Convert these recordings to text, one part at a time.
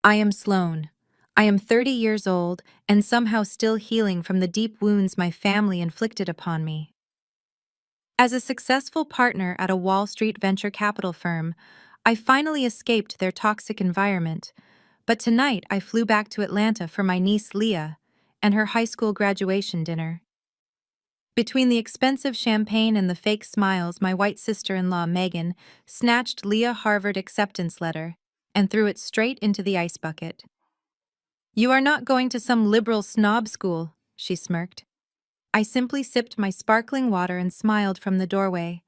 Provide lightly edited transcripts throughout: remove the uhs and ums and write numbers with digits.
I am Sloane. I am 30 years old and somehow still healing from the deep wounds my family inflicted upon me. As a successful partner at a Wall Street venture capital firm, I finally escaped their toxic environment, but tonight I flew back to Atlanta for my niece Leah and her high school graduation dinner. Between the expensive champagne and the fake smiles, my white sister-in-law Megan snatched Leah Harvard acceptance letter and threw it straight into the ice bucket. "You are not going to some liberal snob school," she smirked. I simply sipped my sparkling water and smiled from the doorway.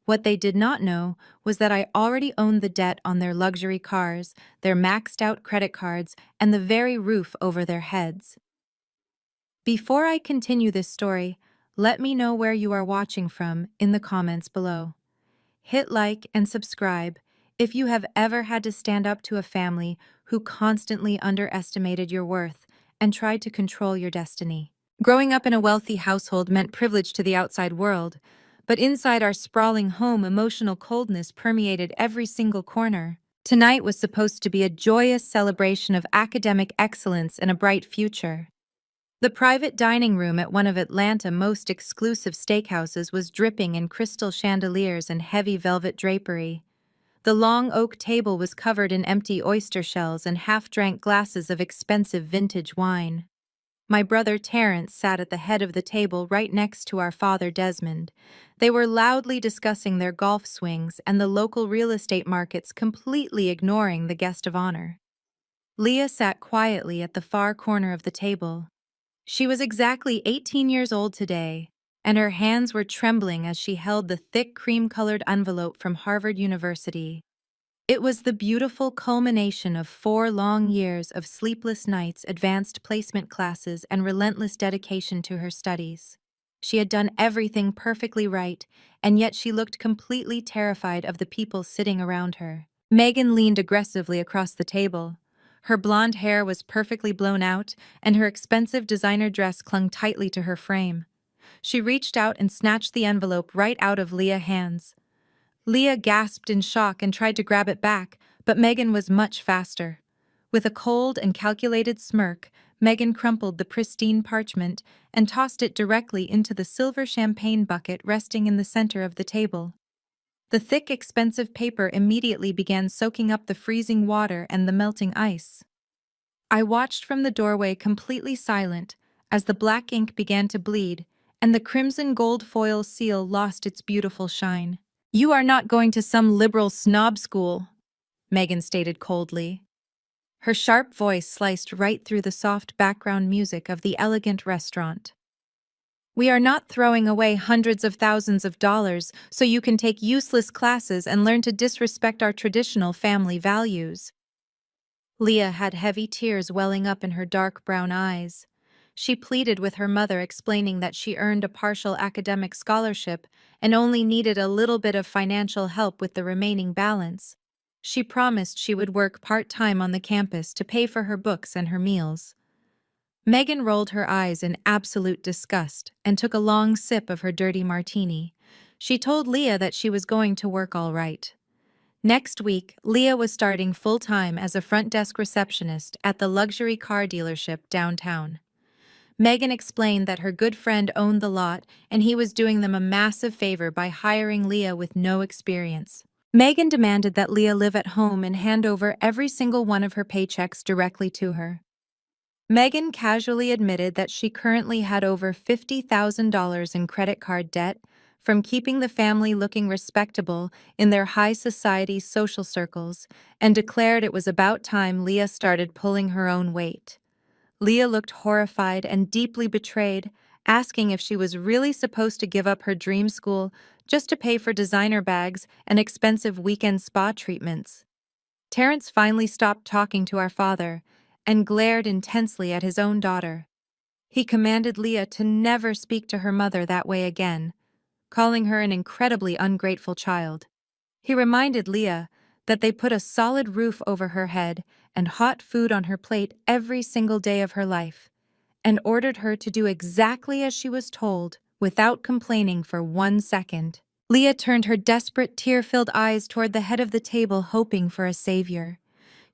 What they did not know was that I already owned the debt on their luxury cars, their maxed-out credit cards, and the very roof over their heads. Before I continue this story, let me know where you are watching from in the comments below. Hit like and subscribe if you have ever had to stand up to a family who constantly underestimated your worth and tried to control your destiny. Growing up in a wealthy household meant privilege to the outside world, but inside our sprawling home, emotional coldness permeated every single corner. Tonight was supposed to be a joyous celebration of academic excellence and a bright future. The private dining room at one of Atlanta's most exclusive steakhouses was dripping in crystal chandeliers and heavy velvet drapery. The long oak table was covered in empty oyster shells and half-drank glasses of expensive vintage wine. My brother Terrence sat at the head of the table right next to our father Desmond. They were loudly discussing their golf swings and the local real estate markets, completely ignoring the guest of honor. Leah sat quietly at the far corner of the table. She was exactly 18 years old today, and her hands were trembling as she held the thick cream-colored envelope from Harvard University. It was the beautiful culmination of 4 long years of sleepless nights, advanced placement classes, and relentless dedication to her studies. She had done everything perfectly right, and yet she looked completely terrified of the people sitting around her. Megan leaned aggressively across the table. Her blonde hair was perfectly blown out, and her expensive designer dress clung tightly to her frame. She reached out and snatched the envelope right out of Leah's hands. Leah gasped in shock and tried to grab it back, but Megan was much faster. With a cold and calculated smirk, Megan crumpled the pristine parchment and tossed it directly into the silver champagne bucket resting in the center of the table. The thick, expensive paper immediately began soaking up the freezing water and the melting ice. I watched from the doorway, completely silent, as the black ink began to bleed, and the crimson gold foil seal lost its beautiful shine. "You are not going to some liberal snob school," Megan stated coldly. Her sharp voice sliced right through the soft background music of the elegant restaurant. "We are not throwing away hundreds of thousands of dollars so you can take useless classes and learn to disrespect our traditional family values." Leah had heavy tears welling up in her dark brown eyes. She pleaded with her mother, explaining that she earned a partial academic scholarship and only needed a little bit of financial help with the remaining balance. She promised she would work part-time on the campus to pay for her books and her meals. Megan rolled her eyes in absolute disgust and took a long sip of her dirty martini. She told Leah that she was going to work all right. Next week, Leah was starting full-time as a front desk receptionist at the luxury car dealership downtown. Megan explained that her good friend owned the lot and he was doing them a massive favor by hiring Leah with no experience. Megan demanded that Leah live at home and hand over every single one of her paychecks directly to her. Megan casually admitted that she currently had over $50,000 in credit card debt from keeping the family looking respectable in their high society social circles, and declared it was about time Leah started pulling her own weight. Leah looked horrified and deeply betrayed, asking if she was really supposed to give up her dream school just to pay for designer bags and expensive weekend spa treatments. Terrence finally stopped talking to our father and glared intensely at his own daughter. He commanded Leah to never speak to her mother that way again, calling her an incredibly ungrateful child. He reminded Leah that they put a solid roof over her head and hot food on her plate every single day of her life, and ordered her to do exactly as she was told without complaining for 1 second. Leah turned her desperate, tear-filled eyes toward the head of the table, hoping for a savior.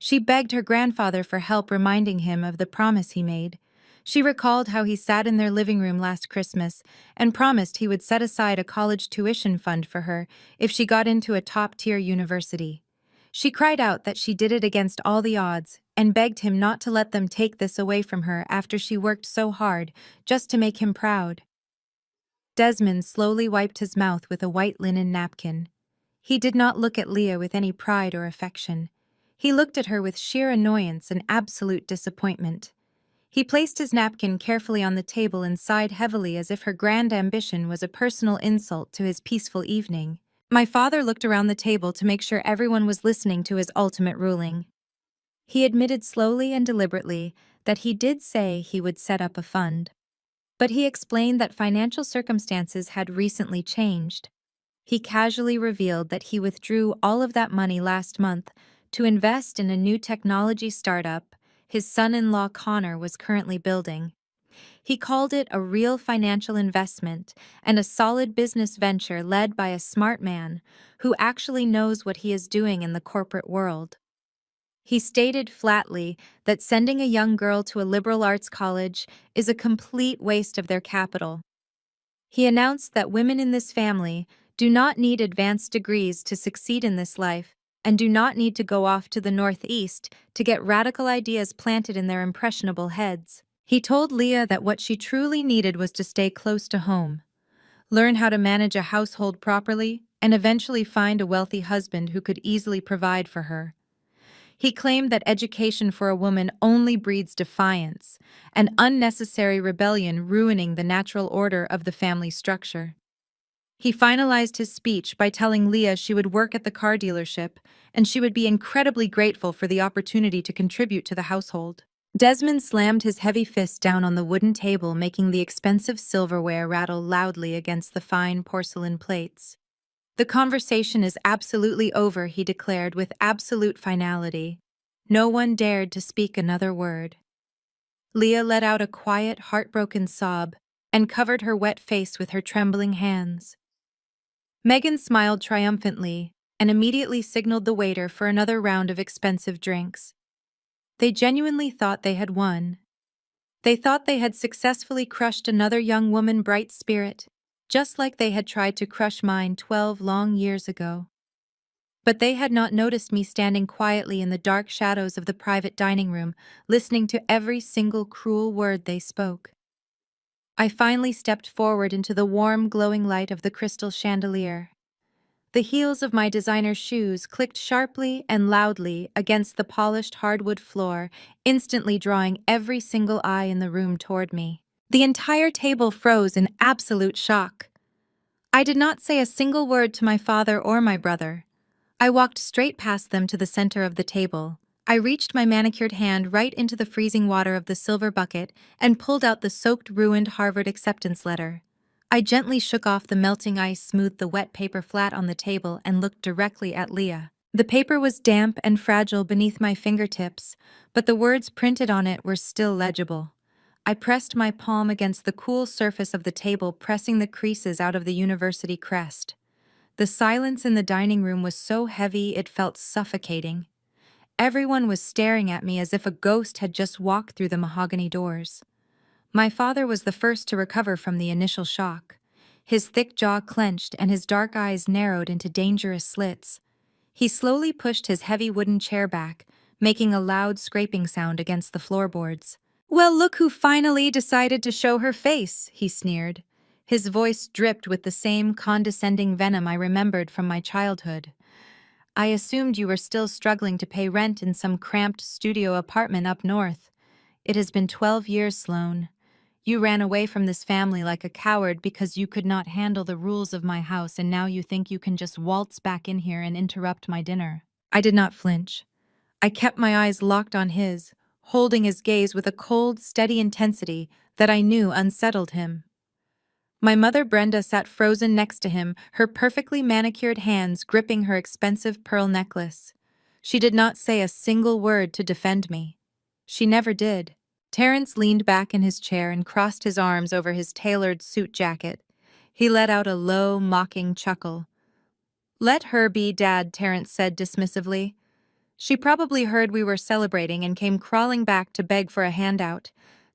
She begged her grandfather for help, reminding him of the promise he made. She recalled how he sat in their living room last Christmas and promised he would set aside a college tuition fund for her if she got into a top-tier university. She cried out that she did it against all the odds and begged him not to let them take this away from her after she worked so hard just to make him proud. Desmond slowly wiped his mouth with a white linen napkin. He did not look at Leah with any pride or affection. He looked at her with sheer annoyance and absolute disappointment. He placed his napkin carefully on the table and sighed heavily as if her grand ambition was a personal insult to his peaceful evening. My father looked around the table to make sure everyone was listening to his ultimate ruling. He admitted slowly and deliberately that he did say he would set up a fund. But he explained that financial circumstances had recently changed. He casually revealed that he withdrew all of that money last month to invest in a new technology startup his son-in-law Connor was currently building. He called it a real financial investment and a solid business venture led by a smart man who actually knows what he is doing in the corporate world. He stated flatly that sending a young girl to a liberal arts college is a complete waste of their capital. He announced that women in this family do not need advanced degrees to succeed in this life and do not need to go off to the Northeast to get radical ideas planted in their impressionable heads. He told Leah that what she truly needed was to stay close to home, learn how to manage a household properly, and eventually find a wealthy husband who could easily provide for her. He claimed that education for a woman only breeds defiance and unnecessary rebellion, ruining the natural order of the family structure. He finalized his speech by telling Leah she would work at the car dealership and she would be incredibly grateful for the opportunity to contribute to the household. Desmond slammed his heavy fist down on the wooden table, making the expensive silverware rattle loudly against the fine porcelain plates. "The conversation is absolutely over," he declared with absolute finality. No one dared to speak another word. Leah let out a quiet, heartbroken sob and covered her wet face with her trembling hands. Megan smiled triumphantly and immediately signaled the waiter for another round of expensive drinks. They genuinely thought they had won. They thought they had successfully crushed another young woman's bright spirit, just like they had tried to crush mine 12 long years ago. But they had not noticed me standing quietly in the dark shadows of the private dining room, listening to every single cruel word they spoke. I finally stepped forward into the warm, glowing light of the crystal chandelier. The heels of my designer shoes clicked sharply and loudly against the polished hardwood floor, instantly drawing every single eye in the room toward me. The entire table froze in absolute shock. I did not say a single word to my father or my brother. I walked straight past them to the center of the table. I reached my manicured hand right into the freezing water of the silver bucket and pulled out the soaked, ruined Harvard acceptance letter. I gently shook off the melting ice, smoothed the wet paper flat on the table, and looked directly at Leah. The paper was damp and fragile beneath my fingertips, but the words printed on it were still legible. I pressed my palm against the cool surface of the table, pressing the creases out of the university crest. The silence in the dining room was so heavy it felt suffocating. Everyone was staring at me as if a ghost had just walked through the mahogany doors. My father was the first to recover from the initial shock. His thick jaw clenched and his dark eyes narrowed into dangerous slits. He slowly pushed his heavy wooden chair back, making a loud scraping sound against the floorboards. "Well, look who finally decided to show her face," he sneered. His voice dripped with the same condescending venom I remembered from my childhood. "I assumed you were still struggling to pay rent in some cramped studio apartment up north. It has been 12 years, Sloane. You ran away from this family like a coward because you could not handle the rules of my house, and now you think you can just waltz back in here and interrupt my dinner." I did not flinch. I kept my eyes locked on his, holding his gaze with a cold, steady intensity that I knew unsettled him. My mother Brenda sat frozen next to him, her perfectly manicured hands gripping her expensive pearl necklace. She did not say a single word to defend me. She never did. Terrence leaned back in his chair and crossed his arms over his tailored suit jacket. He let out a low, mocking chuckle. "Let her be, Dad," Terrence said dismissively. She probably heard we were celebrating and came crawling back to beg for a handout.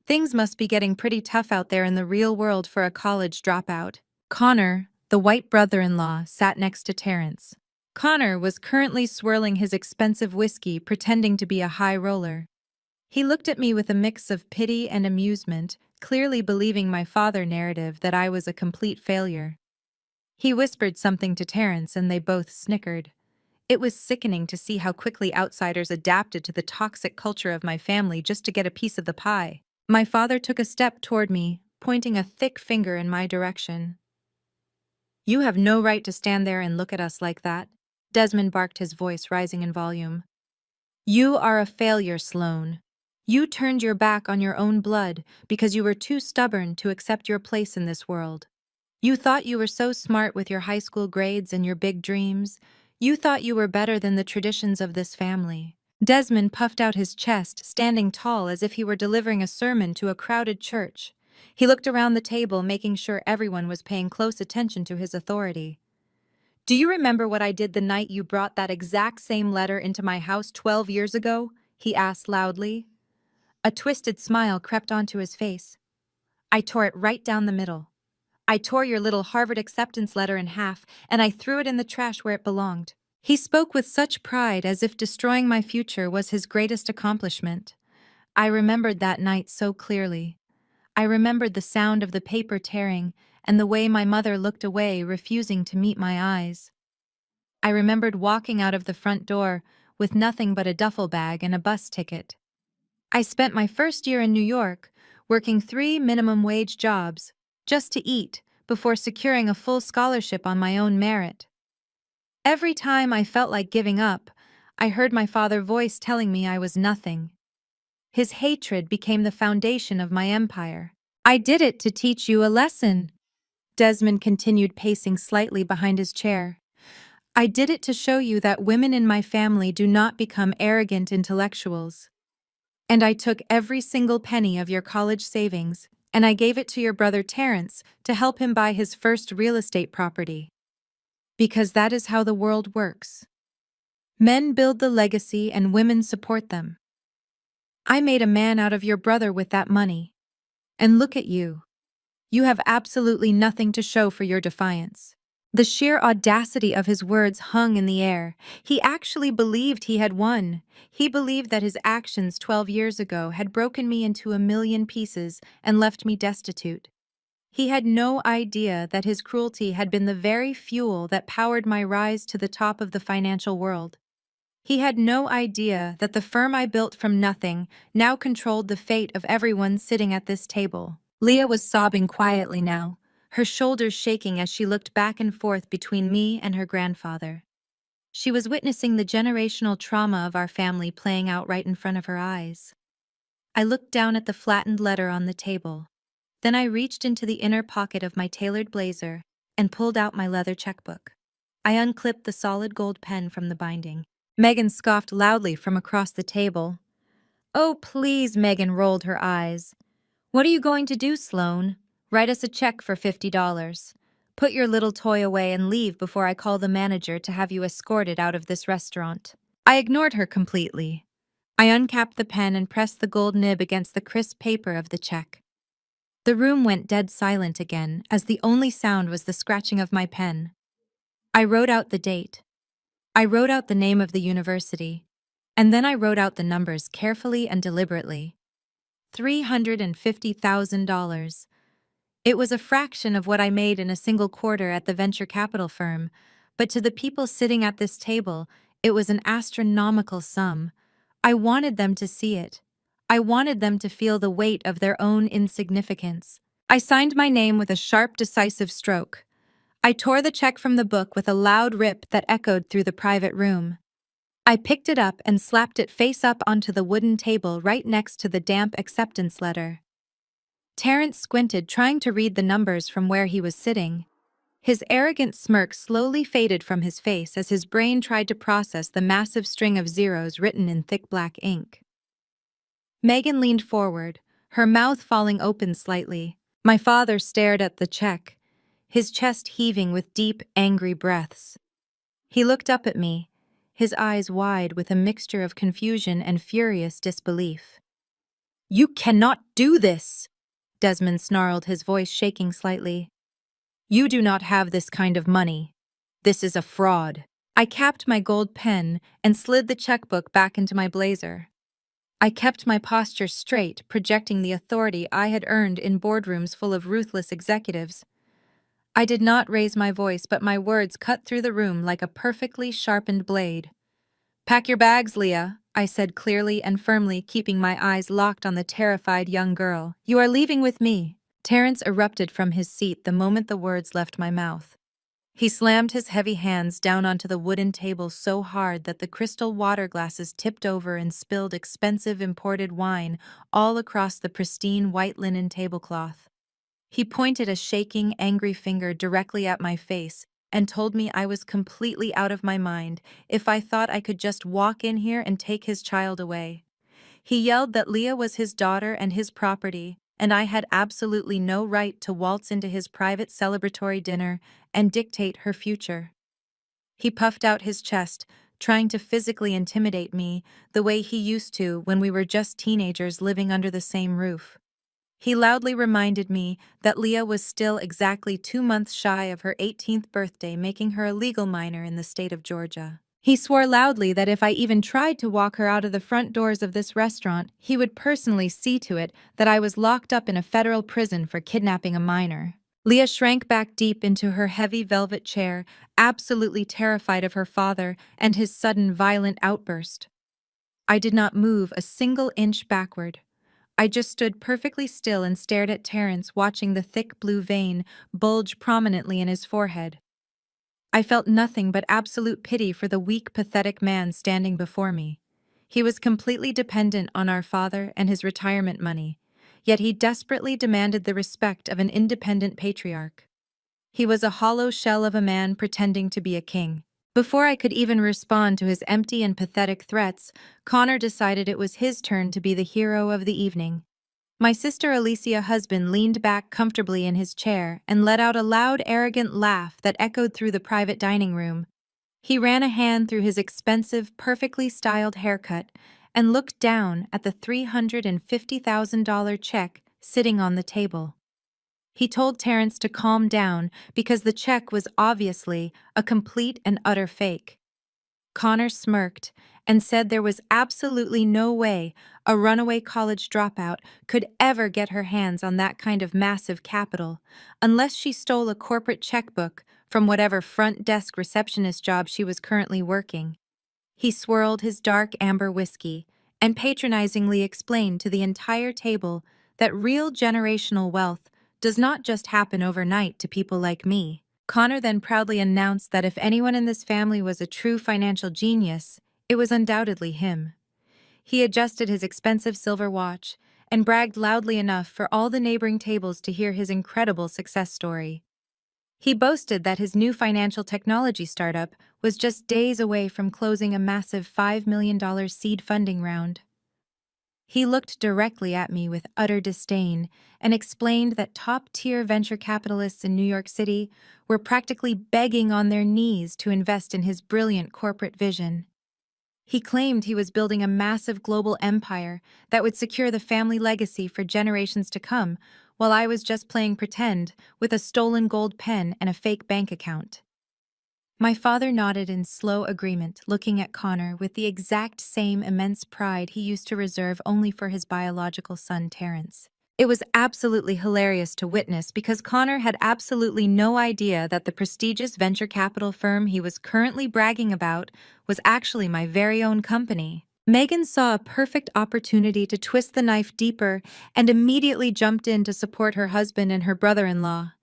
Things must be getting pretty tough out there in the real world for a college dropout. Connor, the white brother-in-law, sat next to Terrence. Connor was currently swirling his expensive whiskey, pretending to be a high roller. He looked at me with a mix of pity and amusement, clearly believing my father narrative that I was a complete failure. He whispered something to Terrence and they both snickered. It was sickening to see how quickly outsiders adapted to the toxic culture of my family just to get a piece of the pie. My father took a step toward me, pointing a thick finger in my direction. "You have no right to stand there and look at us like that," Desmond barked, his voice rising in volume. "You are a failure, Sloane. You turned your back on your own blood because you were too stubborn to accept your place in this world. You thought you were so smart with your high school grades and your big dreams. You thought you were better than the traditions of this family." Desmond puffed out his chest, standing tall as if he were delivering a sermon to a crowded church. He looked around the table, making sure everyone was paying close attention to his authority. "Do you remember what I did the night you brought that exact same letter into my house 12 years ago?" he asked loudly. A twisted smile crept onto his face. "I tore it right down the middle. I tore your little Harvard acceptance letter in half, and I threw it in the trash where it belonged." He spoke with such pride, as if destroying my future was his greatest accomplishment. I remembered that night so clearly. I remembered the sound of the paper tearing and the way my mother looked away, refusing to meet my eyes. I remembered walking out of the front door with nothing but a duffel bag and a bus ticket. I spent my first year in New York working 3 minimum wage jobs just to eat before securing a full scholarship on my own merit. Every time I felt like giving up, I heard my father's voice telling me I was nothing. His hatred became the foundation of my empire. "I did it to teach you a lesson." Desmond continued, pacing slightly behind his chair. "I did it to show you that women in my family do not become arrogant intellectuals. And I took every single penny of your college savings, and I gave it to your brother Terrence to help him buy his first real estate property. Because that is how the world works. Men build the legacy and women support them. I made a man out of your brother with that money. And look at you. You have absolutely nothing to show for your defiance." The sheer audacity of his words hung in the air. He actually believed he had won. He believed that his actions 12 years ago had broken me into a million pieces and left me destitute. He had no idea that his cruelty had been the very fuel that powered my rise to the top of the financial world. He had no idea that the firm I built from nothing now controlled the fate of everyone sitting at this table. Leah was sobbing quietly now, her shoulders shaking as she looked back and forth between me and her grandfather. She was witnessing the generational trauma of our family playing out right in front of her eyes. I looked down at the flattened letter on the table. Then I reached into the inner pocket of my tailored blazer and pulled out my leather checkbook. I unclipped the solid gold pen from the binding. Megan scoffed loudly from across the table. "Oh, please," Megan rolled her eyes. "What are you going to do, Sloane? Write us a check for $50. Put your little toy away and leave before I call the manager to have you escorted out of this restaurant." I ignored her completely. I uncapped the pen and pressed the gold nib against the crisp paper of the check. The room went dead silent again, as the only sound was the scratching of my pen. I wrote out the date. I wrote out the name of the university. And then I wrote out the numbers carefully and deliberately. $350,000. It was a fraction of what I made in a single quarter at the venture capital firm, but to the people sitting at this table, it was an astronomical sum. I wanted them to see it. I wanted them to feel the weight of their own insignificance. I signed my name with a sharp, decisive stroke. I tore the check from the book with a loud rip that echoed through the private room. I picked it up and slapped it face up onto the wooden table right next to the damp acceptance letter. Terrence squinted, trying to read the numbers from where he was sitting. His arrogant smirk slowly faded from his face as his brain tried to process the massive string of zeros written in thick black ink. Megan leaned forward, her mouth falling open slightly. My father stared at the check, his chest heaving with deep, angry breaths. He looked up at me, his eyes wide with a mixture of confusion and furious disbelief. "You cannot do this!" Desmond snarled, his voice shaking slightly. "You do not have this kind of money. This is a fraud." I capped my gold pen and slid the checkbook back into my blazer. I kept my posture straight, projecting the authority I had earned in boardrooms full of ruthless executives. I did not raise my voice, but my words cut through the room like a perfectly sharpened blade. "Pack your bags, Leah," I said clearly and firmly, keeping my eyes locked on the terrified young girl. "You are leaving with me." Terrence erupted from his seat the moment the words left my mouth. He slammed his heavy hands down onto the wooden table so hard that the crystal water glasses tipped over and spilled expensive imported wine all across the pristine white linen tablecloth. He pointed a shaking, angry finger directly at my face and told me I was completely out of my mind if I thought I could just walk in here and take his child away. He yelled that Leah was his daughter and his property, and I had absolutely no right to waltz into his private celebratory dinner and dictate her future. He puffed out his chest, trying to physically intimidate me the way he used to when we were just teenagers living under the same roof. He loudly reminded me that Leah was still exactly 2 months shy of her 18th birthday, making her a legal minor in the state of Georgia. He swore loudly that if I even tried to walk her out of the front doors of this restaurant, he would personally see to it that I was locked up in a federal prison for kidnapping a minor. Leah shrank back deep into her heavy velvet chair, absolutely terrified of her father and his sudden violent outburst. I did not move a single inch backward. I just stood perfectly still and stared at Terrence, watching the thick blue vein bulge prominently in his forehead. I felt nothing but absolute pity for the weak, pathetic man standing before me. He was completely dependent on our father and his retirement money, yet he desperately demanded the respect of an independent patriarch. He was a hollow shell of a man pretending to be a king. Before I could even respond to his empty and pathetic threats, Connor decided it was his turn to be the hero of the evening. My sister Alicia husband leaned back comfortably in his chair and let out a loud, arrogant laugh that echoed through the private dining room. He ran a hand through his expensive, perfectly styled haircut and looked down at the $350,000 check sitting on the table. He told Terrence to calm down because the check was obviously a complete and utter fake. Connor smirked and said there was absolutely no way a runaway college dropout could ever get her hands on that kind of massive capital unless she stole a corporate checkbook from whatever front desk receptionist job she was currently working. He swirled his dark amber whiskey and patronizingly explained to the entire table that real generational wealth does not just happen overnight to people like me. Connor then proudly announced that if anyone in this family was a true financial genius, it was undoubtedly him. He adjusted his expensive silver watch and bragged loudly enough for all the neighboring tables to hear his incredible success story. He boasted that his new financial technology startup was just days away from closing a massive $5 million seed funding round. He looked directly at me with utter disdain and explained that top-tier venture capitalists in New York City were practically begging on their knees to invest in his brilliant corporate vision. He claimed he was building a massive global empire that would secure the family legacy for generations to come, while I was just playing pretend with a stolen gold pen and a fake bank account. My father nodded in slow agreement, looking at Connor with the exact same immense pride he used to reserve only for his biological son, Terrence. It was absolutely hilarious to witness because Connor had absolutely no idea that the prestigious venture capital firm he was currently bragging about was actually my very own company. Megan saw a perfect opportunity to twist the knife deeper and immediately jumped in to support her husband and her brother-in-law.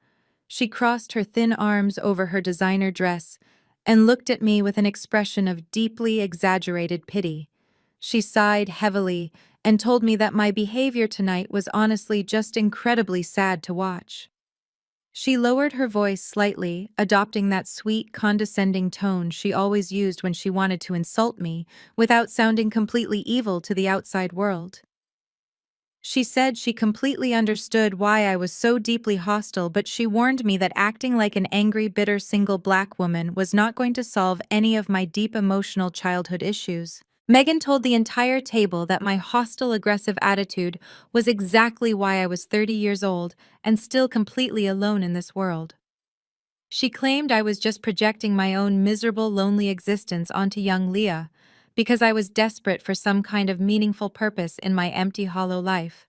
She crossed her thin arms over her designer dress and looked at me with an expression of deeply exaggerated pity. She sighed heavily and told me that my behavior tonight was honestly just incredibly sad to watch. She lowered her voice slightly, adopting that sweet, condescending tone she always used when she wanted to insult me without sounding completely evil to the outside world. She said she completely understood why I was so deeply hostile, but she warned me that acting like an angry, bitter single black woman was not going to solve any of my deep emotional childhood issues. Megan told the entire table that my hostile, aggressive attitude was exactly why I was 30 years old and still completely alone in this world. She claimed I was just projecting my own miserable, lonely existence onto young Leah because I was desperate for some kind of meaningful purpose in my empty, hollow life.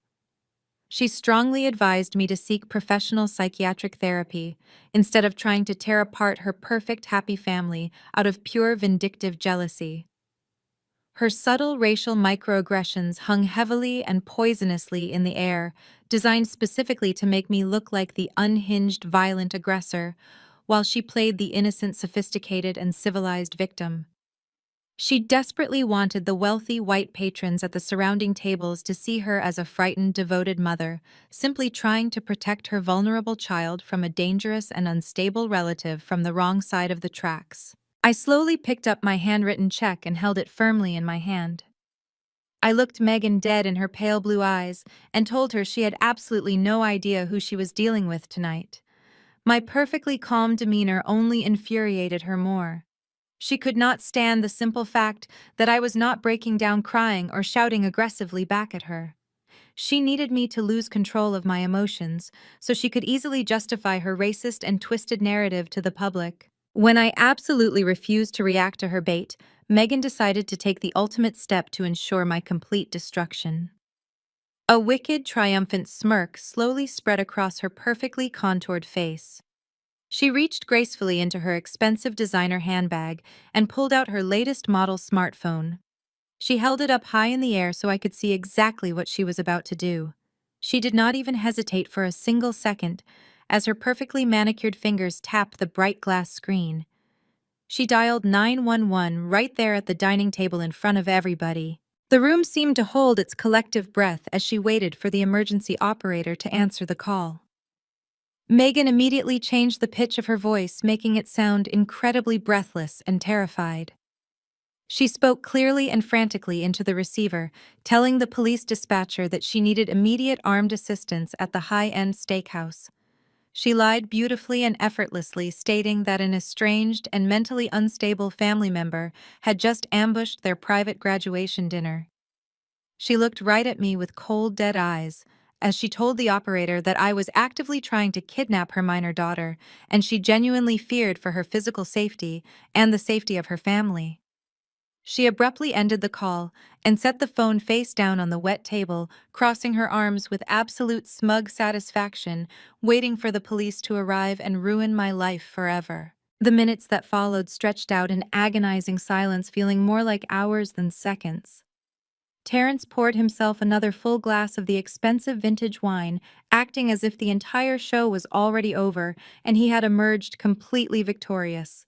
She strongly advised me to seek professional psychiatric therapy instead of trying to tear apart her perfect, happy family out of pure vindictive jealousy. Her subtle racial microaggressions hung heavily and poisonously in the air, designed specifically to make me look like the unhinged, violent aggressor, while she played the innocent, sophisticated, and civilized victim. She desperately wanted the wealthy white patrons at the surrounding tables to see her as a frightened, devoted mother, simply trying to protect her vulnerable child from a dangerous and unstable relative from the wrong side of the tracks. I slowly picked up my handwritten check and held it firmly in my hand. I looked Megan dead in her pale blue eyes and told her she had absolutely no idea who she was dealing with tonight. My perfectly calm demeanor only infuriated her more. She could not stand the simple fact that I was not breaking down crying or shouting aggressively back at her. She needed me to lose control of my emotions so she could easily justify her racist and twisted narrative to the public. When I absolutely refused to react to her bait, Megan decided to take the ultimate step to ensure my complete destruction. A wicked, triumphant smirk slowly spread across her perfectly contoured face. She reached gracefully into her expensive designer handbag and pulled out her latest model smartphone. She held it up high in the air so I could see exactly what she was about to do. She did not even hesitate for a single second as her perfectly manicured fingers tapped the bright glass screen. She dialed 911 right there at the dining table in front of everybody. The room seemed to hold its collective breath as she waited for the emergency operator to answer the call. Megan immediately changed the pitch of her voice, making it sound incredibly breathless and terrified. She spoke clearly and frantically into the receiver, telling the police dispatcher that she needed immediate armed assistance at the high-end steakhouse. She lied beautifully and effortlessly, stating that an estranged and mentally unstable family member had just ambushed their private graduation dinner. She looked right at me with cold, dead eyes, as she told the operator that I was actively trying to kidnap her minor daughter, and she genuinely feared for her physical safety and the safety of her family. She abruptly ended the call and set the phone face down on the wet table, crossing her arms with absolute smug satisfaction, waiting for the police to arrive and ruin my life forever. The minutes that followed stretched out in agonizing silence, feeling more like hours than seconds. Terrence poured himself another full glass of the expensive vintage wine, acting as if the entire show was already over and he had emerged completely victorious.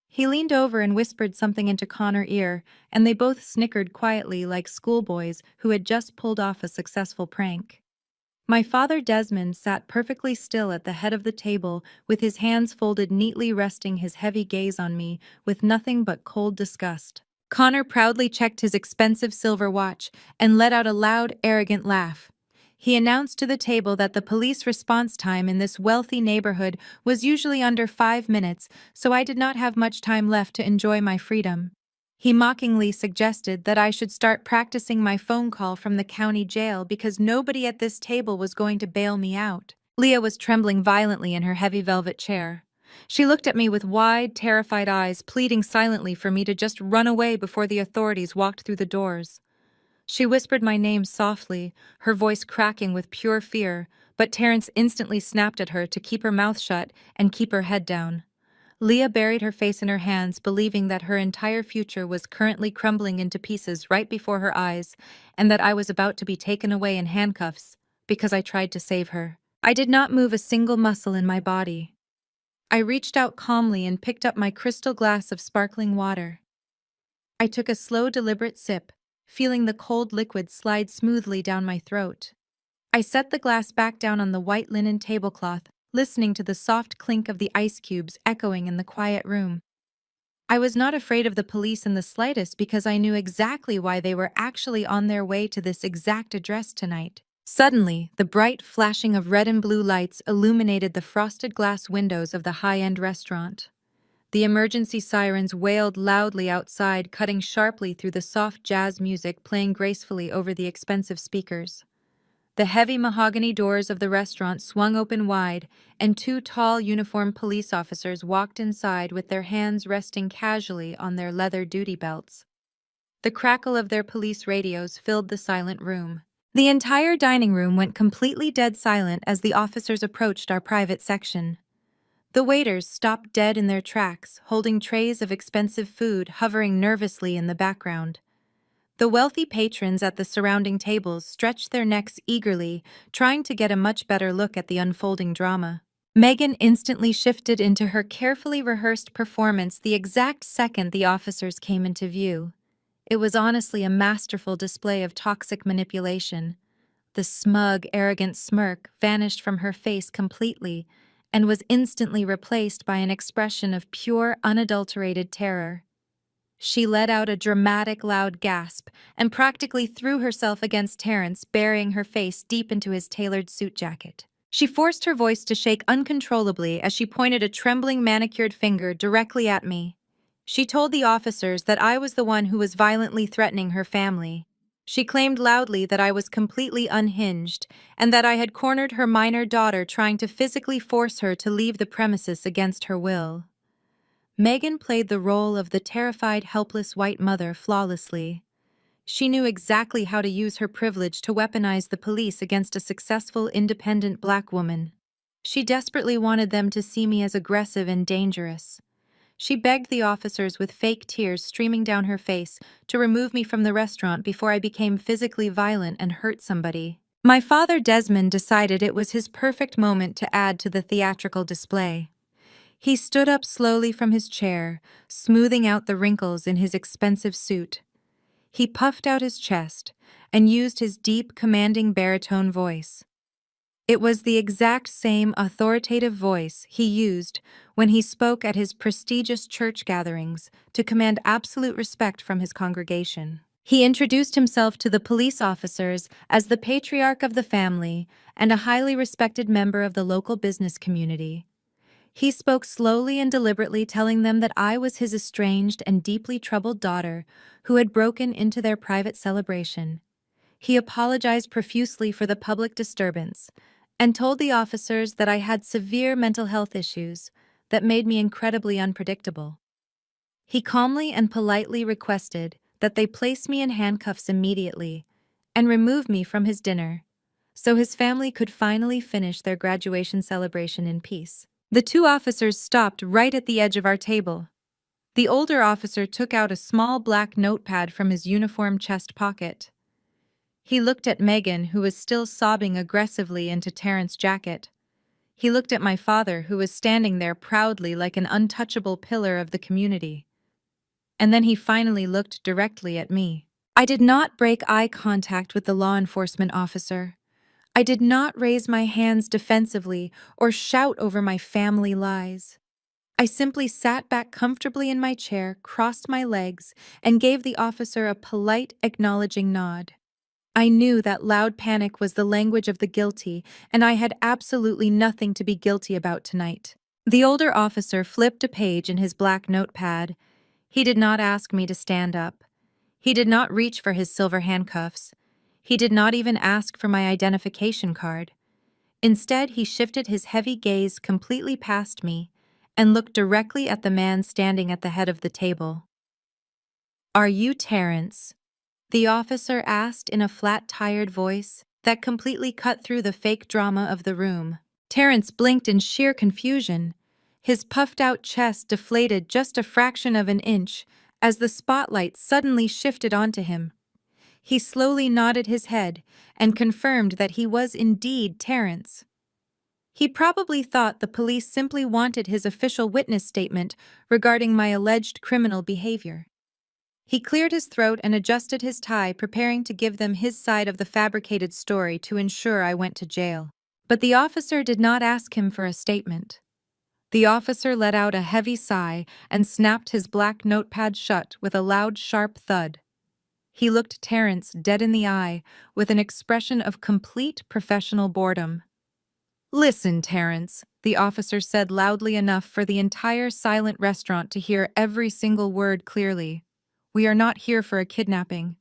He leaned over and whispered something into Connor's ear, and they both snickered quietly like schoolboys who had just pulled off a successful prank. My father Desmond sat perfectly still at the head of the table, with his hands folded neatly, resting his heavy gaze on me with nothing but cold disgust. Connor proudly checked his expensive silver watch and let out a loud, arrogant laugh. He announced to the table that the police response time in this wealthy neighborhood was usually under 5 minutes, so I did not have much time left to enjoy my freedom. He mockingly suggested that I should start practicing my phone call from the county jail because nobody at this table was going to bail me out. Leah was trembling violently in her heavy velvet chair. She looked at me with wide, terrified eyes, pleading silently for me to just run away before the authorities walked through the doors. She whispered my name softly, her voice cracking with pure fear, but Terrence instantly snapped at her to keep her mouth shut and keep her head down. Leah buried her face in her hands, believing that her entire future was currently crumbling into pieces right before her eyes, and that I was about to be taken away in handcuffs because I tried to save her. I did not move a single muscle in my body. I reached out calmly and picked up my crystal glass of sparkling water. I took a slow, deliberate sip, feeling the cold liquid slide smoothly down my throat. I set the glass back down on the white linen tablecloth, listening to the soft clink of the ice cubes echoing in the quiet room. I was not afraid of the police in the slightest because I knew exactly why they were actually on their way to this exact address tonight. Suddenly, the bright flashing of red and blue lights illuminated the frosted glass windows of the high-end restaurant. The emergency sirens wailed loudly outside, cutting sharply through the soft jazz music playing gracefully over the expensive speakers. The heavy mahogany doors of the restaurant swung open wide, and two tall uniformed police officers walked inside with their hands resting casually on their leather duty belts. The crackle of their police radios filled the silent room. The entire dining room went completely dead silent as the officers approached our private section. The waiters stopped dead in their tracks, holding trays of expensive food hovering nervously in the background. The wealthy patrons at the surrounding tables stretched their necks eagerly, trying to get a much better look at the unfolding drama. Megan instantly shifted into her carefully rehearsed performance the exact second the officers came into view. It was honestly a masterful display of toxic manipulation. The smug, arrogant smirk vanished from her face completely and was instantly replaced by an expression of pure, unadulterated terror. She let out a dramatic, loud gasp and practically threw herself against Terence, burying her face deep into his tailored suit jacket. She forced her voice to shake uncontrollably as she pointed a trembling, manicured finger directly at me. She told the officers that I was the one who was violently threatening her family. She claimed loudly that I was completely unhinged and that I had cornered her minor daughter, trying to physically force her to leave the premises against her will. Megan played the role of the terrified, helpless white mother flawlessly. She knew exactly how to use her privilege to weaponize the police against a successful, independent black woman. She desperately wanted them to see me as aggressive and dangerous. She begged the officers with fake tears streaming down her face to remove me from the restaurant before I became physically violent and hurt somebody. My father, Desmond, decided it was his perfect moment to add to the theatrical display. He stood up slowly from his chair, smoothing out the wrinkles in his expensive suit. He puffed out his chest and used his deep, commanding baritone voice. It was the exact same authoritative voice he used when he spoke at his prestigious church gatherings to command absolute respect from his congregation. He introduced himself to the police officers as the patriarch of the family and a highly respected member of the local business community. He spoke slowly and deliberately, telling them that I was his estranged and deeply troubled daughter who had broken into their private celebration. He apologized profusely for the public disturbance and told the officers that I had severe mental health issues that made me incredibly unpredictable. He calmly and politely requested that they place me in handcuffs immediately and remove me from his dinner so his family could finally finish their graduation celebration in peace. The two officers stopped right at the edge of our table. The older officer took out a small black notepad from his uniform chest pocket. He looked at Megan, who was still sobbing aggressively into Terrence's jacket. He looked at my father, who was standing there proudly like an untouchable pillar of the community. And then he finally looked directly at me. I did not break eye contact with the law enforcement officer. I did not raise my hands defensively or shout over my family lies. I simply sat back comfortably in my chair, crossed my legs, and gave the officer a polite, acknowledging nod. I knew that loud panic was the language of the guilty, and I had absolutely nothing to be guilty about tonight. The older officer flipped a page in his black notepad. He did not ask me to stand up. He did not reach for his silver handcuffs. He did not even ask for my identification card. Instead, he shifted his heavy gaze completely past me and looked directly at the man standing at the head of the table. "Are you Terrence?" the officer asked in a flat, tired voice that completely cut through the fake drama of the room. Terrence blinked in sheer confusion. His puffed-out chest deflated just a fraction of an inch as the spotlight suddenly shifted onto him. He slowly nodded his head and confirmed that he was indeed Terrence. He probably thought the police simply wanted his official witness statement regarding my alleged criminal behavior. He cleared his throat and adjusted his tie, preparing to give them his side of the fabricated story to ensure I went to jail. But the officer did not ask him for a statement. The officer let out a heavy sigh and snapped his black notepad shut with a loud, sharp thud. He looked Terrence dead in the eye with an expression of complete professional boredom. "Listen, Terrence," the officer said loudly enough for the entire silent restaurant to hear every single word clearly. "We are not here for a kidnapping.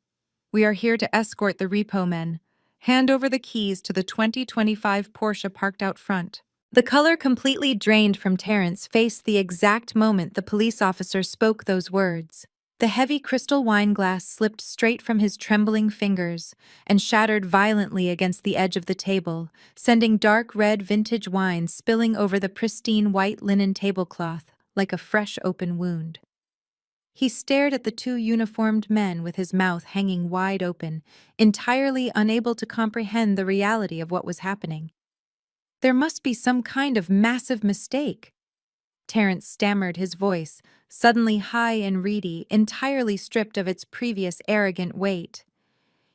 We are here to escort the repo men. Hand over the keys to the 2025 Porsche parked out front." The color completely drained from Terrence's face the exact moment the police officer spoke those words. The heavy crystal wine glass slipped straight from his trembling fingers and shattered violently against the edge of the table, sending dark red vintage wine spilling over the pristine white linen tablecloth like a fresh open wound. He stared at the two uniformed men with his mouth hanging wide open, entirely unable to comprehend the reality of what was happening. There must be some kind of massive mistake. Terrence stammered, his voice, suddenly high and reedy, entirely stripped of its previous arrogant weight.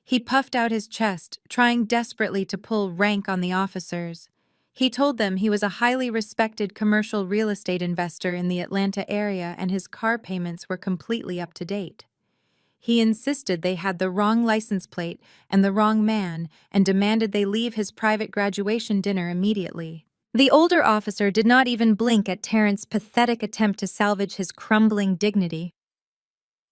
He puffed out his chest, trying desperately to pull rank on the officers. He told them he was a highly respected commercial real estate investor in the Atlanta area and his car payments were completely up to date. He insisted they had the wrong license plate and the wrong man and demanded they leave his private graduation dinner immediately. The older officer did not even blink at Terrence's pathetic attempt to salvage his crumbling dignity.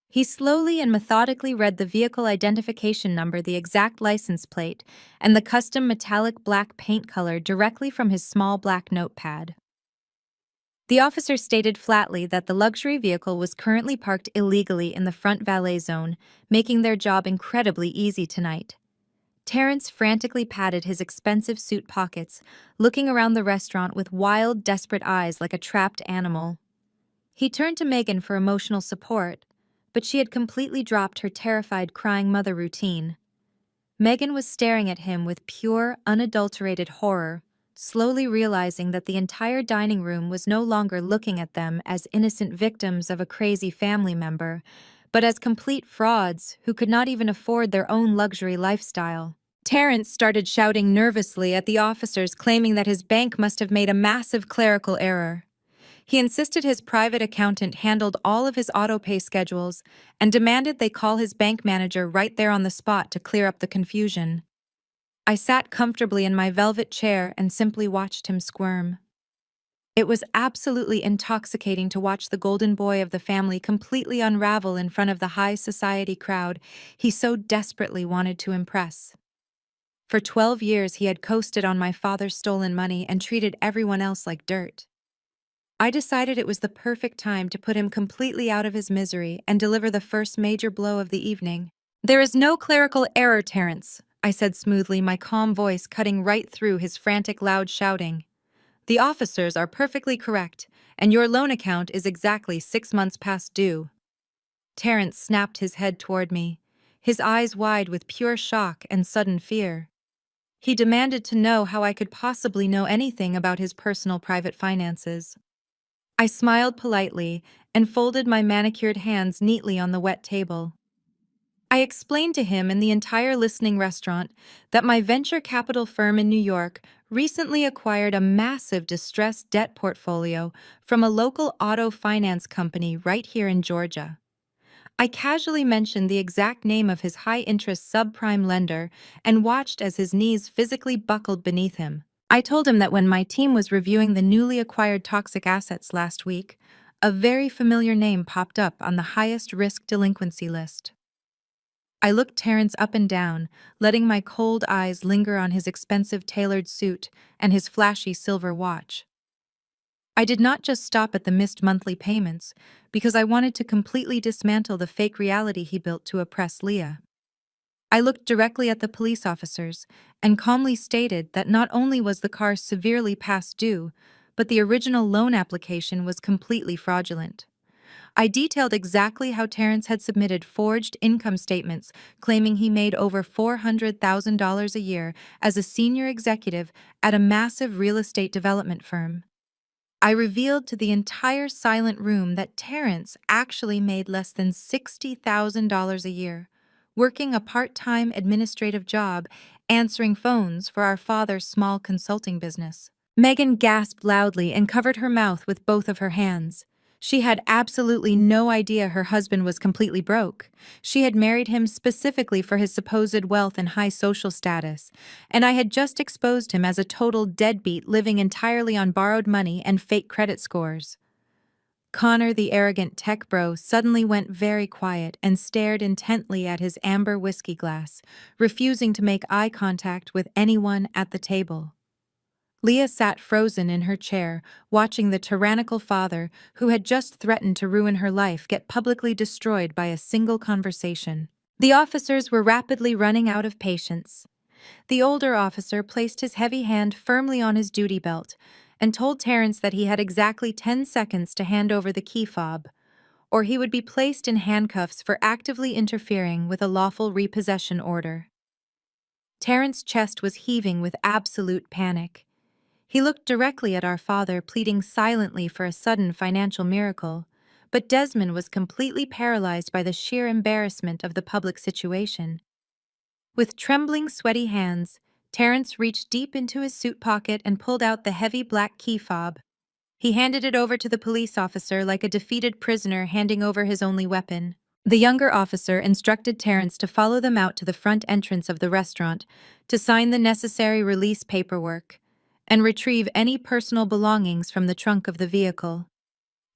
He slowly and methodically read the vehicle identification number, the exact license plate, and the custom metallic black paint color directly from his small black notepad. The officer stated flatly that the luxury vehicle was currently parked illegally in the front valet zone, making their job incredibly easy tonight. Terrence frantically patted his expensive suit pockets, looking around the restaurant with wild, desperate eyes like a trapped animal. He turned to Megan for emotional support, but she had completely dropped her terrified crying mother routine. Megan was staring at him with pure, unadulterated horror, slowly realizing that the entire dining room was no longer looking at them as innocent victims of a crazy family member, but as complete frauds who could not even afford their own luxury lifestyle. Terrence started shouting nervously at the officers, claiming that his bank must have made a massive clerical error. He insisted his private accountant handled all of his auto-pay schedules and demanded they call his bank manager right there on the spot to clear up the confusion. I sat comfortably in my velvet chair and simply watched him squirm. It was absolutely intoxicating to watch the golden boy of the family completely unravel in front of the high society crowd he so desperately wanted to impress. For 12 years he had coasted on my father's stolen money and treated everyone else like dirt. I decided it was the perfect time to put him completely out of his misery and deliver the first major blow of the evening. "There is no clerical error, Terrence," I said smoothly, my calm voice cutting right through his frantic loud shouting. "The officers are perfectly correct, and your loan account is exactly 6 months past due." Terrence snapped his head toward me, his eyes wide with pure shock and sudden fear. He demanded to know how I could possibly know anything about his personal private finances. I smiled politely and folded my manicured hands neatly on the wet table. I explained to him and the entire listening restaurant that my venture capital firm in New York recently acquired a massive distressed debt portfolio from a local auto finance company right here in Georgia. I casually mentioned the exact name of his high-interest subprime lender and watched as his knees physically buckled beneath him. I told him that when my team was reviewing the newly acquired toxic assets last week, a very familiar name popped up on the highest risk delinquency list. I looked Terrence up and down, letting my cold eyes linger on his expensive tailored suit and his flashy silver watch. I did not just stop at the missed monthly payments, because I wanted to completely dismantle the fake reality he built to oppress Leah. I looked directly at the police officers and calmly stated that not only was the car severely past due, but the original loan application was completely fraudulent. I detailed exactly how Terrence had submitted forged income statements claiming he made over $400,000 a year as a senior executive at a massive real estate development firm. I revealed to the entire silent room that Terrence actually made less than $60,000 a year, working a part-time administrative job, answering phones for our father's small consulting business. Megan gasped loudly and covered her mouth with both of her hands. She had absolutely no idea her husband was completely broke. She had married him specifically for his supposed wealth and high social status, and I had just exposed him as a total deadbeat living entirely on borrowed money and fake credit scores. Connor, the arrogant tech bro, suddenly went very quiet and stared intently at his amber whiskey glass, refusing to make eye contact with anyone at the table. Leah sat frozen in her chair, watching the tyrannical father, who had just threatened to ruin her life, get publicly destroyed by a single conversation. The officers were rapidly running out of patience. The older officer placed his heavy hand firmly on his duty belt and told Terrence that he had exactly 10 seconds to hand over the key fob, or he would be placed in handcuffs for actively interfering with a lawful repossession order. Terrence's chest was heaving with absolute panic. He looked directly at our father, pleading silently for a sudden financial miracle, but Desmond was completely paralyzed by the sheer embarrassment of the public situation. With trembling, sweaty hands, Terrence reached deep into his suit pocket and pulled out the heavy black key fob. He handed it over to the police officer like a defeated prisoner handing over his only weapon. The younger officer instructed Terrence to follow them out to the front entrance of the restaurant to sign the necessary release paperwork and retrieve any personal belongings from the trunk of the vehicle.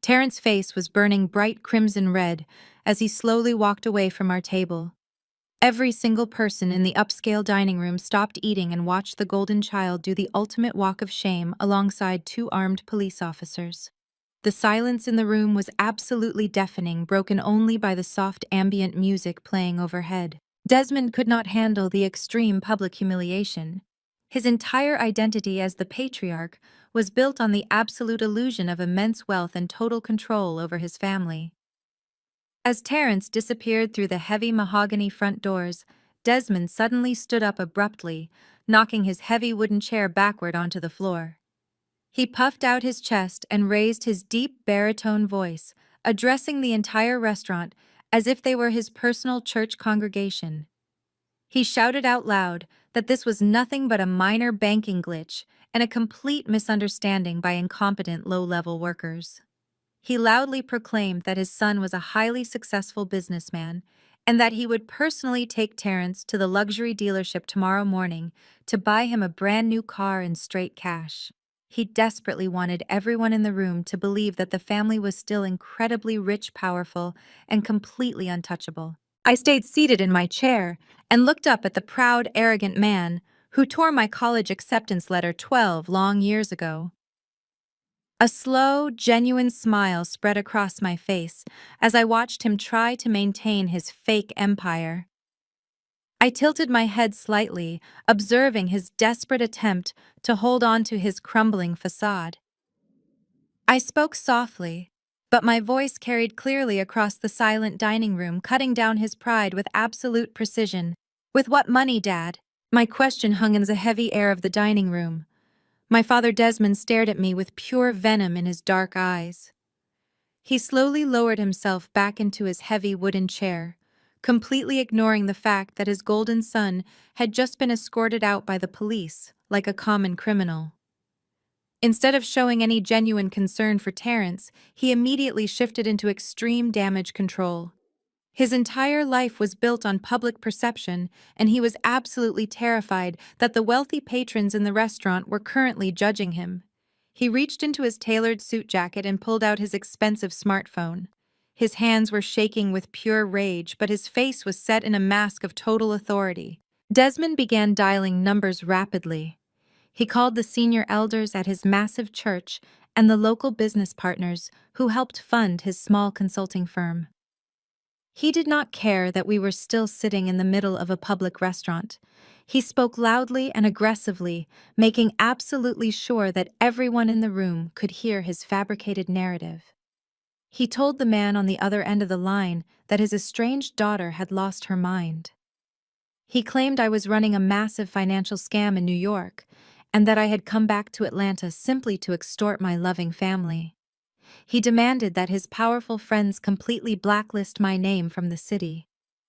Terrence's face was burning bright crimson red as he slowly walked away from our table. Every single person in the upscale dining room stopped eating and watched the golden child do the ultimate walk of shame alongside two armed police officers. The silence in the room was absolutely deafening, broken only by the soft ambient music playing overhead. Desmond could not handle the extreme public humiliation. His entire identity as the patriarch was built on the absolute illusion of immense wealth and total control over his family. As Terrence disappeared through the heavy mahogany front doors, Desmond suddenly stood up abruptly, knocking his heavy wooden chair backward onto the floor. He puffed out his chest and raised his deep baritone voice, addressing the entire restaurant as if they were his personal church congregation. He shouted out loud that this was nothing but a minor banking glitch and a complete misunderstanding by incompetent low-level workers. He loudly proclaimed that his son was a highly successful businessman and that he would personally take Terrence to the luxury dealership tomorrow morning to buy him a brand new car in straight cash. He desperately wanted everyone in the room to believe that the family was still incredibly rich, powerful, and completely untouchable. I stayed seated in my chair and looked up at the proud, arrogant man who tore my college acceptance letter 12 long years ago. A slow, genuine smile spread across my face as I watched him try to maintain his fake empire. I tilted my head slightly, observing his desperate attempt to hold on to his crumbling facade. I spoke softly, but my voice carried clearly across the silent dining room, cutting down his pride with absolute precision. With what money, Dad? My question hung in the heavy air of the dining room. My father Desmond stared at me with pure venom in his dark eyes. He slowly lowered himself back into his heavy wooden chair, completely ignoring the fact that his golden son had just been escorted out by the police like a common criminal. Instead of showing any genuine concern for Terrence, he immediately shifted into extreme damage control. His entire life was built on public perception, and he was absolutely terrified that the wealthy patrons in the restaurant were currently judging him. He reached into his tailored suit jacket and pulled out his expensive smartphone. His hands were shaking with pure rage, but his face was set in a mask of total authority. Desmond began dialing numbers rapidly. He called the senior elders at his massive church and the local business partners who helped fund his small consulting firm. He did not care that we were still sitting in the middle of a public restaurant. He spoke loudly and aggressively, making absolutely sure that everyone in the room could hear his fabricated narrative. He told the man on the other end of the line that his estranged daughter had lost her mind. He claimed I was running a massive financial scam in New York, and that I had come back to Atlanta simply to extort my loving family. He demanded that his powerful friends completely blacklist my name from the city.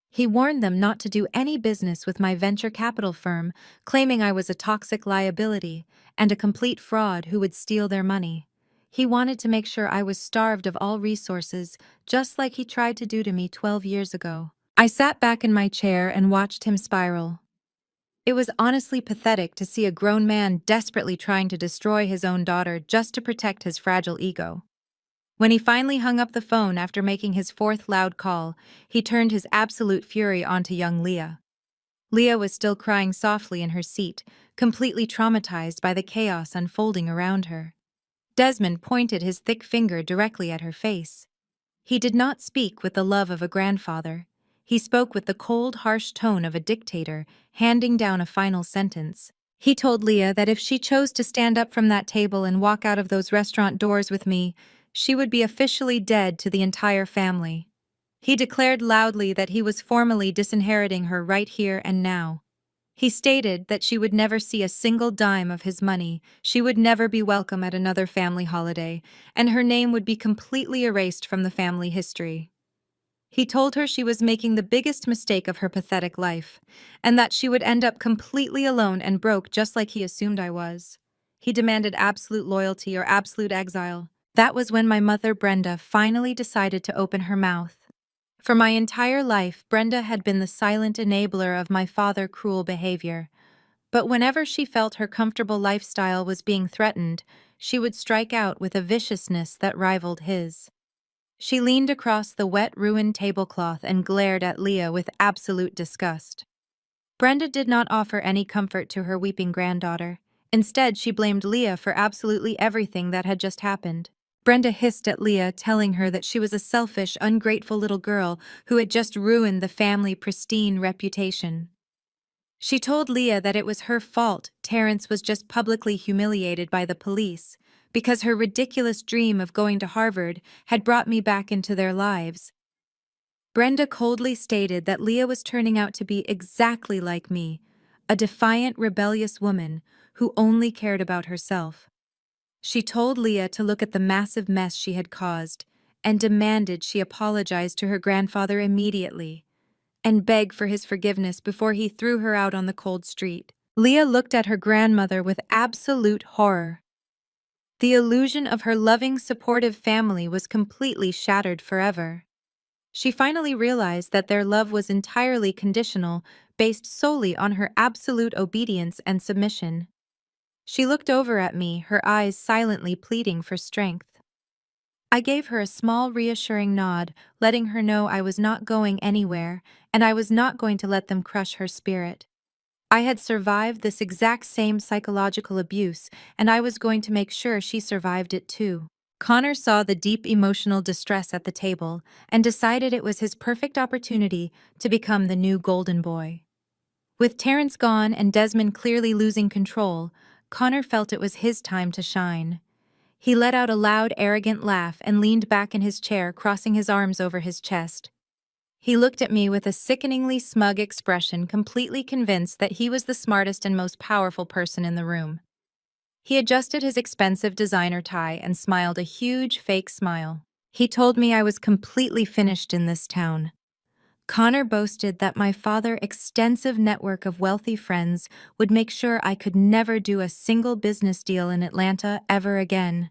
He warned them not to do any business with my venture capital firm, claiming I was a toxic liability and a complete fraud who would steal their money. He wanted to make sure I was starved of all resources, just like he tried to do to me 12 years ago. I sat back in my chair and watched him spiral. It was honestly pathetic to see a grown man desperately trying to destroy his own daughter just to protect his fragile ego. When he finally hung up the phone after making his fourth loud call, he turned his absolute fury onto young Leah. Leah was still crying softly in her seat, completely traumatized by the chaos unfolding around her. Desmond pointed his thick finger directly at her face. He did not speak with the love of a grandfather. He spoke with the cold, harsh tone of a dictator, handing down a final sentence. He told Leah that if she chose to stand up from that table and walk out of those restaurant doors with me, she would be officially dead to the entire family. He declared loudly that he was formally disinheriting her right here and now. He stated that she would never see a single dime of his money, she would never be welcome at another family holiday, and her name would be completely erased from the family history. He told her she was making the biggest mistake of her pathetic life, and that she would end up completely alone and broke just like he assumed I was. He demanded absolute loyalty or absolute exile. That was when my mother, Brenda, finally decided to open her mouth. For my entire life, Brenda had been the silent enabler of my father's cruel behavior. But whenever she felt her comfortable lifestyle was being threatened, she would strike out with a viciousness that rivaled his. She leaned across the wet, ruined tablecloth and glared at Leah with absolute disgust. Brenda did not offer any comfort to her weeping granddaughter. Instead, she blamed Leah for absolutely everything that had just happened. Brenda hissed at Leah, telling her that she was a selfish, ungrateful little girl who had just ruined the family pristine reputation. She told Leah that it was her fault Terrence was just publicly humiliated by the police, because her ridiculous dream of going to Harvard had brought me back into their lives. Brenda coldly stated that Leah was turning out to be exactly like me, a defiant, rebellious woman who only cared about herself. She told Leah to look at the massive mess she had caused and demanded she apologize to her grandfather immediately and beg for his forgiveness before he threw her out on the cold street. Leah looked at her grandmother with absolute horror. The illusion of her loving, supportive family was completely shattered forever. She finally realized that their love was entirely conditional, based solely on her absolute obedience and submission. She looked over at me, her eyes silently pleading for strength. I gave her a small, reassuring nod, letting her know I was not going anywhere, and I was not going to let them crush her spirit. I had survived this exact same psychological abuse, and I was going to make sure she survived it too. Connor saw the deep emotional distress at the table and decided it was his perfect opportunity to become the new golden boy. With Terrence gone and Desmond clearly losing control, Connor felt it was his time to shine. He let out a loud, arrogant laugh and leaned back in his chair, crossing his arms over his chest. He looked at me with a sickeningly smug expression, completely convinced that he was the smartest and most powerful person in the room. He adjusted his expensive designer tie and smiled a huge, fake smile. He told me I was completely finished in this town. Connor boasted that my father's extensive network of wealthy friends would make sure I could never do a single business deal in Atlanta ever again.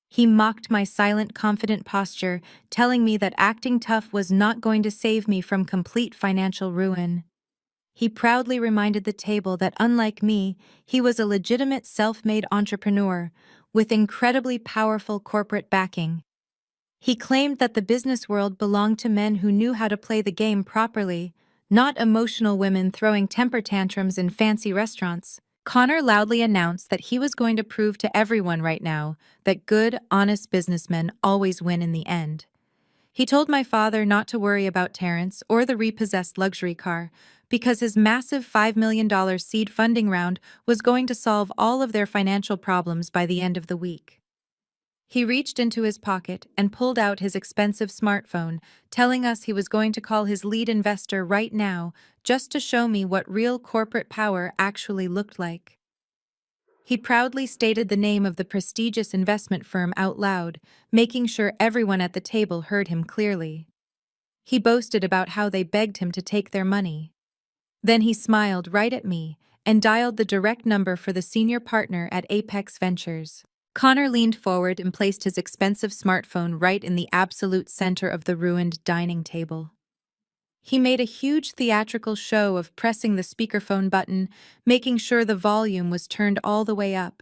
He mocked my silent, confident posture, telling me that acting tough was not going to save me from complete financial ruin. He proudly reminded the table that, unlike me, he was a legitimate self-made entrepreneur with incredibly powerful corporate backing. He claimed that the business world belonged to men who knew how to play the game properly, not emotional women throwing temper tantrums in fancy restaurants. Connor loudly announced that he was going to prove to everyone right now that good, honest businessmen always win in the end. He told my father not to worry about Terrence or the repossessed luxury car because his massive $5 million seed funding round was going to solve all of their financial problems by the end of the week. He reached into his pocket and pulled out his expensive smartphone, telling us he was going to call his lead investor right now just to show me what real corporate power actually looked like. He proudly stated the name of the prestigious investment firm out loud, making sure everyone at the table heard him clearly. He boasted about how they begged him to take their money. Then he smiled right at me and dialed the direct number for the senior partner at Apex Ventures. Connor leaned forward and placed his expensive smartphone right in the absolute center of the ruined dining table. He made a huge theatrical show of pressing the speakerphone button, making sure the volume was turned all the way up.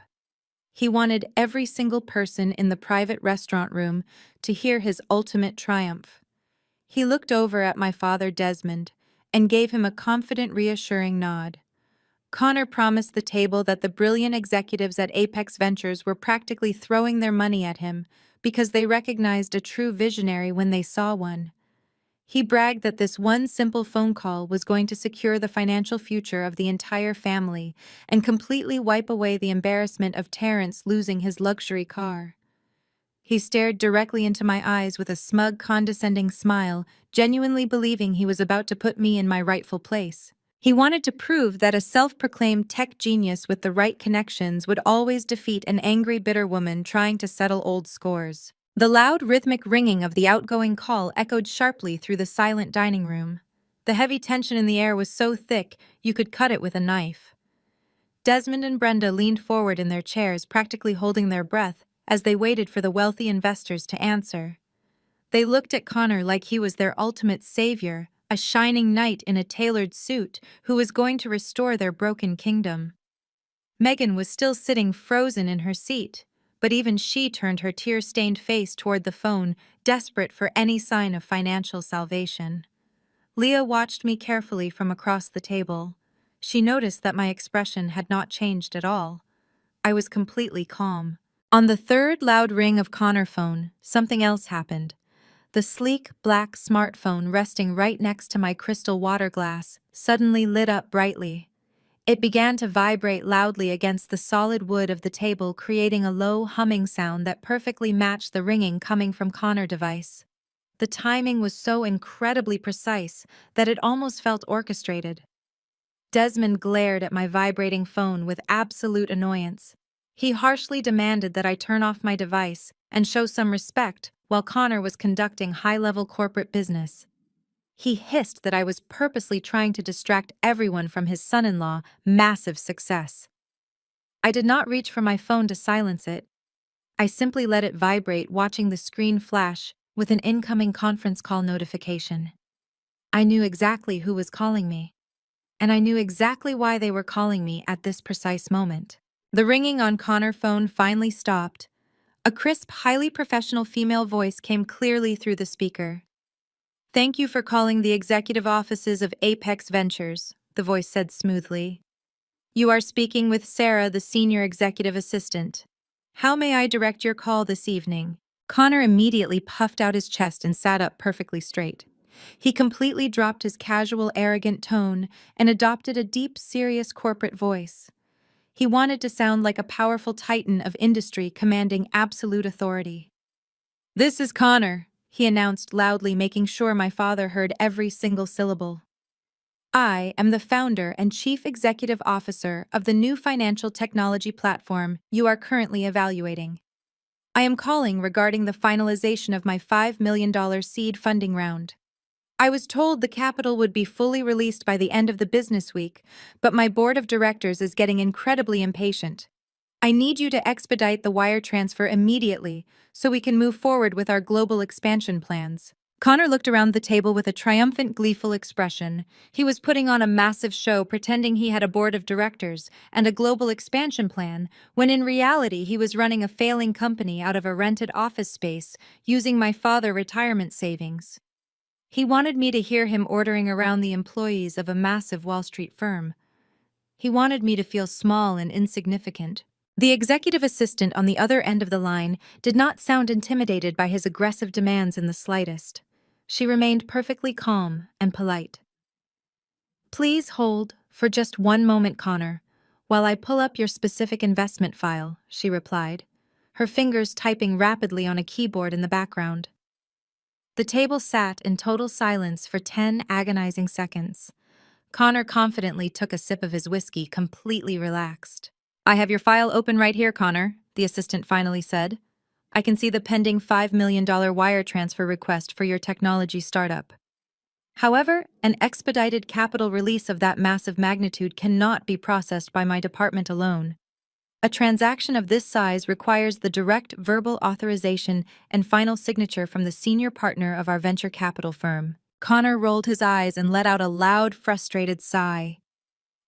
He wanted every single person in the private restaurant room to hear his ultimate triumph. He looked over at my father Desmond and gave him a confident, reassuring nod. Connor promised the table that the brilliant executives at Apex Ventures were practically throwing their money at him because they recognized a true visionary when they saw one. He bragged that this one simple phone call was going to secure the financial future of the entire family and completely wipe away the embarrassment of Terrence losing his luxury car. He stared directly into my eyes with a smug, condescending smile, genuinely believing he was about to put me in my rightful place. He wanted to prove that a self-proclaimed tech genius with the right connections would always defeat an angry, bitter woman trying to settle old scores. The loud, rhythmic ringing of the outgoing call echoed sharply through the silent dining room. The heavy tension in the air was so thick you could cut it with a knife. Desmond and Brenda leaned forward in their chairs, practically holding their breath as they waited for the wealthy investors to answer. They looked at Connor like he was their ultimate savior, a shining knight in a tailored suit who was going to restore their broken kingdom. Megan was still sitting frozen in her seat, but even she turned her tear-stained face toward the phone, desperate for any sign of financial salvation. Leah watched me carefully from across the table. She noticed that my expression had not changed at all. I was completely calm. On the third loud ring of Connor phone, something else happened. The sleek, black smartphone resting right next to my crystal water glass suddenly lit up brightly. It began to vibrate loudly against the solid wood of the table, creating a low, humming sound that perfectly matched the ringing coming from Connor's device. The timing was so incredibly precise that it almost felt orchestrated. Desmond glared at my vibrating phone with absolute annoyance. He harshly demanded that I turn off my device and show some respect while Connor was conducting high-level corporate business. He hissed that I was purposely trying to distract everyone from his son-in-law's massive success. I did not reach for my phone to silence it. I simply let it vibrate, watching the screen flash with an incoming conference call notification. I knew exactly who was calling me, and I knew exactly why they were calling me at this precise moment. The ringing on Connor's phone finally stopped. A crisp, highly professional female voice came clearly through the speaker. "Thank you for calling the executive offices of Apex Ventures," the voice said smoothly. "You are speaking with Sarah, the senior executive assistant. How may I direct your call this evening?" Connor immediately puffed out his chest and sat up perfectly straight. He completely dropped his casual, arrogant tone and adopted a deep, serious corporate voice. He wanted to sound like a powerful titan of industry commanding absolute authority. "This is Connor," he announced loudly, making sure my father heard every single syllable. "I am the founder and chief executive officer of the new financial technology platform you are currently evaluating. I am calling regarding the finalization of my $5 million seed funding round. I was told the capital would be fully released by the end of the business week, but my board of directors is getting incredibly impatient. I need you to expedite the wire transfer immediately so we can move forward with our global expansion plans." Connor looked around the table with a triumphant, gleeful expression. He was putting on a massive show, pretending he had a board of directors and a global expansion plan, when in reality he was running a failing company out of a rented office space using my father's retirement savings. He wanted me to hear him ordering around the employees of a massive Wall Street firm. He wanted me to feel small and insignificant. The executive assistant on the other end of the line did not sound intimidated by his aggressive demands in the slightest. She remained perfectly calm and polite. "Please hold for just one moment, Connor, while I pull up your specific investment file," she replied, her fingers typing rapidly on a keyboard in the background. The table sat in total silence for 10 agonizing seconds. Connor confidently took a sip of his whiskey, completely relaxed. "I have your file open right here, Connor," the assistant finally said. "I can see the pending $5 million wire transfer request for your technology startup. However, an expedited capital release of that massive magnitude cannot be processed by my department alone. A transaction of this size requires the direct verbal authorization and final signature from the senior partner of our venture capital firm. Connor rolled his eyes and let out a loud, frustrated sigh.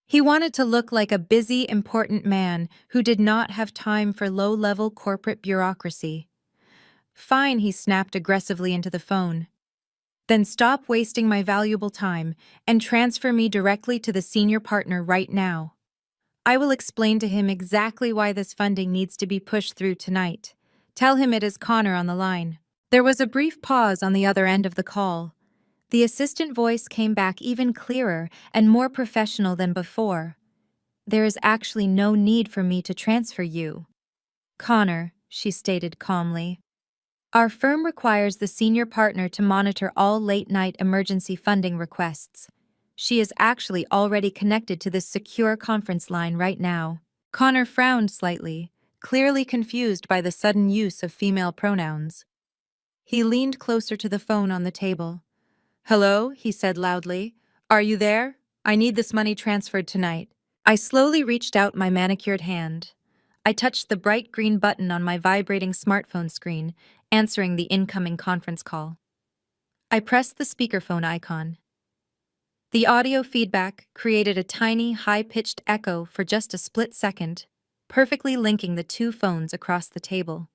He wanted to look like a busy, important man who did not have time for low-level corporate bureaucracy. Fine, he snapped aggressively into the phone. Then stop wasting my valuable time and transfer me directly to the senior partner right now. I will explain to him exactly why this funding needs to be pushed through tonight. Tell him it is Connor on the line. There was a brief pause on the other end of the call. The assistant voice came back even clearer and more professional than before. There is actually no need for me to transfer you. Connor, she stated calmly. Our firm requires the senior partner to monitor all late-night emergency funding requests. She is actually already connected to this secure conference line right now. Connor frowned slightly, clearly confused by the sudden use of female pronouns. He leaned closer to the phone on the table. Hello, he said loudly. Are you there? I need this money transferred tonight. I slowly reached out my manicured hand. I touched the bright green button on my vibrating smartphone screen, answering the incoming conference call. I pressed the speakerphone icon. The audio feedback created a tiny, high-pitched echo for just a split second, perfectly linking the two phones across the table.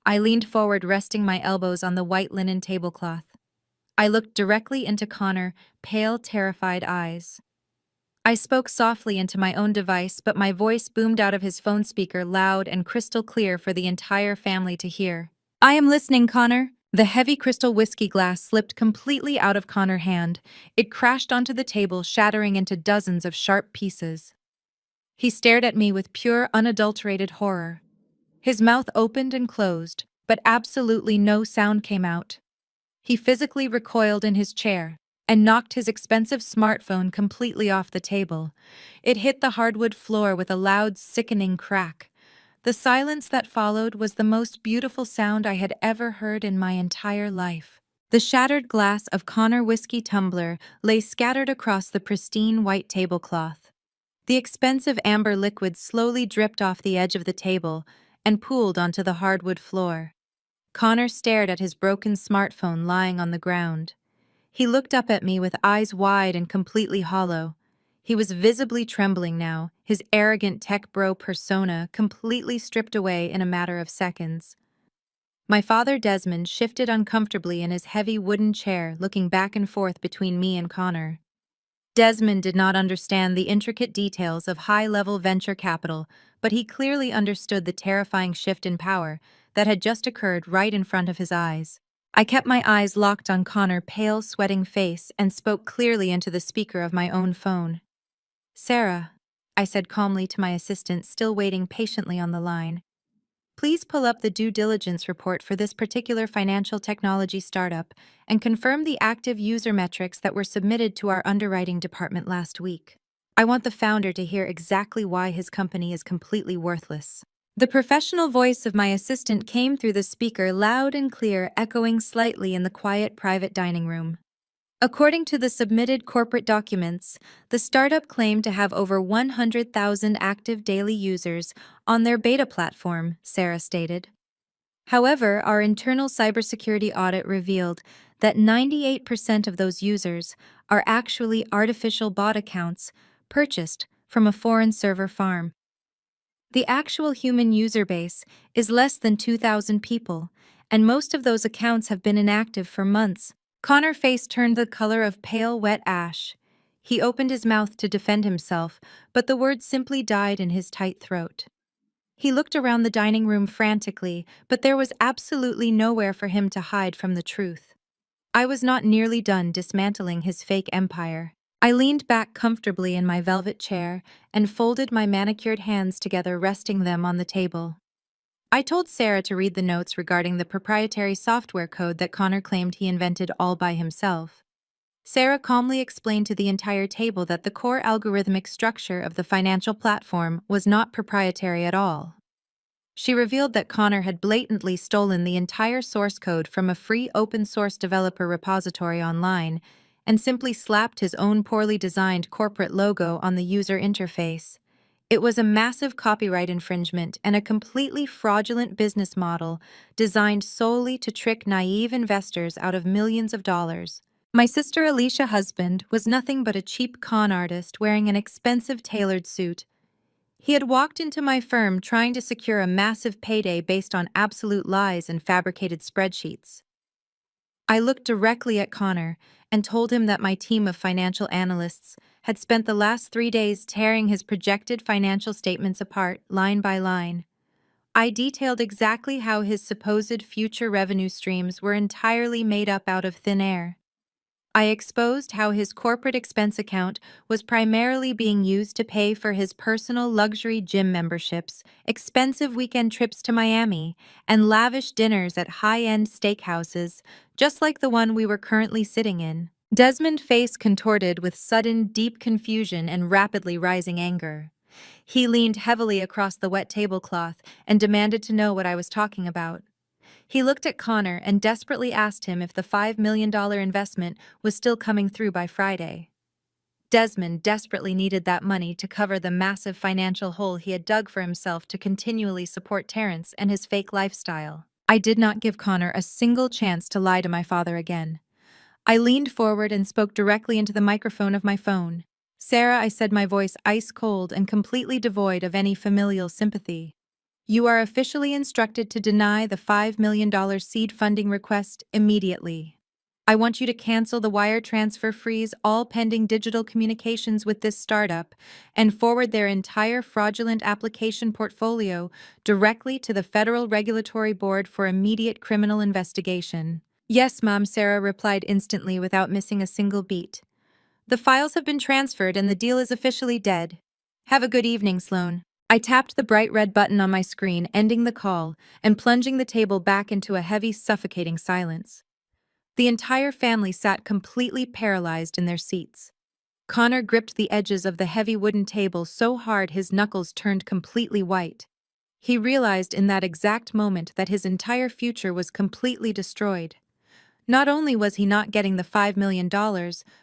I leaned forward, resting my elbows on the white linen tablecloth. I looked directly into Connor, pale, terrified eyes. I spoke softly into my own device, but my voice boomed out of his phone speaker loud and crystal clear for the entire family to hear. I am listening, Connor. The heavy crystal whiskey glass slipped completely out of Connor's hand. It crashed onto the table, shattering into dozens of sharp pieces. He stared at me with pure, unadulterated horror. His mouth opened and closed, but absolutely no sound came out. He physically recoiled in his chair and knocked his expensive smartphone completely off the table. It hit the hardwood floor with a loud, sickening crack. The silence that followed was the most beautiful sound I had ever heard in my entire life. The shattered glass of Connor whiskey tumbler lay scattered across the pristine white tablecloth. The expensive amber liquid slowly dripped off the edge of the table and pooled onto the hardwood floor. Connor stared at his broken smartphone lying on the ground. He looked up at me with eyes wide and completely hollow. He was visibly trembling now, his arrogant tech bro persona completely stripped away in a matter of seconds. My father Desmond shifted uncomfortably in his heavy wooden chair, looking back and forth between me and Connor. Desmond did not understand the intricate details of high-level venture capital, but he clearly understood the terrifying shift in power that had just occurred right in front of his eyes. I kept my eyes locked on Connor's pale, sweating face and spoke clearly into the speaker of my own phone. Sarah, I said calmly to my assistant, still waiting patiently on the line. Please pull up the due diligence report for this particular financial technology startup and confirm the active user metrics that were submitted to our underwriting department last week. I want the founder to hear exactly why his company is completely worthless. The professional voice of my assistant came through the speaker loud and clear, echoing slightly in the quiet private dining room. According to the submitted corporate documents, the startup claimed to have over 100,000 active daily users on their beta platform, Sarah stated. However, our internal cybersecurity audit revealed that 98% of those users are actually artificial bot accounts purchased from a foreign server farm. The actual human user base is less than 2,000 people, and most of those accounts have been inactive for months. Connor's face turned the color of pale, wet ash. He opened his mouth to defend himself, but the words simply died in his tight throat. He looked around the dining room frantically, but there was absolutely nowhere for him to hide from the truth. I was not nearly done dismantling his fake empire. I leaned back comfortably in my velvet chair and folded my manicured hands together, resting them on the table. I told Sarah to read the notes regarding the proprietary software code that Connor claimed he invented all by himself. Sarah calmly explained to the entire table that the core algorithmic structure of the financial platform was not proprietary at all. She revealed that Connor had blatantly stolen the entire source code from a free open-source developer repository online and simply slapped his own poorly designed corporate logo on the user interface. It was a massive copyright infringement and a completely fraudulent business model designed solely to trick naive investors out of millions of dollars. My sister Alicia's husband was nothing but a cheap con artist wearing an expensive tailored suit. He had walked into my firm trying to secure a massive payday based on absolute lies and fabricated spreadsheets. I looked directly at Connor and told him that my team of financial analysts had spent the last 3 days tearing his projected financial statements apart, line by line. I detailed exactly how his supposed future revenue streams were entirely made up out of thin air. I exposed how his corporate expense account was primarily being used to pay for his personal luxury gym memberships, expensive weekend trips to Miami, and lavish dinners at high-end steakhouses, just like the one we were currently sitting in. Desmond's face contorted with sudden, deep confusion and rapidly rising anger. He leaned heavily across the wet tablecloth and demanded to know what I was talking about. He looked at Connor and desperately asked him if the $5 million investment was still coming through by Friday. Desmond desperately needed that money to cover the massive financial hole he had dug for himself to continually support Terrence and his fake lifestyle. I did not give Connor a single chance to lie to my father again. I leaned forward and spoke directly into the microphone of my phone. "Sarah," I said, my voice ice cold and completely devoid of any familial sympathy. "You are officially instructed to deny the $5 million seed funding request immediately. I want you to cancel the wire transfer, freeze all pending digital communications with this startup, and forward their entire fraudulent application portfolio directly to the Federal Regulatory Board for immediate criminal investigation." "Yes, Mom," Sarah replied instantly without missing a single beat. "The files have been transferred and the deal is officially dead. Have a good evening, Sloan." I tapped the bright red button on my screen, ending the call and plunging the table back into a heavy, suffocating silence. The entire family sat completely paralyzed in their seats. Connor gripped the edges of the heavy wooden table so hard his knuckles turned completely white. He realized in that exact moment that his entire future was completely destroyed. Not only was he not getting the $5 million,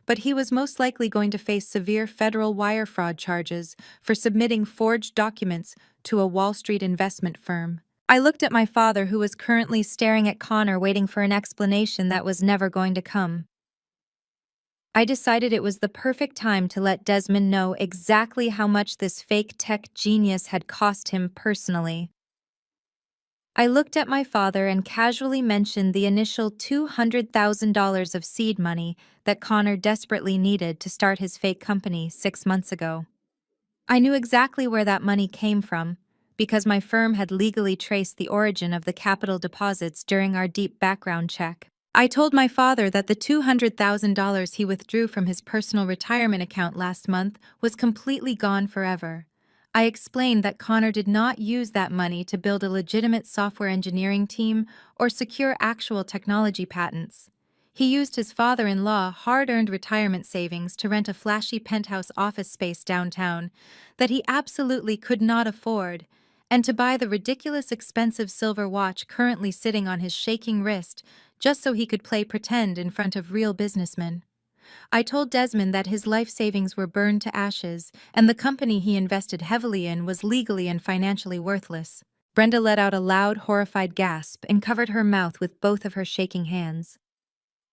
but he was most likely going to face severe federal wire fraud charges for submitting forged documents to a Wall Street investment firm. I looked at my father, who was currently staring at Connor, waiting for an explanation that was never going to come. I decided it was the perfect time to let Desmond know exactly how much this fake tech genius had cost him personally. I looked at my father and casually mentioned the initial $200,000 of seed money that Connor desperately needed to start his fake company 6 months ago. I knew exactly where that money came from, because my firm had legally traced the origin of the capital deposits during our deep background check. I told my father that the $200,000 he withdrew from his personal retirement account last month was completely gone forever. I explained that Connor did not use that money to build a legitimate software engineering team or secure actual technology patents. He used his father-in-law's hard-earned retirement savings to rent a flashy penthouse office space downtown that he absolutely could not afford, and to buy the ridiculous expensive silver watch currently sitting on his shaking wrist just so he could play pretend in front of real businessmen. I told Desmond that his life savings were burned to ashes, and the company he invested heavily in was legally and financially worthless. Brenda let out a loud, horrified gasp and covered her mouth with both of her shaking hands.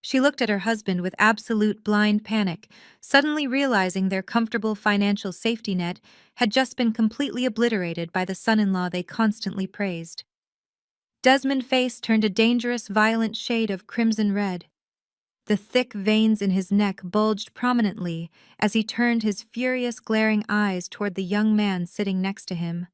She looked at her husband with absolute blind panic, suddenly realizing their comfortable financial safety net had just been completely obliterated by the son-in-law they constantly praised. Desmond's face turned a dangerous, violent shade of crimson red. The thick veins in his neck bulged prominently as he turned his furious, glaring eyes toward the young man sitting next to him.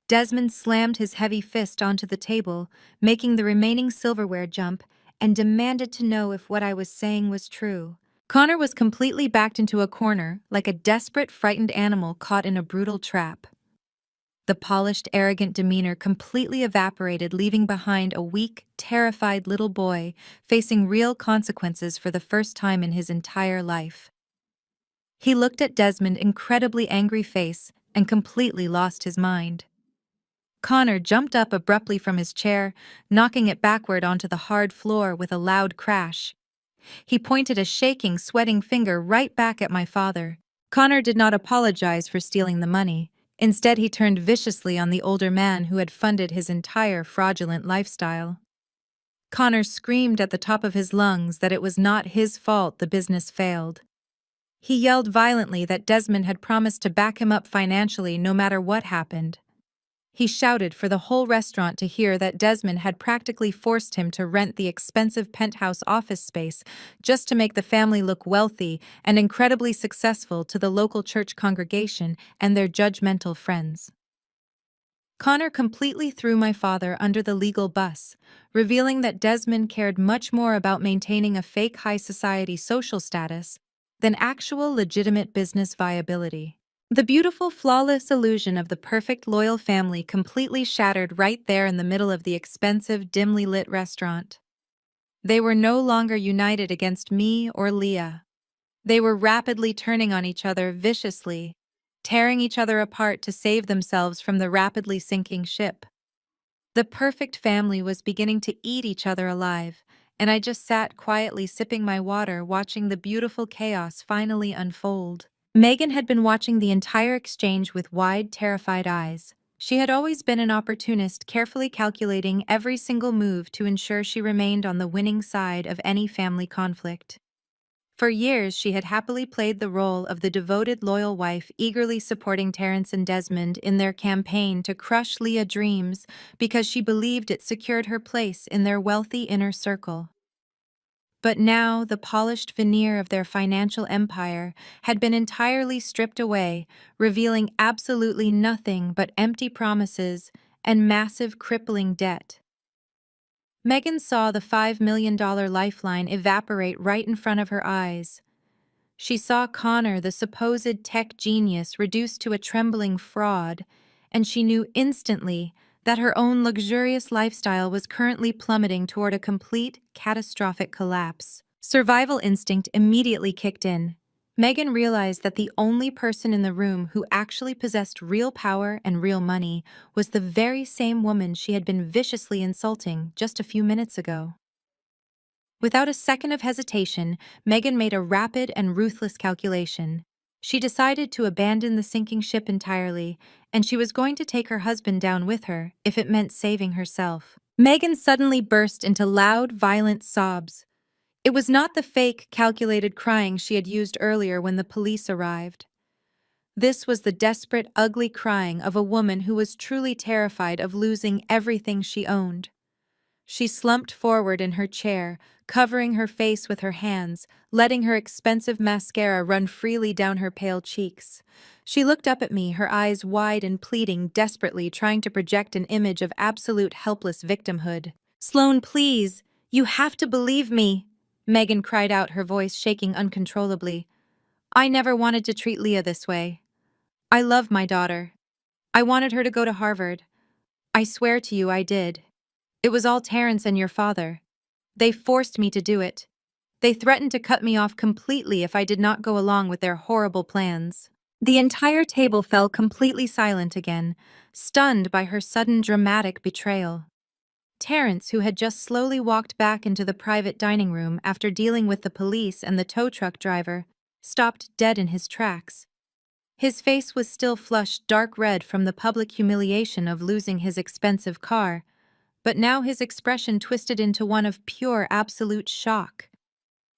Desmond slammed his heavy fist onto the table, making the remaining silverware jump, and demanded to know if what I was saying was true. Connor was completely backed into a corner, like a desperate, frightened animal caught in a brutal trap. The polished, arrogant demeanor completely evaporated, leaving behind a weak, terrified little boy facing real consequences for the first time in his entire life. He looked at Desmond's incredibly angry face and completely lost his mind. Connor jumped up abruptly from his chair, knocking it backward onto the hard floor with a loud crash. He pointed a shaking, sweating finger right back at my father. Connor did not apologize for stealing the money. Instead, he turned viciously on the older man who had funded his entire fraudulent lifestyle. Connor screamed at the top of his lungs that it was not his fault the business failed. He yelled violently that Desmond had promised to back him up financially no matter what happened. He shouted for the whole restaurant to hear that Desmond had practically forced him to rent the expensive penthouse office space just to make the family look wealthy and incredibly successful to the local church congregation and their judgmental friends. Connor completely threw my father under the legal bus, revealing that Desmond cared much more about maintaining a fake high society social status than actual legitimate business viability. The beautiful, flawless illusion of the perfect, loyal family completely shattered right there in the middle of the expensive, dimly lit restaurant. They were no longer united against me or Leah. They were rapidly turning on each other viciously, tearing each other apart to save themselves from the rapidly sinking ship. The perfect family was beginning to eat each other alive, and I just sat quietly sipping my water, watching the beautiful chaos finally unfold. Megan had been watching the entire exchange with wide, terrified eyes. She had always been an opportunist, carefully calculating every single move to ensure she remained on the winning side of any family conflict. For years, she had happily played the role of the devoted, loyal wife, eagerly supporting Terrence and Desmond in their campaign to crush Leah's dreams because she believed it secured her place in their wealthy inner circle. But now, the polished veneer of their financial empire had been entirely stripped away, revealing absolutely nothing but empty promises and massive, crippling debt. Megan saw the $5 million lifeline evaporate right in front of her eyes. She saw Connor, the supposed tech genius, reduced to a trembling fraud, and she knew instantly that her own luxurious lifestyle was currently plummeting toward a complete, catastrophic collapse. Survival instinct immediately kicked in. Megan realized that the only person in the room who actually possessed real power and real money was the very same woman she had been viciously insulting just a few minutes ago. Without a second of hesitation, Megan made a rapid and ruthless calculation. She decided to abandon the sinking ship entirely, and she was going to take her husband down with her if it meant saving herself. Megan suddenly burst into loud, violent sobs. It was not the fake, calculated crying she had used earlier when the police arrived. This was the desperate, ugly crying of a woman who was truly terrified of losing everything she owned. She slumped forward in her chair, covering her face with her hands, letting her expensive mascara run freely down her pale cheeks. She looked up at me, her eyes wide and pleading, desperately trying to project an image of absolute helpless victimhood. "Sloane, please, you have to believe me," Megan cried out, her voice shaking uncontrollably. "I never wanted to treat Leah this way. I love my daughter. I wanted her to go to Harvard. I swear to you I did. It was all Terrence and your father. They forced me to do it. They threatened to cut me off completely if I did not go along with their horrible plans." The entire table fell completely silent again, stunned by her sudden dramatic betrayal. Terrence, who had just slowly walked back into the private dining room after dealing with the police and the tow truck driver, stopped dead in his tracks. His face was still flushed dark red from the public humiliation of losing his expensive car, but now his expression twisted into one of pure, absolute shock.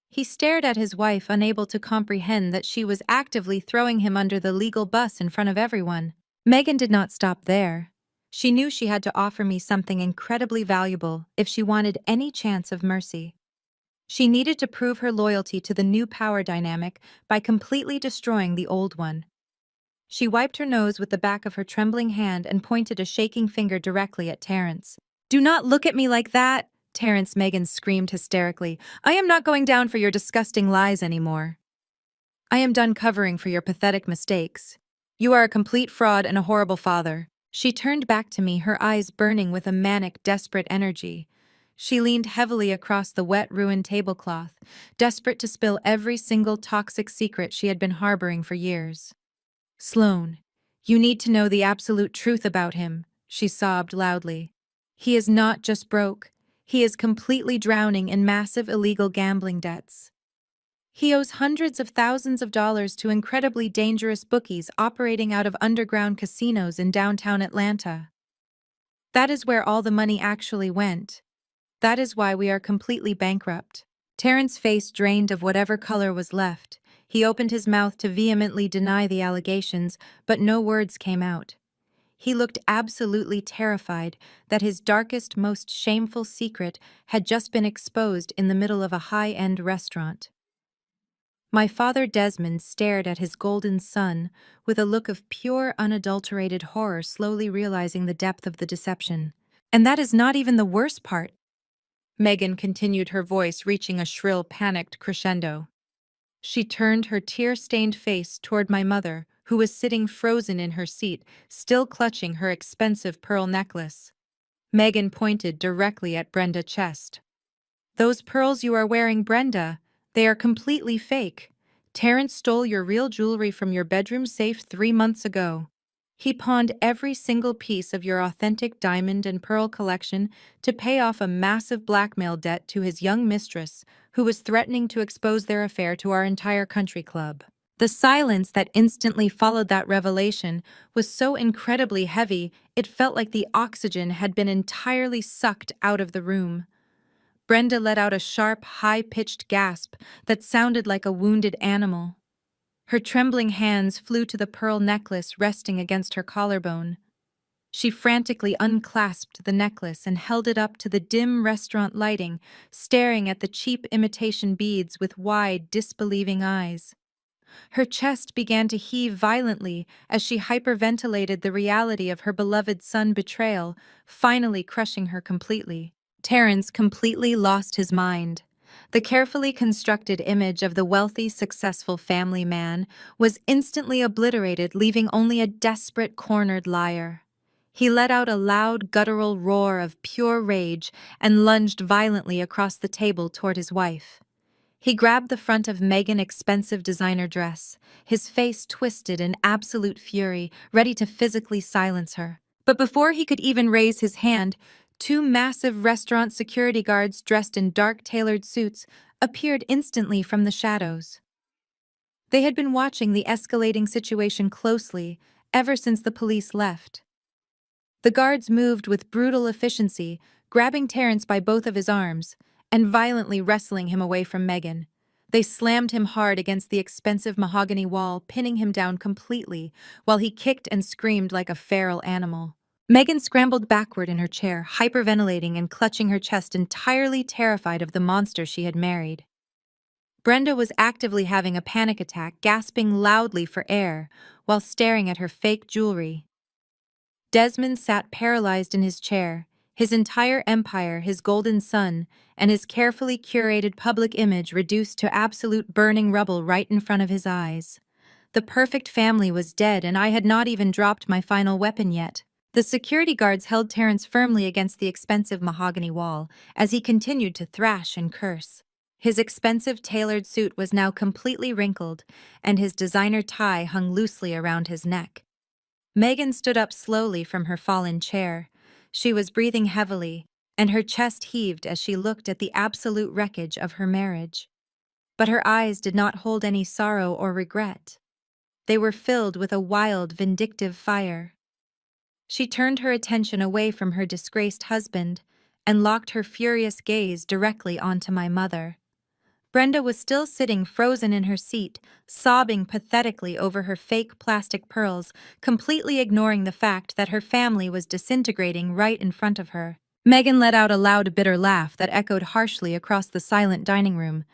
He stared at his wife, unable to comprehend that she was actively throwing him under the legal bus in front of everyone. Megan did not stop there. She knew she had to offer me something incredibly valuable if she wanted any chance of mercy. She needed to prove her loyalty to the new power dynamic by completely destroying the old one. She wiped her nose with the back of her trembling hand and pointed a shaking finger directly at Terrence. "Do not look at me like that!" Terrence, Megan screamed hysterically. "I am not going down for your disgusting lies anymore. I am done covering for your pathetic mistakes. You are a complete fraud and a horrible father." She turned back to me, her eyes burning with a manic, desperate energy. She leaned heavily across the wet, ruined tablecloth, desperate to spill every single toxic secret she had been harboring for years. "Sloane, you need to know the absolute truth about him," she sobbed loudly. "He is not just broke. He is completely drowning in massive illegal gambling debts. He owes hundreds of thousands of dollars to incredibly dangerous bookies operating out of underground casinos in downtown Atlanta. That is where all the money actually went. That is why we are completely bankrupt. Terrence's face drained of whatever color was left. He opened his mouth to vehemently deny the allegations, but no words came out. He looked absolutely terrified that his darkest, most shameful secret had just been exposed in the middle of a high-end restaurant. My father Desmond stared at his golden son with a look of pure, unadulterated horror, slowly realizing the depth of the deception. And that is not even the worst part. Megan continued, her voice reaching a shrill, panicked crescendo. She turned her tear-stained face toward my mother, who was sitting frozen in her seat, still clutching her expensive pearl necklace. Megan pointed directly at Brenda's chest. "Those pearls you are wearing, Brenda, they are completely fake. Terrence stole your real jewelry from your bedroom safe 3 months ago. He pawned every single piece of your authentic diamond and pearl collection to pay off a massive blackmail debt to his young mistress, who was threatening to expose their affair to our entire country club." The silence that instantly followed that revelation was so incredibly heavy it felt like the oxygen had been entirely sucked out of the room. Brenda let out a sharp, high-pitched gasp that sounded like a wounded animal. Her trembling hands flew to the pearl necklace resting against her collarbone. She frantically unclasped the necklace and held it up to the dim restaurant lighting, staring at the cheap imitation beads with wide, disbelieving eyes. Her chest began to heave violently as she hyperventilated the reality of her beloved son's betrayal, finally crushing her completely. Terrence completely lost his mind. The carefully constructed image of the wealthy, successful family man was instantly obliterated, leaving only a desperate, cornered liar. He let out a loud, guttural roar of pure rage and lunged violently across the table toward his wife. He grabbed the front of Megan's expensive designer dress, his face twisted in absolute fury, ready to physically silence her. But before he could even raise his hand, two massive restaurant security guards dressed in dark tailored suits appeared instantly from the shadows. They had been watching the escalating situation closely ever since the police left. The guards moved with brutal efficiency, grabbing Terrence by both of his arms and violently wrestling him away from Megan. They slammed him hard against the expensive mahogany wall, pinning him down completely, while he kicked and screamed like a feral animal. Megan scrambled backward in her chair, hyperventilating and clutching her chest, entirely terrified of the monster she had married. Brenda was actively having a panic attack, gasping loudly for air while staring at her fake jewelry. Desmond sat paralyzed in his chair, his entire empire, his golden son, and his carefully curated public image reduced to absolute burning rubble right in front of his eyes. The perfect family was dead, and I had not even dropped my final weapon yet. The security guards held Terrence firmly against the expensive mahogany wall as he continued to thrash and curse. His expensive tailored suit was now completely wrinkled, and his designer tie hung loosely around his neck. Megan stood up slowly from her fallen chair. She was breathing heavily, and her chest heaved as she looked at the absolute wreckage of her marriage. But her eyes did not hold any sorrow or regret. They were filled with a wild, vindictive fire. She turned her attention away from her disgraced husband and locked her furious gaze directly onto my mother. Brenda was still sitting frozen in her seat, sobbing pathetically over her fake plastic pearls, completely ignoring the fact that her family was disintegrating right in front of her. Megan let out a loud, bitter laugh that echoed harshly across the silent dining room.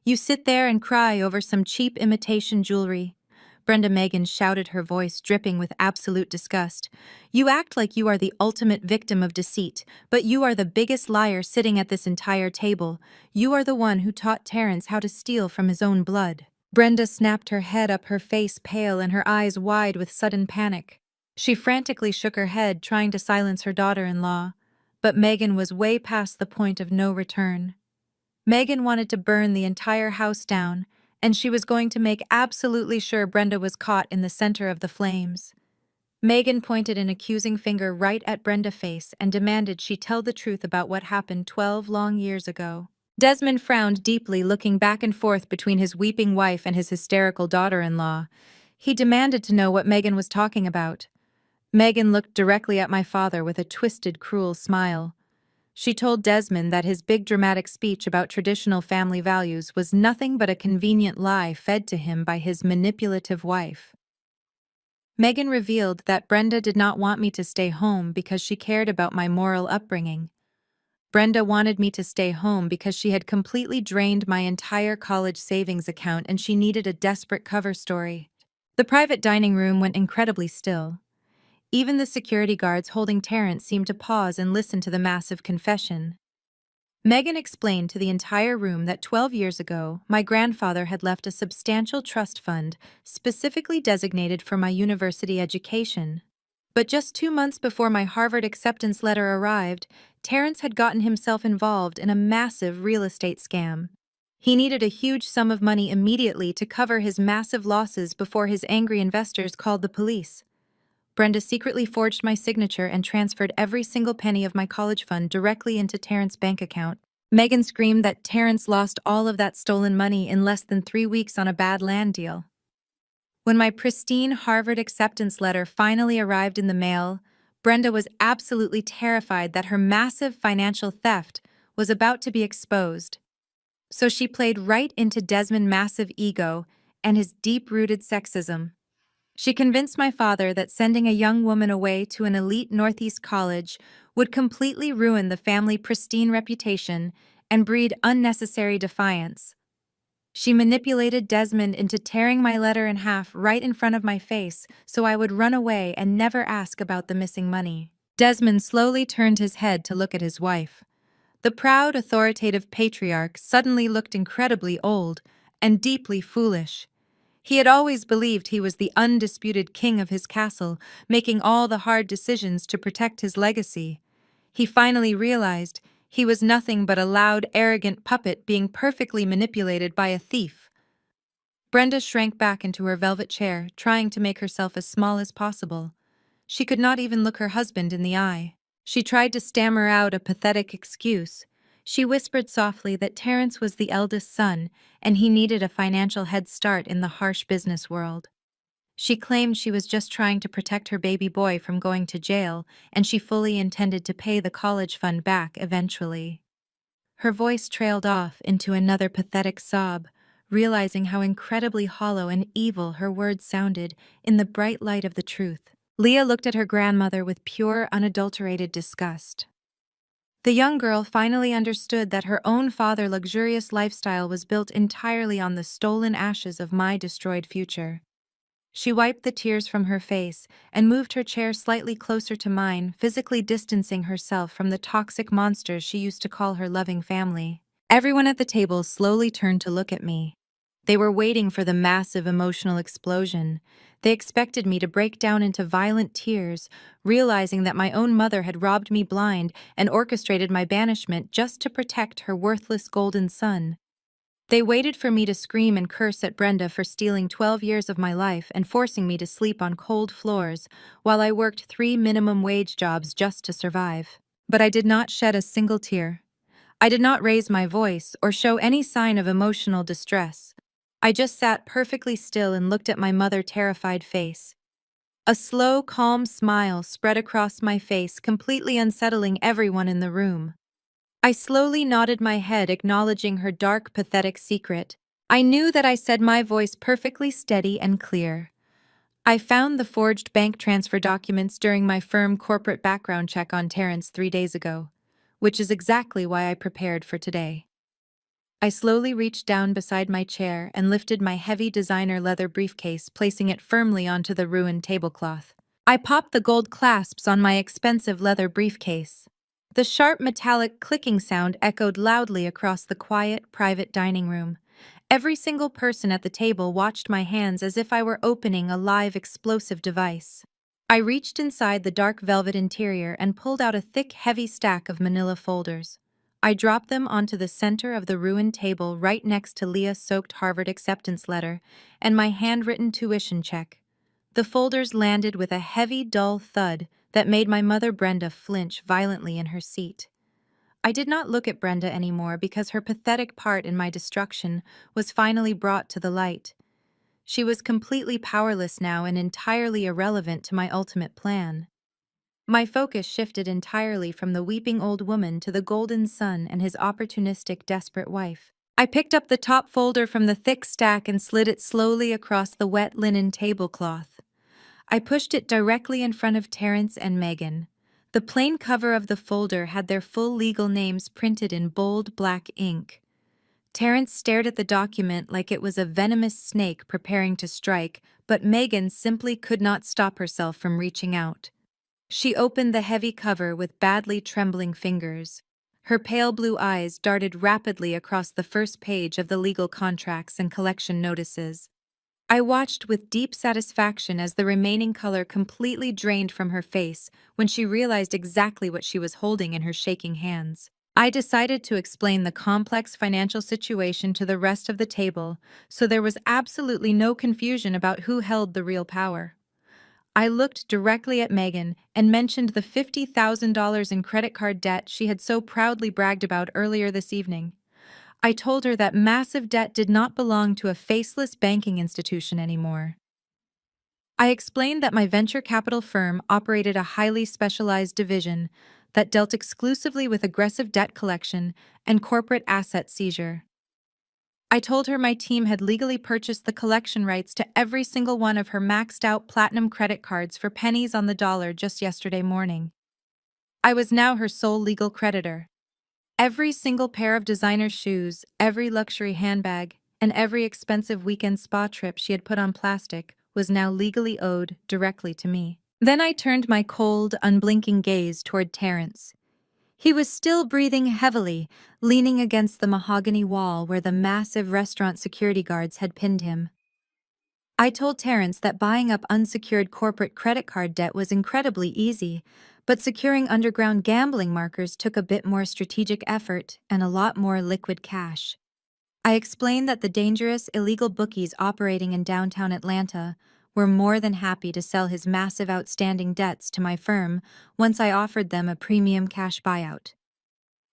"You sit there and cry over some cheap imitation jewelry." Brenda Megan shouted, her voice dripping with absolute disgust. "You act like you are the ultimate victim of deceit, but you are the biggest liar sitting at this entire table. You are the one who taught Terrence how to steal from his own blood." Brenda snapped her head up, her face pale and her eyes wide with sudden panic. She frantically shook her head, trying to silence her daughter-in-law, but Megan was way past the point of no return. Megan wanted to burn the entire house down, and she was going to make absolutely sure Brenda was caught in the center of the flames. Megan pointed an accusing finger right at Brenda's face and demanded she tell the truth about what happened 12 long years ago. Desmond frowned deeply, looking back and forth between his weeping wife and his hysterical daughter-in-law. He demanded to know what Megan was talking about. Megan looked directly at my father with a twisted, cruel smile. She told Desmond that his big dramatic speech about traditional family values was nothing but a convenient lie fed to him by his manipulative wife. Megan revealed that Brenda did not want me to stay home because she cared about my moral upbringing. Brenda wanted me to stay home because she had completely drained my entire college savings account and she needed a desperate cover story. The private dining room went incredibly still. Even the security guards holding Terrence seemed to pause and listen to the massive confession. Megan explained to the entire room that 12 years ago, my grandfather had left a substantial trust fund specifically designated for my university education. But just 2 months before my Harvard acceptance letter arrived, Terrence had gotten himself involved in a massive real estate scam. He needed a huge sum of money immediately to cover his massive losses before his angry investors called the police. Brenda secretly forged my signature and transferred every single penny of my college fund directly into Terrence's bank account. Megan screamed that Terrence lost all of that stolen money in less than 3 weeks on a bad land deal. When my pristine Harvard acceptance letter finally arrived in the mail, Brenda was absolutely terrified that her massive financial theft was about to be exposed. So she played right into Desmond's massive ego and his deep-rooted sexism. She convinced my father that sending a young woman away to an elite Northeast college would completely ruin the family pristine reputation and breed unnecessary defiance. She manipulated Desmond into tearing my letter in half right in front of my face so I would run away and never ask about the missing money. Desmond slowly turned his head to look at his wife. The proud, authoritative patriarch suddenly looked incredibly old and deeply foolish. He had always believed he was the undisputed king of his castle, making all the hard decisions to protect his legacy. He finally realized he was nothing but a loud, arrogant puppet being perfectly manipulated by a thief. Brenda shrank back into her velvet chair, trying to make herself as small as possible. She could not even look her husband in the eye. She tried to stammer out a pathetic excuse. She whispered softly that Terrence was the eldest son and he needed a financial head start in the harsh business world. She claimed she was just trying to protect her baby boy from going to jail, and she fully intended to pay the college fund back eventually. Her voice trailed off into another pathetic sob, realizing how incredibly hollow and evil her words sounded in the bright light of the truth. Leah looked at her grandmother with pure, unadulterated disgust. The young girl finally understood that her own father's luxurious lifestyle was built entirely on the stolen ashes of my destroyed future. She wiped the tears from her face and moved her chair slightly closer to mine, physically distancing herself from the toxic monsters she used to call her loving family. Everyone at the table slowly turned to look at me. They were waiting for the massive emotional explosion. They expected me to break down into violent tears, realizing that my own mother had robbed me blind and orchestrated my banishment just to protect her worthless golden son. They waited for me to scream and curse at Brenda for stealing 12 years of my life and forcing me to sleep on cold floors while I worked 3 minimum wage jobs just to survive. But I did not shed a single tear. I did not raise my voice or show any sign of emotional distress. I just sat perfectly still and looked at my mother's terrified face. A slow, calm smile spread across my face, completely unsettling everyone in the room. I slowly nodded my head, acknowledging her dark, pathetic secret. I knew that I said my voice perfectly steady and clear. I found the forged bank transfer documents during my firm corporate background check on Terrence 3 days ago, which is exactly why I prepared for today. I slowly reached down beside my chair and lifted my heavy designer leather briefcase, placing it firmly onto the ruined tablecloth. I popped the gold clasps on my expensive leather briefcase. The sharp metallic clicking sound echoed loudly across the quiet, private dining room. Every single person at the table watched my hands as if I were opening a live explosive device. I reached inside the dark velvet interior and pulled out a thick, heavy stack of manila folders. I dropped them onto the center of the ruined table right next to Leah's soaked Harvard acceptance letter and my handwritten tuition check. The folders landed with a heavy, dull thud that made my mother Brenda flinch violently in her seat. I did not look at Brenda anymore because her pathetic part in my destruction was finally brought to the light. She was completely powerless now and entirely irrelevant to my ultimate plan. My focus shifted entirely from the weeping old woman to the golden son and his opportunistic, desperate wife. I picked up the top folder from the thick stack and slid it slowly across the wet linen tablecloth. I pushed it directly in front of Terrence and Megan. The plain cover of the folder had their full legal names printed in bold black ink. Terrence stared at the document like it was a venomous snake preparing to strike, but Megan simply could not stop herself from reaching out. She opened the heavy cover with badly trembling fingers. Her pale blue eyes darted rapidly across the first page of the legal contracts and collection notices. I watched with deep satisfaction as the remaining color completely drained from her face when she realized exactly what she was holding in her shaking hands. I decided to explain the complex financial situation to the rest of the table, so there was absolutely no confusion about who held the real power. I looked directly at Megan and mentioned the $50,000 in credit card debt she had so proudly bragged about earlier this evening. I told her that massive debt did not belong to a faceless banking institution anymore. I explained that my venture capital firm operated a highly specialized division that dealt exclusively with aggressive debt collection and corporate asset seizure. I told her my team had legally purchased the collection rights to every single one of her maxed out platinum credit cards for pennies on the dollar just yesterday morning. I was now her sole legal creditor. Every single pair of designer shoes, every luxury handbag, and every expensive weekend spa trip she had put on plastic was now legally owed directly to me. Then I turned my cold, unblinking gaze toward Terrence. He was still breathing heavily, leaning against the mahogany wall where the massive restaurant security guards had pinned him. I told Terrence that buying up unsecured corporate credit card debt was incredibly easy, but securing underground gambling markers took a bit more strategic effort and a lot more liquid cash. I explained that the dangerous, illegal bookies operating in downtown Atlanta were more than happy to sell his massive outstanding debts to my firm once I offered them a premium cash buyout.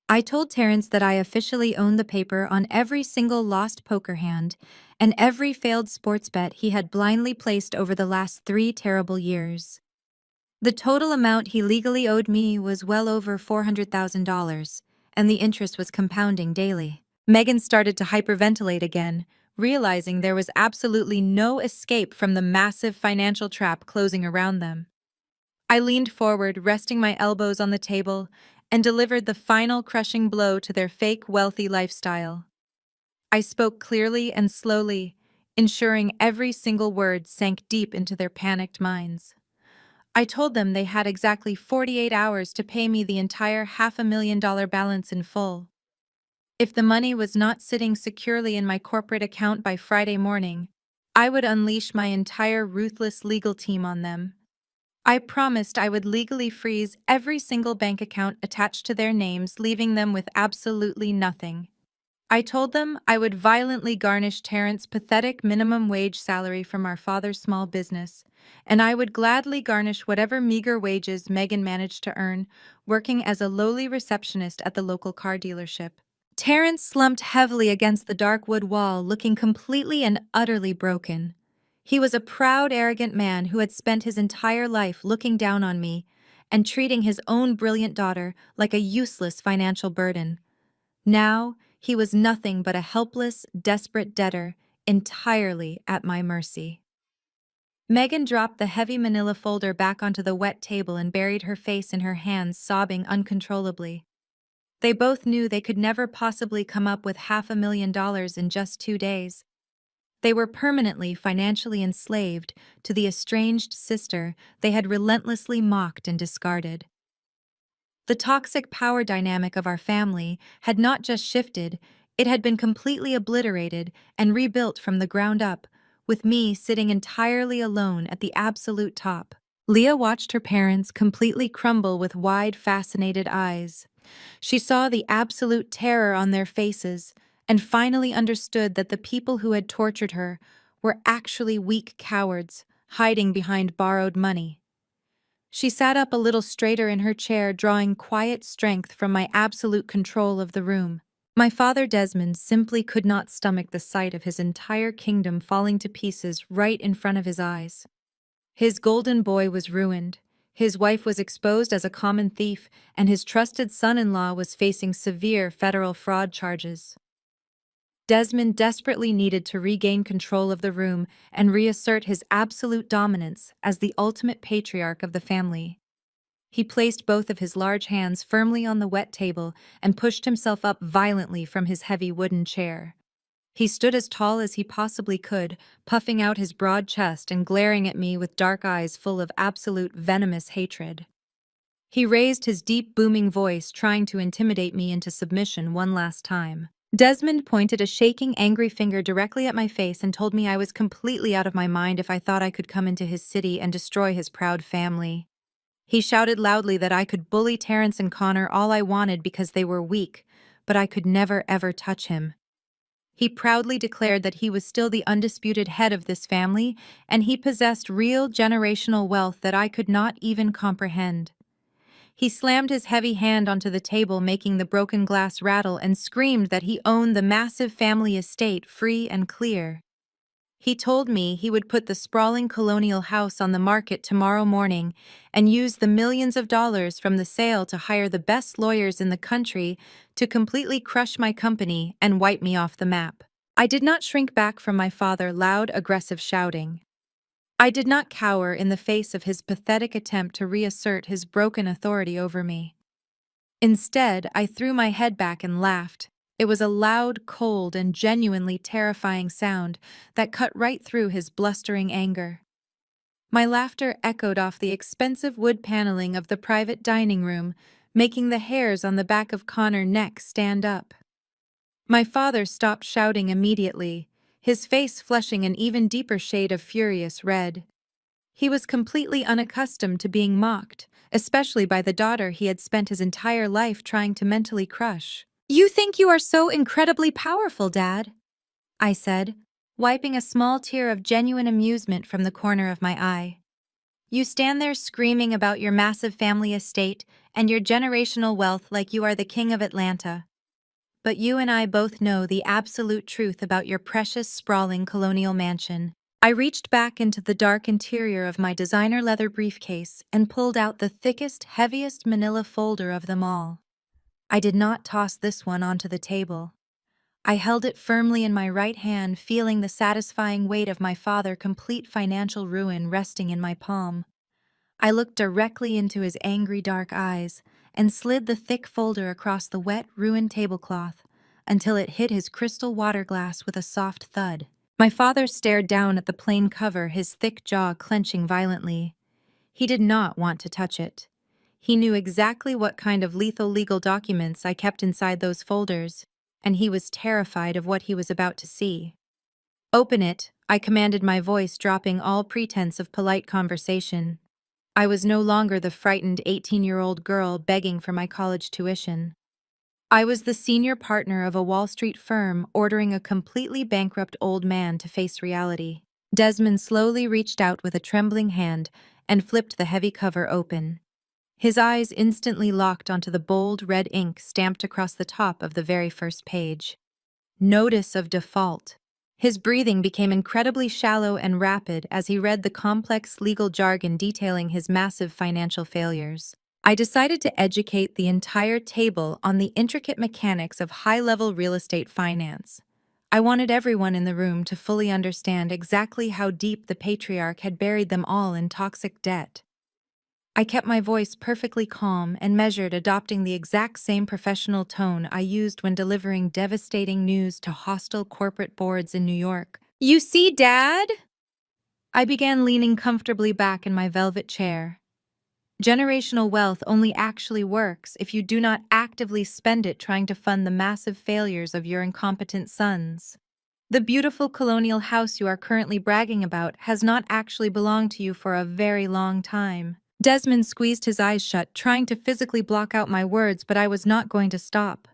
I told Terrence that I officially owned the paper on every single lost poker hand and every failed sports bet he had blindly placed over the last 3 terrible years. The total amount he legally owed me was well over $400,000, and the interest was compounding daily. Megan started to hyperventilate again, realizing there was absolutely no escape from the massive financial trap closing around them. I leaned forward, resting my elbows on the table, and delivered the final crushing blow to their fake wealthy lifestyle. I spoke clearly and slowly, ensuring every single word sank deep into their panicked minds. I told them they had exactly 48 hours to pay me the entire $500,000 balance in full. If the money was not sitting securely in my corporate account by Friday morning, I would unleash my entire ruthless legal team on them. I promised I would legally freeze every single bank account attached to their names, leaving them with absolutely nothing. I told them I would violently garnish Terrence's pathetic minimum wage salary from our father's small business, and I would gladly garnish whatever meager wages Megan managed to earn, working as a lowly receptionist at the local car dealership. Terrence slumped heavily against the dark wood wall, looking completely and utterly broken. He was a proud, arrogant man who had spent his entire life looking down on me and treating his own brilliant daughter like a useless financial burden. Now, he was nothing but a helpless, desperate debtor, entirely at my mercy. Megan dropped the heavy manila folder back onto the wet table and buried her face in her hands, sobbing uncontrollably. They both knew they could never possibly come up with $500,000 in just 2 days. They were permanently financially enslaved to the estranged sister they had relentlessly mocked and discarded. The toxic power dynamic of our family had not just shifted, it had been completely obliterated and rebuilt from the ground up, with me sitting entirely alone at the absolute top. Leah watched her parents completely crumble with wide, fascinated eyes. She saw the absolute terror on their faces and finally understood that the people who had tortured her were actually weak cowards, hiding behind borrowed money. She sat up a little straighter in her chair, drawing quiet strength from my absolute control of the room. My father Desmond simply could not stomach the sight of his entire kingdom falling to pieces right in front of his eyes. His golden boy was ruined, his wife was exposed as a common thief, and his trusted son-in-law was facing severe federal fraud charges. Desmond desperately needed to regain control of the room and reassert his absolute dominance as the ultimate patriarch of the family. He placed both of his large hands firmly on the wet table and pushed himself up violently from his heavy wooden chair. He stood as tall as he possibly could, puffing out his broad chest and glaring at me with dark eyes full of absolute venomous hatred. He raised his deep, booming voice, trying to intimidate me into submission one last time. Desmond pointed a shaking, angry finger directly at my face and told me I was completely out of my mind if I thought I could come into his city and destroy his proud family. He shouted loudly that I could bully Terrence and Connor all I wanted because they were weak, but I could never ever touch him. He proudly declared that he was still the undisputed head of this family, and he possessed real generational wealth that I could not even comprehend. He slammed his heavy hand onto the table, making the broken glass rattle, and screamed that he owned the massive family estate free and clear. He told me he would put the sprawling colonial house on the market tomorrow morning and use the millions of dollars from the sale to hire the best lawyers in the country to completely crush my company and wipe me off the map. I did not shrink back from my father's loud, aggressive shouting. I did not cower in the face of his pathetic attempt to reassert his broken authority over me. Instead, I threw my head back and laughed. It was a loud, cold, and genuinely terrifying sound that cut right through his blustering anger. My laughter echoed off the expensive wood paneling of the private dining room, making the hairs on the back of Connor's neck stand up. My father stopped shouting immediately, his face flushing an even deeper shade of furious red. He was completely unaccustomed to being mocked, especially by the daughter he had spent his entire life trying to mentally crush. "You think you are so incredibly powerful, Dad," I said, wiping a small tear of genuine amusement from the corner of my eye. "You stand there screaming about your massive family estate and your generational wealth like you are the king of Atlanta. But you and I both know the absolute truth about your precious, sprawling colonial mansion." I reached back into the dark interior of my designer leather briefcase and pulled out the thickest, heaviest manila folder of them all. I did not toss this one onto the table. I held it firmly in my right hand, feeling the satisfying weight of my father's complete financial ruin resting in my palm. I looked directly into his angry dark eyes and slid the thick folder across the wet, ruined tablecloth until it hit his crystal water glass with a soft thud. My father stared down at the plain cover, his thick jaw clenching violently. He did not want to touch it. He knew exactly what kind of lethal legal documents I kept inside those folders, and he was terrified of what he was about to see. "Open it," I commanded, my voice dropping all pretense of polite conversation. I was no longer the frightened 18-year-old girl begging for my college tuition. I was the senior partner of a Wall Street firm ordering a completely bankrupt old man to face reality. Desmond slowly reached out with a trembling hand and flipped the heavy cover open. His eyes instantly locked onto the bold red ink stamped across the top of the very first page. Notice of default. His breathing became incredibly shallow and rapid as he read the complex legal jargon detailing his massive financial failures. I decided to educate the entire table on the intricate mechanics of high-level real estate finance. I wanted everyone in the room to fully understand exactly how deep the patriarch had buried them all in toxic debt. I kept my voice perfectly calm and measured, adopting the exact same professional tone I used when delivering devastating news to hostile corporate boards in New York. "You see, Dad?" I began, leaning comfortably back in my velvet chair. "Generational wealth only actually works if you do not actively spend it trying to fund the massive failures of your incompetent sons. The beautiful colonial house you are currently bragging about has not actually belonged to you for a very long time." Desmond squeezed his eyes shut, trying to physically block out my words, but I was not going to stop.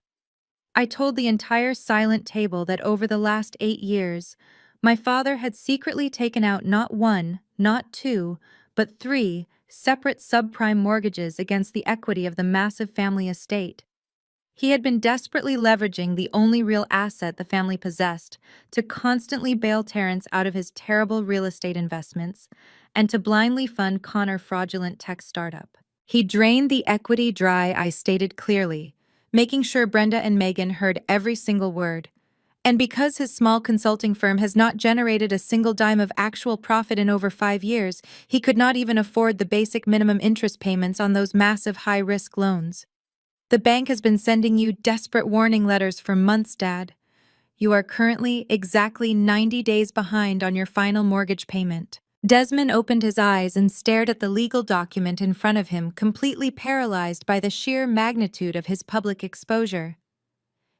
I told the entire silent table that over the last 8 years, my father had secretly taken out not one, not two, but 3 separate subprime mortgages against the equity of the massive family estate. He had been desperately leveraging the only real asset the family possessed to constantly bail Terrence out of his terrible real estate investments and to blindly fund Connor's fraudulent tech startup. He drained the equity dry, I stated clearly, making sure Brenda and Megan heard every single word. And because his small consulting firm has not generated a single dime of actual profit in over 5 years, he could not even afford the basic minimum interest payments on those massive high-risk loans. The bank has been sending you desperate warning letters for months, Dad. You are currently exactly 90 days behind on your final mortgage payment. Desmond opened his eyes and stared at the legal document in front of him, completely paralyzed by the sheer magnitude of his public exposure.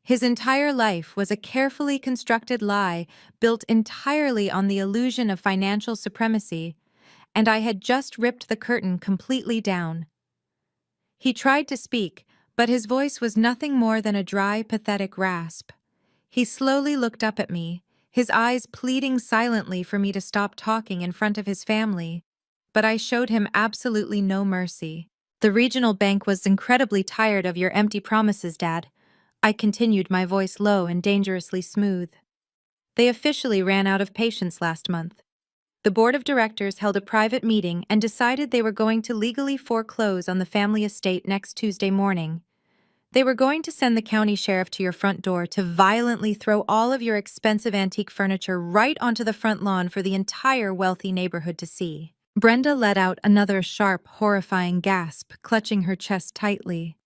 His entire life was a carefully constructed lie built entirely on the illusion of financial supremacy, and I had just ripped the curtain completely down. He tried to speak, but his voice was nothing more than a dry, pathetic rasp. He slowly looked up at me, his eyes pleading silently for me to stop talking in front of his family, but I showed him absolutely no mercy. The regional bank was incredibly tired of your empty promises, Dad. I continued, my voice low and dangerously smooth. They officially ran out of patience last month. The board of directors held a private meeting and decided they were going to legally foreclose on the family estate next Tuesday morning. They were going to send the county sheriff to your front door to violently throw all of your expensive antique furniture right onto the front lawn for the entire wealthy neighborhood to see. Brenda let out another sharp, horrifying gasp, clutching her chest tightly.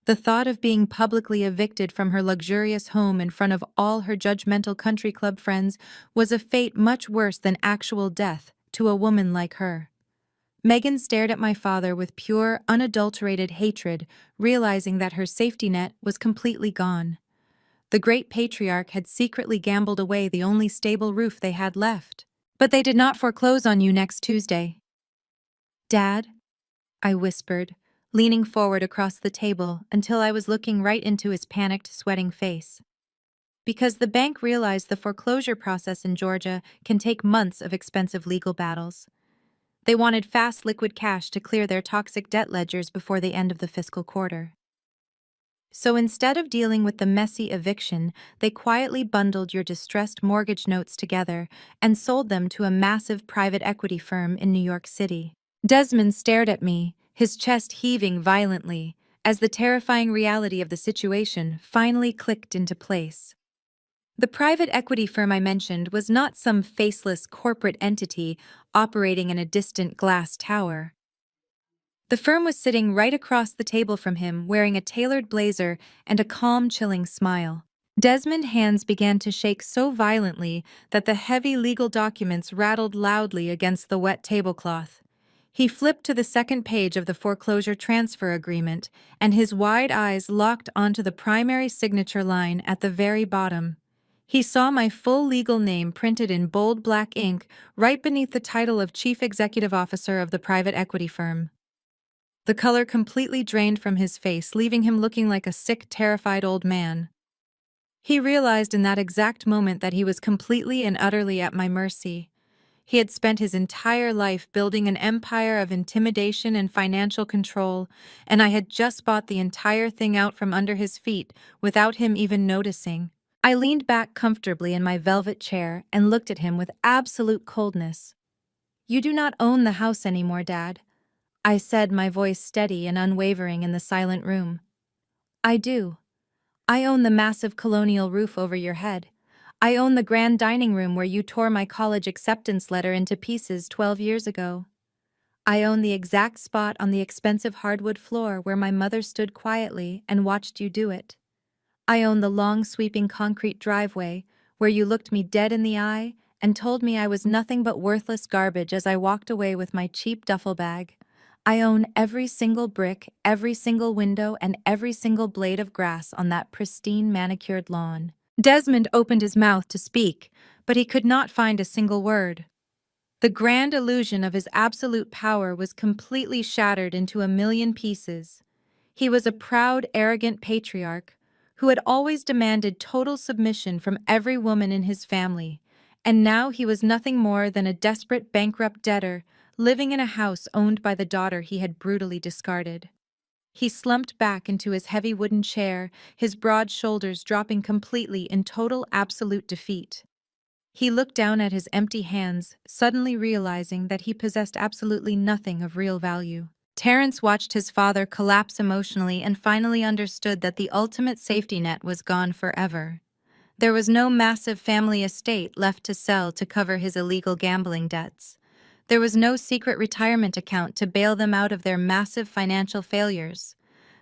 The thought of being publicly evicted from her luxurious home in front of all her judgmental country club friends was a fate much worse than actual death to a woman like her. Megan stared at my father with pure, unadulterated hatred, realizing that her safety net was completely gone. The great patriarch had secretly gambled away the only stable roof they had left. But they did not foreclose on you next Tuesday. Dad, I whispered, leaning forward across the table until I was looking right into his panicked, sweating face. Because the bank realized the foreclosure process in Georgia can take months of expensive legal battles. They wanted fast liquid cash to clear their toxic debt ledgers before the end of the fiscal quarter. So instead of dealing with the messy eviction, they quietly bundled your distressed mortgage notes together and sold them to a massive private equity firm in New York City. Desmond stared at me, his chest heaving violently, as the terrifying reality of the situation finally clicked into place. The private equity firm I mentioned was not some faceless corporate entity operating in a distant glass tower. The firm was sitting right across the table from him, wearing a tailored blazer and a calm, chilling smile. Desmond's hands began to shake so violently that the heavy legal documents rattled loudly against the wet tablecloth. He flipped to the second page of the foreclosure transfer agreement, and his wide eyes locked onto the primary signature line at the very bottom. He saw my full legal name printed in bold black ink right beneath the title of Chief Executive Officer of the private equity firm. The color completely drained from his face, leaving him looking like a sick, terrified old man. He realized in that exact moment that he was completely and utterly at my mercy. He had spent his entire life building an empire of intimidation and financial control, and I had just bought the entire thing out from under his feet without him even noticing. I leaned back comfortably in my velvet chair and looked at him with absolute coldness. "You do not own the house anymore, Dad," I said, my voice steady and unwavering in the silent room. "I do. I own the massive colonial roof over your head. I own the grand dining room where you tore my college acceptance letter into pieces 12 years ago. I own the exact spot on the expensive hardwood floor where my mother stood quietly and watched you do it. I own the long sweeping concrete driveway where you looked me dead in the eye and told me I was nothing but worthless garbage as I walked away with my cheap duffel bag. I own every single brick, every single window, and every single blade of grass on that pristine manicured lawn." Desmond opened his mouth to speak, but he could not find a single word. The grand illusion of his absolute power was completely shattered into a million pieces. He was a proud, arrogant patriarch who had always demanded total submission from every woman in his family, and now he was nothing more than a desperate bankrupt debtor, living in a house owned by the daughter he had brutally discarded. He slumped back into his heavy wooden chair, his broad shoulders dropping completely in total absolute defeat. He looked down at his empty hands, suddenly realizing that he possessed absolutely nothing of real value. Terrence watched his father collapse emotionally and finally understood that the ultimate safety net was gone forever. There was no massive family estate left to sell to cover his illegal gambling debts. There was no secret retirement account to bail them out of their massive financial failures.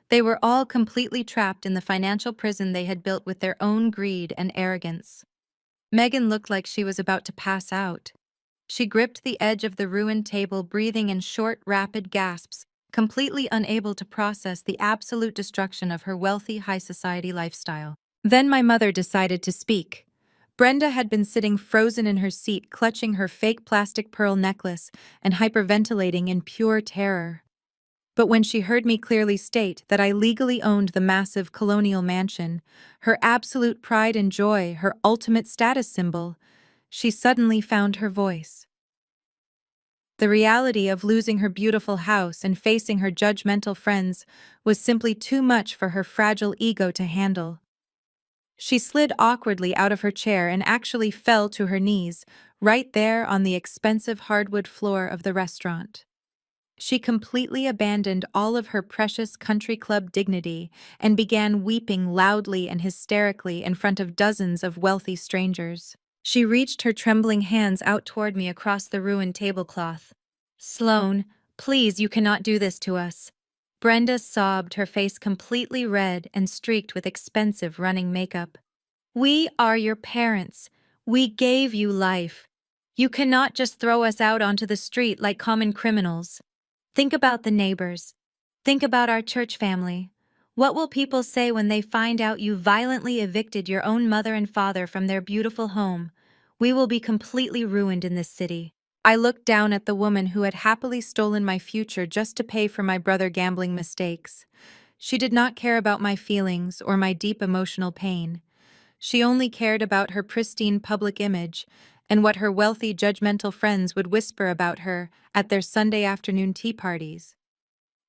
They were all completely trapped in the financial prison they had built with their own greed and arrogance. Megan looked like she was about to pass out. She gripped the edge of the ruined table, breathing in short, rapid gasps, completely unable to process the absolute destruction of her wealthy, high society lifestyle. Then my mother decided to speak. Brenda had been sitting frozen in her seat, clutching her fake plastic pearl necklace and hyperventilating in pure terror. But when she heard me clearly state that I legally owned the massive colonial mansion, her absolute pride and joy, her ultimate status symbol, she suddenly found her voice. The reality of losing her beautiful house and facing her judgmental friends was simply too much for her fragile ego to handle. She slid awkwardly out of her chair and actually fell to her knees, right there on the expensive hardwood floor of the restaurant. She completely abandoned all of her precious country club dignity and began weeping loudly and hysterically in front of dozens of wealthy strangers. She reached her trembling hands out toward me across the ruined tablecloth. "Sloane, please, you cannot do this to us." Brenda sobbed, her face completely red and streaked with expensive running makeup. "We are your parents. We gave you life. You cannot just throw us out onto the street like common criminals. Think about the neighbors. Think about our church family. What will people say when they find out you violently evicted your own mother and father from their beautiful home? We will be completely ruined in this city." I looked down at the woman who had happily stolen my future just to pay for my brother gambling mistakes. She did not care about my feelings or my deep emotional pain. She only cared about her pristine public image and what her wealthy, judgmental friends would whisper about her at their Sunday afternoon tea parties.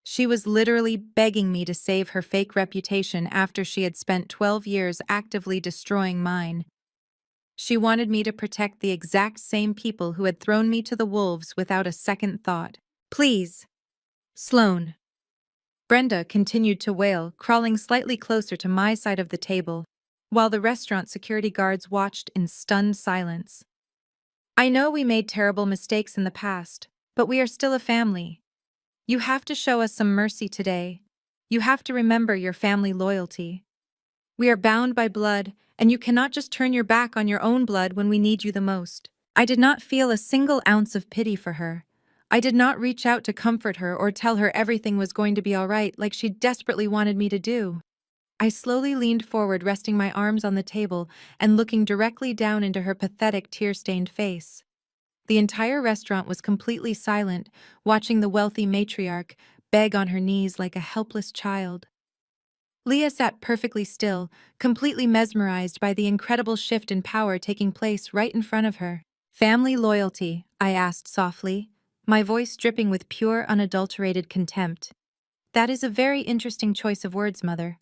She was literally begging me to save her fake reputation after she had spent 12 years actively destroying mine. She wanted me to protect the exact same people who had thrown me to the wolves without a second thought. "Please, Sloane." Brenda continued to wail, crawling slightly closer to my side of the table, while the restaurant security guards watched in stunned silence. "I know we made terrible mistakes in the past, but we are still a family. You have to show us some mercy today. You have to remember your family loyalty. We are bound by blood, and you cannot just turn your back on your own blood when we need you the most." I did not feel a single ounce of pity for her. I did not reach out to comfort her or tell her everything was going to be all right like she desperately wanted me to do. I slowly leaned forward, resting my arms on the table and looking directly down into her pathetic, tear-stained face. The entire restaurant was completely silent, watching the wealthy matriarch beg on her knees like a helpless child. Leah sat perfectly still, completely mesmerized by the incredible shift in power taking place right in front of her. "Family loyalty?" I asked softly, my voice dripping with pure, unadulterated contempt. "That is a very interesting choice of words, Mother.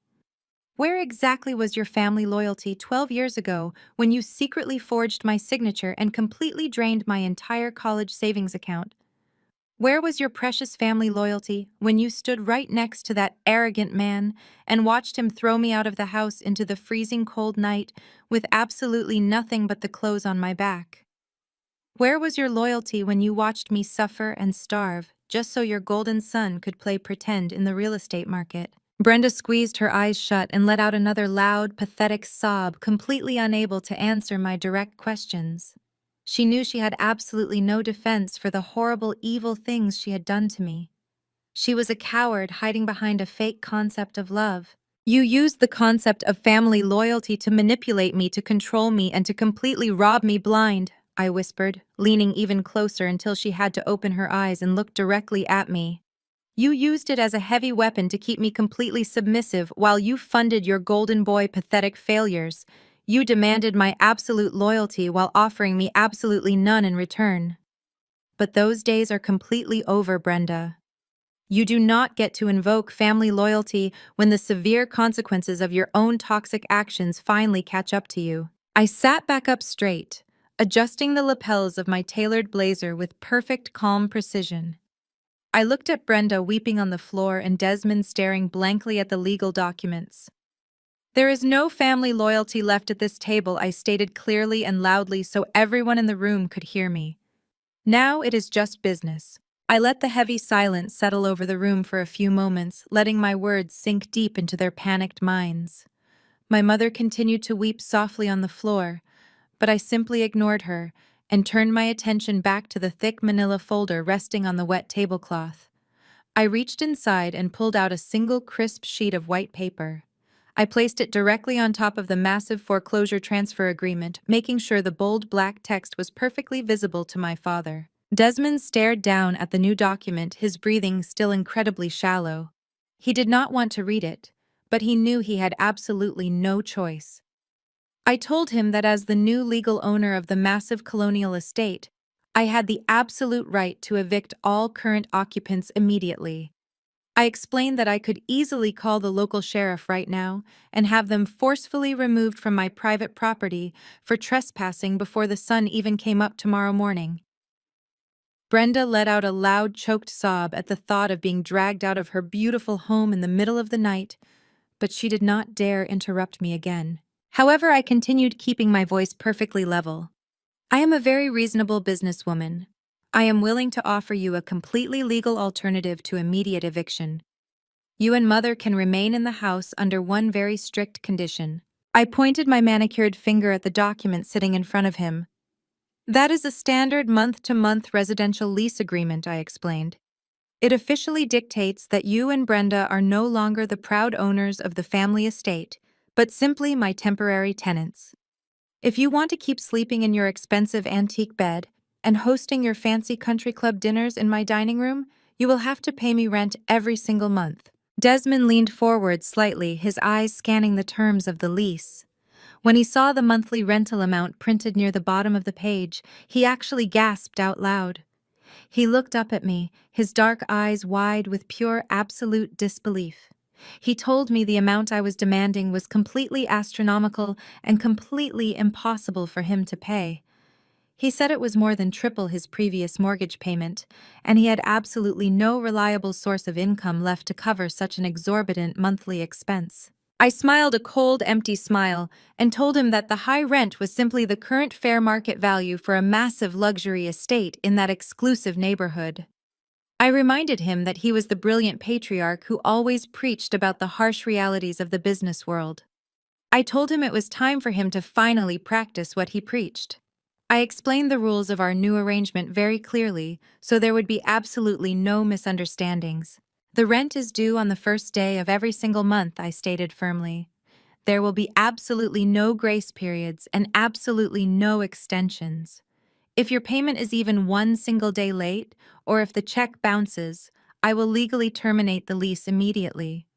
Where exactly was your family loyalty 12 years ago when you secretly forged my signature and completely drained my entire college savings account? Where was your precious family loyalty when you stood right next to that arrogant man and watched him throw me out of the house into the freezing cold night with absolutely nothing but the clothes on my back? Where was your loyalty when you watched me suffer and starve just so your golden son could play pretend in the real estate market?" Brenda squeezed her eyes shut and let out another loud, pathetic sob, completely unable to answer my direct questions. She knew she had absolutely no defense for the horrible, evil things she had done to me. She was a coward hiding behind a fake concept of love. "You used the concept of family loyalty to manipulate me, to control me, and to completely rob me blind," I whispered, leaning even closer until she had to open her eyes and look directly at me. "You used it as a heavy weapon to keep me completely submissive while you funded your golden boy pathetic failures. You demanded my absolute loyalty while offering me absolutely none in return." but those days are completely over, Brenda. You do not get to invoke family loyalty when the severe consequences of your own toxic actions finally catch up to you. I sat back up straight, adjusting the lapels of my tailored blazer with perfect calm precision. I looked at Brenda weeping on the floor and Desmond staring blankly at the legal documents. There is no family loyalty left at this table, I stated clearly and loudly so everyone in the room could hear me. Now it is just business. I let the heavy silence settle over the room for a few moments, letting my words sink deep into their panicked minds. My mother continued to weep softly on the floor, but I simply ignored her and turned my attention back to the thick manila folder resting on the wet tablecloth. I reached inside and pulled out a single crisp sheet of white paper. I placed it directly on top of the massive foreclosure transfer agreement, making sure the bold black text was perfectly visible to my father. Desmond stared down at the new document, his breathing still incredibly shallow. He did not want to read it, but he knew he had absolutely no choice. I told him that as the new legal owner of the massive colonial estate, I had the absolute right to evict all current occupants immediately. I explained that I could easily call the local sheriff right now and have them forcefully removed from my private property for trespassing before the sun even came up tomorrow morning. Brenda let out a loud, choked sob at the thought of being dragged out of her beautiful home in the middle of the night, but she did not dare interrupt me again. However, I continued keeping my voice perfectly level. I am a very reasonable businesswoman. I am willing to offer you a completely legal alternative to immediate eviction. You and Mother can remain in the house under one very strict condition. I pointed my manicured finger at the document sitting in front of him. That is a standard month-to-month residential lease agreement, I explained. It officially dictates that you and Brenda are no longer the proud owners of the family estate, but simply my temporary tenants. If you want to keep sleeping in your expensive antique bed and hosting your fancy country club dinners in my dining room, you will have to pay me rent every single month. Desmond leaned forward slightly, his eyes scanning the terms of the lease. When he saw the monthly rental amount printed near the bottom of the page, he actually gasped out loud. He looked up at me, his dark eyes wide with pure, absolute disbelief. He told me the amount I was demanding was completely astronomical and completely impossible for him to pay. He said it was more than triple his previous mortgage payment, and he had absolutely no reliable source of income left to cover such an exorbitant monthly expense. I smiled a cold, empty smile and told him that the high rent was simply the current fair market value for a massive luxury estate in that exclusive neighborhood. I reminded him that he was the brilliant patriarch who always preached about the harsh realities of the business world. I told him it was time for him to finally practice what he preached. I explained the rules of our new arrangement very clearly, so there would be absolutely no misunderstandings. The rent is due on the first day of every single month, I stated firmly. There will be absolutely no grace periods and absolutely no extensions. If your payment is even one single day late, or if the check bounces, I will legally terminate the lease immediately.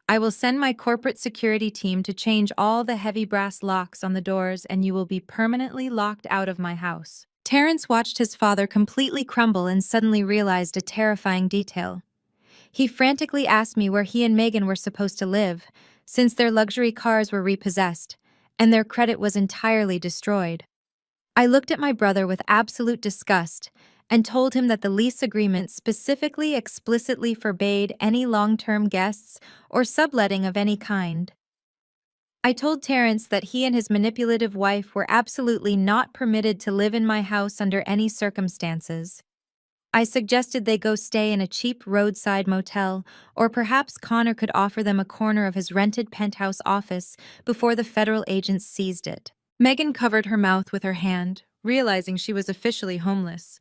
I will send my corporate security team to change all the heavy brass locks on the doors and you will be permanently locked out of my house. Terrence watched his father completely crumble and suddenly realized a terrifying detail. He frantically asked me where he and Megan were supposed to live, since their luxury cars were repossessed, and their credit was entirely destroyed. I looked at my brother with absolute disgust and told him that the lease agreement specifically explicitly forbade any long-term guests or subletting of any kind. I told Terrence that he and his manipulative wife were absolutely not permitted to live in my house under any circumstances. I suggested they go stay in a cheap roadside motel, or perhaps Connor could offer them a corner of his rented penthouse office before the federal agents seized it. Megan covered her mouth with her hand, realizing she was officially homeless.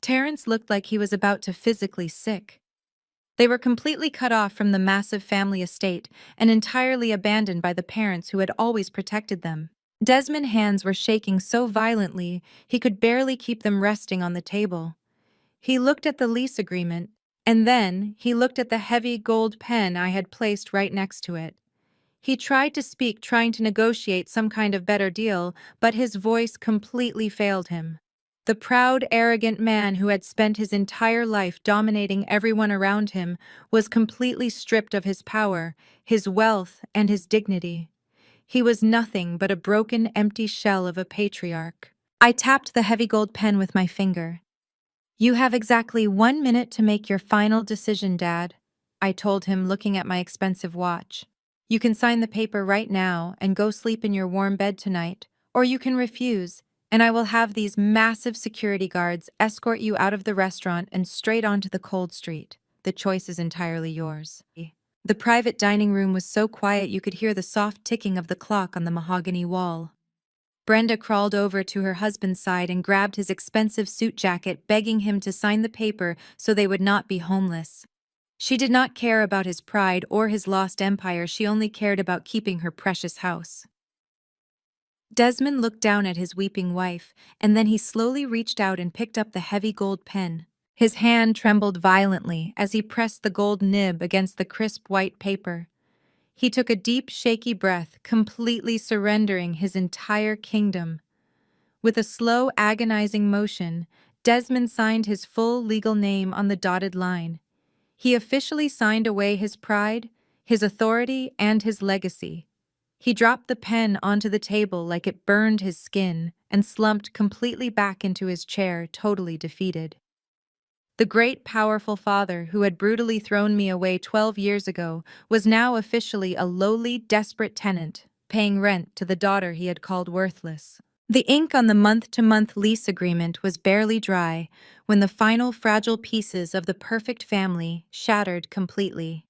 Terrence looked like he was about to physically sick. They were completely cut off from the massive family estate and entirely abandoned by the parents who had always protected them. Desmond's hands were shaking so violently he could barely keep them resting on the table. He looked at the lease agreement, and then he looked at the heavy gold pen I had placed right next to it. He tried to speak, trying to negotiate some kind of better deal, but his voice completely failed him. The proud, arrogant man who had spent his entire life dominating everyone around him was completely stripped of his power, his wealth, and his dignity. He was nothing but a broken, empty shell of a patriarch. I tapped the heavy gold pen with my finger. "You have exactly 1 minute to make your final decision, Dad," I told him, looking at my expensive watch. "You can sign the paper right now and go sleep in your warm bed tonight, or you can refuse, and I will have these massive security guards escort you out of the restaurant and straight onto the cold street. The choice is entirely yours." The private dining room was so quiet you could hear the soft ticking of the clock on the mahogany wall. Brenda crawled over to her husband's side and grabbed his expensive suit jacket, begging him to sign the paper so they would not be homeless. She did not care about his pride or his lost empire, she only cared about keeping her precious house. Desmond looked down at his weeping wife, and then he slowly reached out and picked up the heavy gold pen. His hand trembled violently as he pressed the gold nib against the crisp white paper. He took a deep, shaky breath, completely surrendering his entire kingdom. With a slow, agonizing motion, Desmond signed his full legal name on the dotted line. He officially signed away his pride, his authority, and his legacy. He dropped the pen onto the table like it burned his skin and slumped completely back into his chair, totally defeated. The great, powerful father who had brutally thrown me away 12 years ago was now officially a lowly, desperate tenant, paying rent to the daughter he had called worthless. The ink on the month-to-month lease agreement was barely dry when the final fragile pieces of the perfect family shattered completely.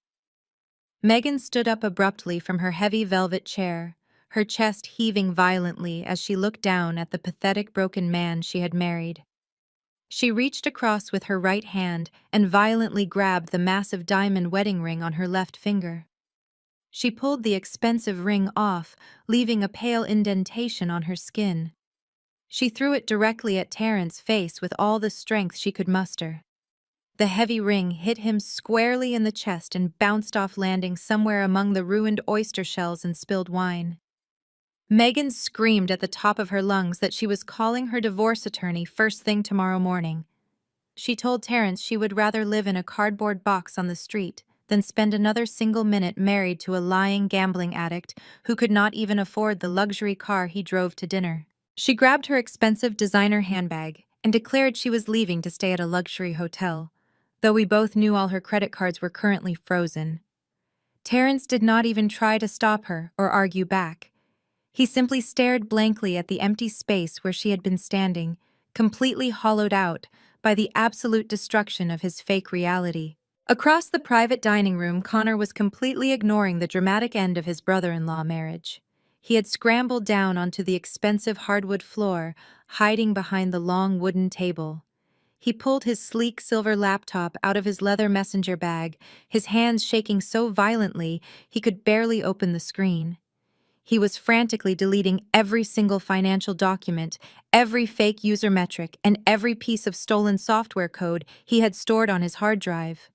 Megan stood up abruptly from her heavy velvet chair, her chest heaving violently as she looked down at the pathetic broken man she had married. She reached across with her right hand and violently grabbed the massive diamond wedding ring on her left finger. She pulled the expensive ring off, leaving a pale indentation on her skin. She threw it directly at Terrence's face with all the strength she could muster. The heavy ring hit him squarely in the chest and bounced off, landing somewhere among the ruined oyster shells and spilled wine. Megan screamed at the top of her lungs that she was calling her divorce attorney first thing tomorrow morning. She told Terrence she would rather live in a cardboard box on the street than spend another single minute married to a lying gambling addict who could not even afford the luxury car he drove to dinner. She grabbed her expensive designer handbag and declared she was leaving to stay at a luxury hotel, though we both knew all her credit cards were currently frozen. Terrence did not even try to stop her or argue back. He simply stared blankly at the empty space where she had been standing, completely hollowed out by the absolute destruction of his fake reality. Across the private dining room, Connor was completely ignoring the dramatic end of his brother-in-law marriage. He had scrambled down onto the expensive hardwood floor, hiding behind the long wooden table. He pulled his sleek silver laptop out of his leather messenger bag, his hands shaking so violently he could barely open the screen. He was frantically deleting every single financial document, every fake user metric, and every piece of stolen software code he had stored on his hard drive.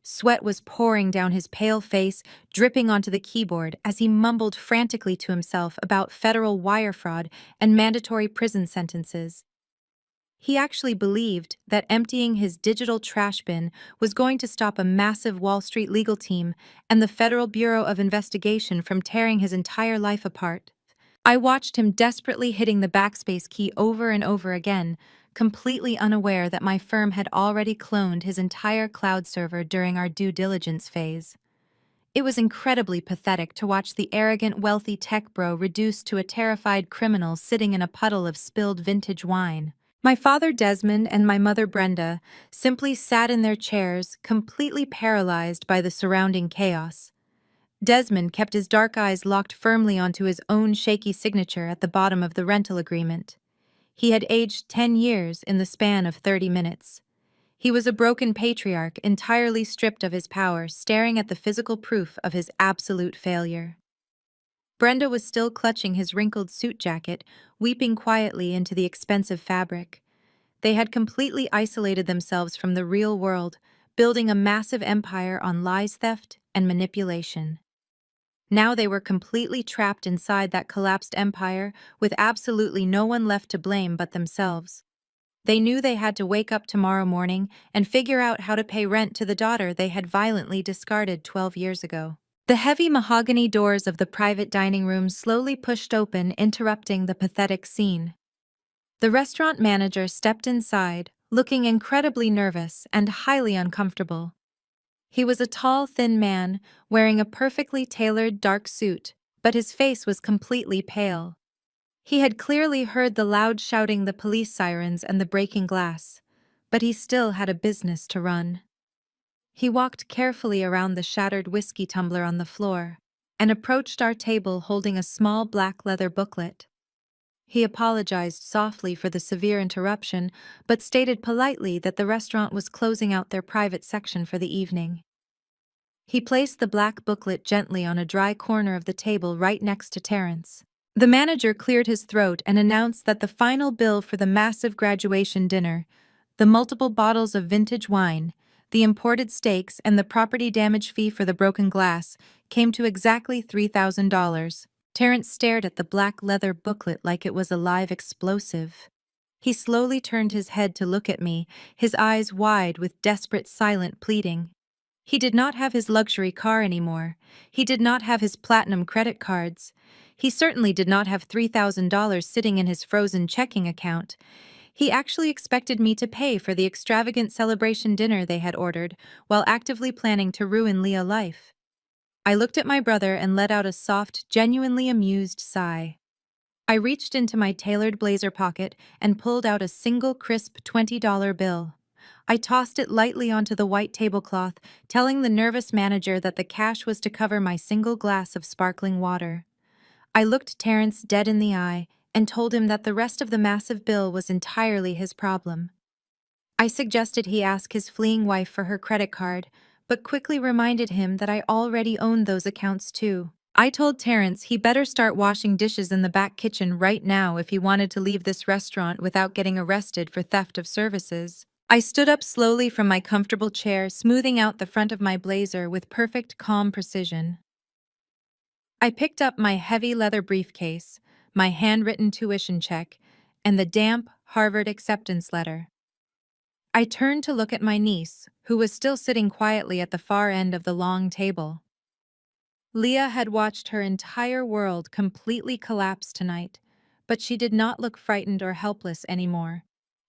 Sweat was pouring down his pale face, dripping onto the keyboard as he mumbled frantically to himself about federal wire fraud and mandatory prison sentences. He actually believed that emptying his digital trash bin was going to stop a massive Wall Street legal team and the Federal Bureau of Investigation from tearing his entire life apart. I watched him desperately hitting the backspace key over and over again, completely unaware that my firm had already cloned his entire cloud server during our due diligence phase. It was incredibly pathetic to watch the arrogant, wealthy tech bro reduced to a terrified criminal sitting in a puddle of spilled vintage wine. My father Desmond and my mother Brenda simply sat in their chairs, completely paralyzed by the surrounding chaos. Desmond kept his dark eyes locked firmly onto his own shaky signature at the bottom of the rental agreement. He had aged 10 years in the span of 30 minutes. He was a broken patriarch, entirely stripped of his power, staring at the physical proof of his absolute failure. Brenda was still clutching his wrinkled suit jacket, weeping quietly into the expensive fabric. They had completely isolated themselves from the real world, building a massive empire on lies, theft, and manipulation. Now they were completely trapped inside that collapsed empire, with absolutely no one left to blame but themselves. They knew they had to wake up tomorrow morning and figure out how to pay rent to the daughter they had violently discarded 12 years ago. The heavy mahogany doors of the private dining room slowly pushed open, interrupting the pathetic scene. The restaurant manager stepped inside, looking incredibly nervous and highly uncomfortable. He was a tall, thin man, wearing a perfectly tailored dark suit, but his face was completely pale. He had clearly heard the loud shouting, the police sirens, and the breaking glass, but he still had a business to run. He walked carefully around the shattered whiskey tumbler on the floor and approached our table holding a small black leather booklet. He apologized softly for the severe interruption, but stated politely that the restaurant was closing out their private section for the evening. He placed the black booklet gently on a dry corner of the table right next to Terence. The manager cleared his throat and announced that the final bill for the massive graduation dinner, the multiple bottles of vintage wine, the imported steaks, and the property damage fee for the broken glass came to exactly $3,000. Terence stared at the black leather booklet like it was a live explosive. He slowly turned his head to look at me, his eyes wide with desperate, silent pleading. He did not have his luxury car anymore. He did not have his platinum credit cards. He certainly did not have $3,000 sitting in his frozen checking account. He actually expected me to pay for the extravagant celebration dinner they had ordered, while actively planning to ruin Leah's life. I looked at my brother and let out a soft, genuinely amused sigh. I reached into my tailored blazer pocket and pulled out a single crisp $20 bill. I tossed it lightly onto the white tablecloth, telling the nervous manager that the cash was to cover my single glass of sparkling water. I looked Terence dead in the eye and told him that the rest of the massive bill was entirely his problem. I suggested he ask his fleeing wife for her credit card, but quickly reminded him that I already owned those accounts too. I told Terence he better start washing dishes in the back kitchen right now if he wanted to leave this restaurant without getting arrested for theft of services. I stood up slowly from my comfortable chair, smoothing out the front of my blazer with perfect, calm precision. I picked up my heavy leather briefcase, my handwritten tuition check, and the damp Harvard acceptance letter. I turned to look at my niece, who was still sitting quietly at the far end of the long table. Leah had watched her entire world completely collapse tonight, but she did not look frightened or helpless anymore.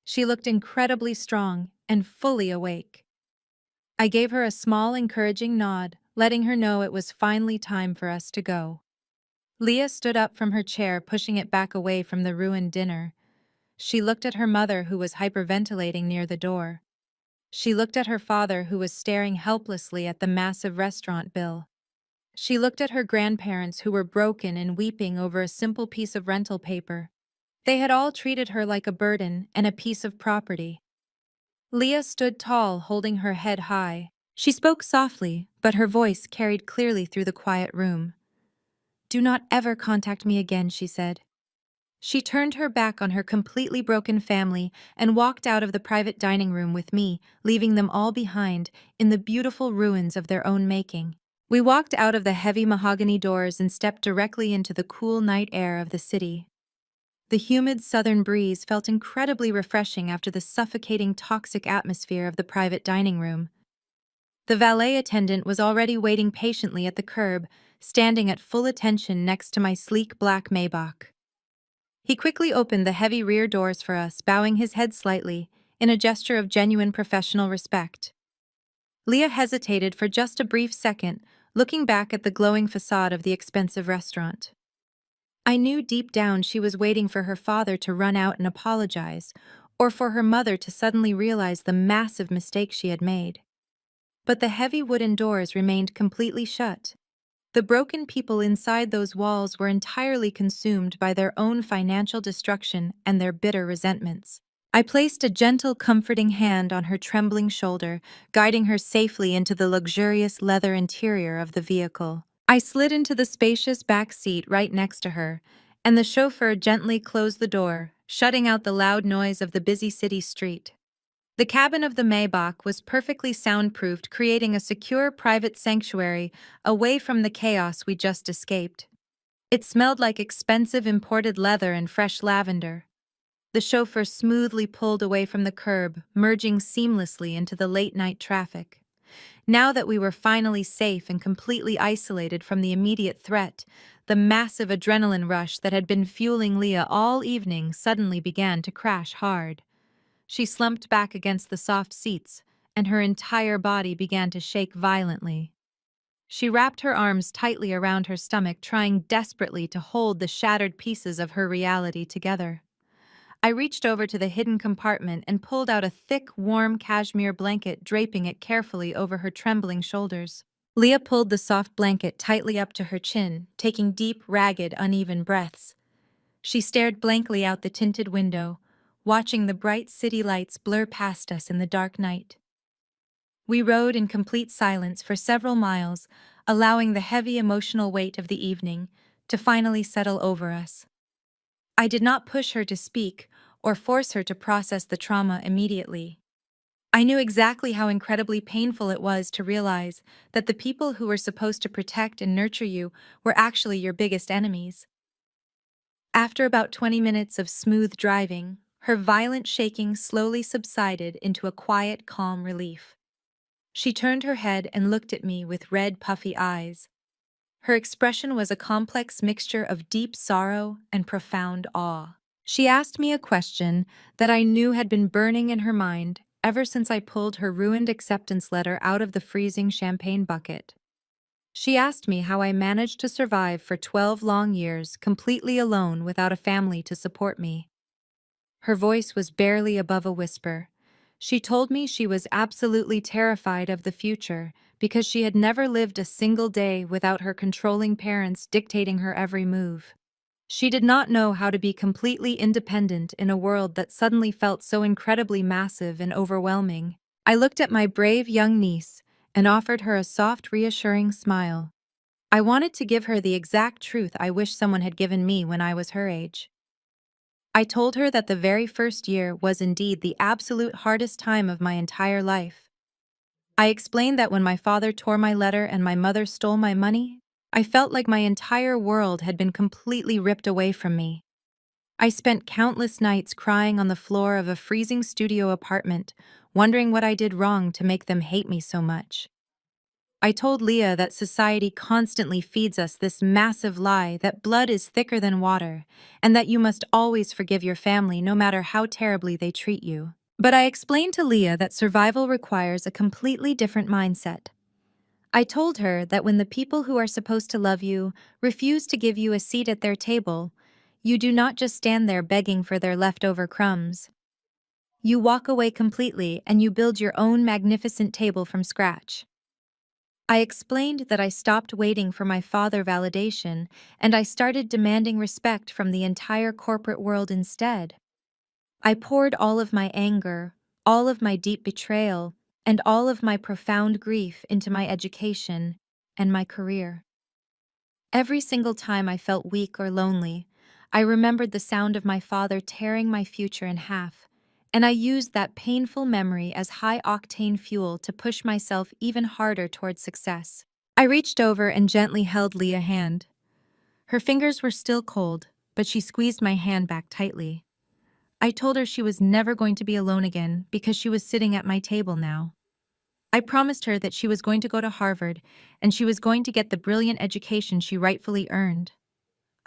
She looked incredibly strong and fully awake. I gave her a small, encouraging nod, letting her know it was finally time for us to go. Leah stood up from her chair, pushing it back away from the ruined dinner. She looked at her mother, who was hyperventilating near the door. She looked at her father, who was staring helplessly at the massive restaurant bill. She looked at her grandparents, who were broken and weeping over a simple piece of rental paper. They had all treated her like a burden and a piece of property. Leah stood tall, holding her head high. She spoke softly, but her voice carried clearly through the quiet room. "Do not ever contact me again," she said. She turned her back on her completely broken family and walked out of the private dining room with me, leaving them all behind in the beautiful ruins of their own making. We walked out of the heavy mahogany doors and stepped directly into the cool night air of the city. The humid southern breeze felt incredibly refreshing after the suffocating toxic atmosphere of the private dining room. The valet attendant was already waiting patiently at the curb, standing at full attention next to my sleek black Maybach. He quickly opened the heavy rear doors for us, bowing his head slightly, in a gesture of genuine professional respect. Leah hesitated for just a brief second, looking back at the glowing facade of the expensive restaurant. I knew deep down she was waiting for her father to run out and apologize, or for her mother to suddenly realize the massive mistake she had made. But the heavy wooden doors remained completely shut. The broken people inside those walls were entirely consumed by their own financial destruction and their bitter resentments. I placed a gentle, comforting hand on her trembling shoulder, guiding her safely into the luxurious leather interior of the vehicle. I slid into the spacious back seat right next to her, and the chauffeur gently closed the door, shutting out the loud noise of the busy city street. The cabin of the Maybach was perfectly soundproofed, creating a secure private sanctuary away from the chaos we just escaped. It smelled like expensive imported leather and fresh lavender. The chauffeur smoothly pulled away from the curb, merging seamlessly into the late-night traffic. Now that we were finally safe and completely isolated from the immediate threat, the massive adrenaline rush that had been fueling Leah all evening suddenly began to crash hard. She slumped back against the soft seats, and her entire body began to shake violently. She wrapped her arms tightly around her stomach, trying desperately to hold the shattered pieces of her reality together. I reached over to the hidden compartment and pulled out a thick, warm cashmere blanket, draping it carefully over her trembling shoulders. Leah pulled the soft blanket tightly up to her chin, taking deep, ragged, uneven breaths. She stared blankly out the tinted window, watching the bright city lights blur past us in the dark night. We rode in complete silence for several miles, allowing the heavy emotional weight of the evening to finally settle over us. I did not push her to speak or force her to process the trauma immediately. I knew exactly how incredibly painful it was to realize that the people who were supposed to protect and nurture you were actually your biggest enemies. After about 20 minutes of smooth driving, her violent shaking slowly subsided into a quiet, calm relief. She turned her head and looked at me with red, puffy eyes. Her expression was a complex mixture of deep sorrow and profound awe. She asked me a question that I knew had been burning in her mind ever since I pulled her ruined acceptance letter out of the freezing champagne bucket. She asked me how I managed to survive for 12 long years completely alone without a family to support me. Her voice was barely above a whisper. She told me she was absolutely terrified of the future because she had never lived a single day without her controlling parents dictating her every move. She did not know how to be completely independent in a world that suddenly felt so incredibly massive and overwhelming. I looked at my brave young niece and offered her a soft, reassuring smile. I wanted to give her the exact truth I wish someone had given me when I was her age. I told her that the very first year was indeed the absolute hardest time of my entire life. I explained that when my father tore my letter and my mother stole my money, I felt like my entire world had been completely ripped away from me. I spent countless nights crying on the floor of a freezing studio apartment, wondering what I did wrong to make them hate me so much. I told Leah that society constantly feeds us this massive lie that blood is thicker than water, and that you must always forgive your family no matter how terribly they treat you. But I explained to Leah that survival requires a completely different mindset. I told her that when the people who are supposed to love you refuse to give you a seat at their table, you do not just stand there begging for their leftover crumbs. You walk away completely and you build your own magnificent table from scratch. I explained that I stopped waiting for my father validation and I started demanding respect from the entire corporate world instead. I poured all of my anger, all of my deep betrayal, and all of my profound grief into my education and my career. Every single time I felt weak or lonely, I remembered the sound of my father tearing my future in half, and I used that painful memory as high-octane fuel to push myself even harder toward success. I reached over and gently held Leah's hand. Her fingers were still cold, but she squeezed my hand back tightly. I told her she was never going to be alone again because she was sitting at my table now. I promised her that she was going to go to Harvard and she was going to get the brilliant education she rightfully earned.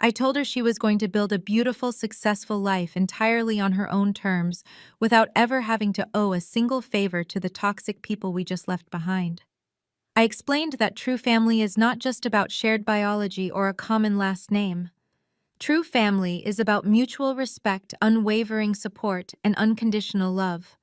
I told her she was going to build a beautiful, successful life entirely on her own terms without ever having to owe a single favor to the toxic people we just left behind. I explained that true family is not just about shared biology or a common last name. True family is about mutual respect, unwavering support, and unconditional love.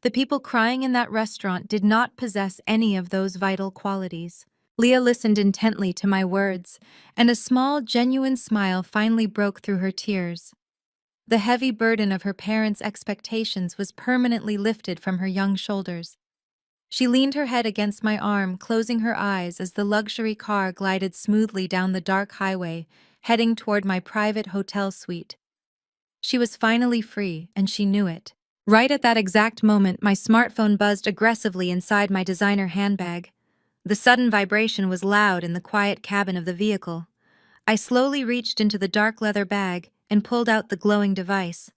The people crying in that restaurant did not possess any of those vital qualities. Leah listened intently to my words, and a small, genuine smile finally broke through her tears. The heavy burden of her parents' expectations was permanently lifted from her young shoulders. She leaned her head against my arm, closing her eyes as the luxury car glided smoothly down the dark highway, heading toward my private hotel suite. She was finally free, and she knew it. Right at that exact moment, my smartphone buzzed aggressively inside my designer handbag. The sudden vibration was loud in the quiet cabin of the vehicle. I slowly reached into the dark leather bag and pulled out the glowing device.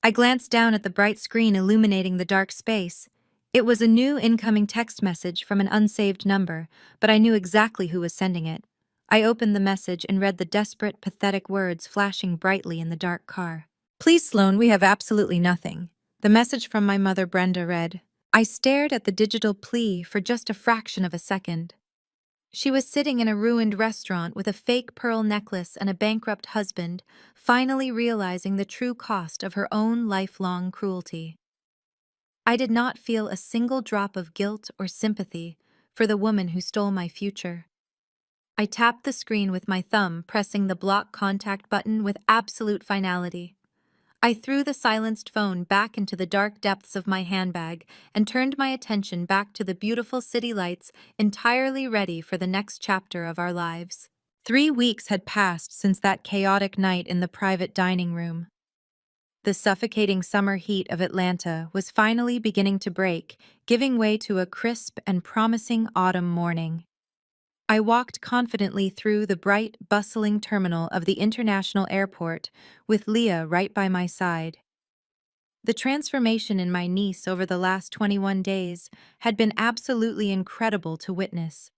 I glanced down at the bright screen illuminating the dark space. It was a new incoming text message from an unsaved number, but I knew exactly who was sending it. I opened the message and read the desperate, pathetic words flashing brightly in the dark car. "Please, Sloan, we have absolutely nothing." The message from my mother, Brenda, read. I stared at the digital plea for just a fraction of a second. She was sitting in a ruined restaurant with a fake pearl necklace and a bankrupt husband, finally realizing the true cost of her own lifelong cruelty. I did not feel a single drop of guilt or sympathy for the woman who stole my future. I tapped the screen with my thumb, pressing the block contact button with absolute finality. I threw the silenced phone back into the dark depths of my handbag and turned my attention back to the beautiful city lights, entirely ready for the next chapter of our lives. 3 weeks had passed since that chaotic night in the private dining room. The suffocating summer heat of Atlanta was finally beginning to break, giving way to a crisp and promising autumn morning. I walked confidently through the bright, bustling terminal of the international airport, with Leah right by my side. The transformation in my niece over the last 21 days had been absolutely incredible to witness.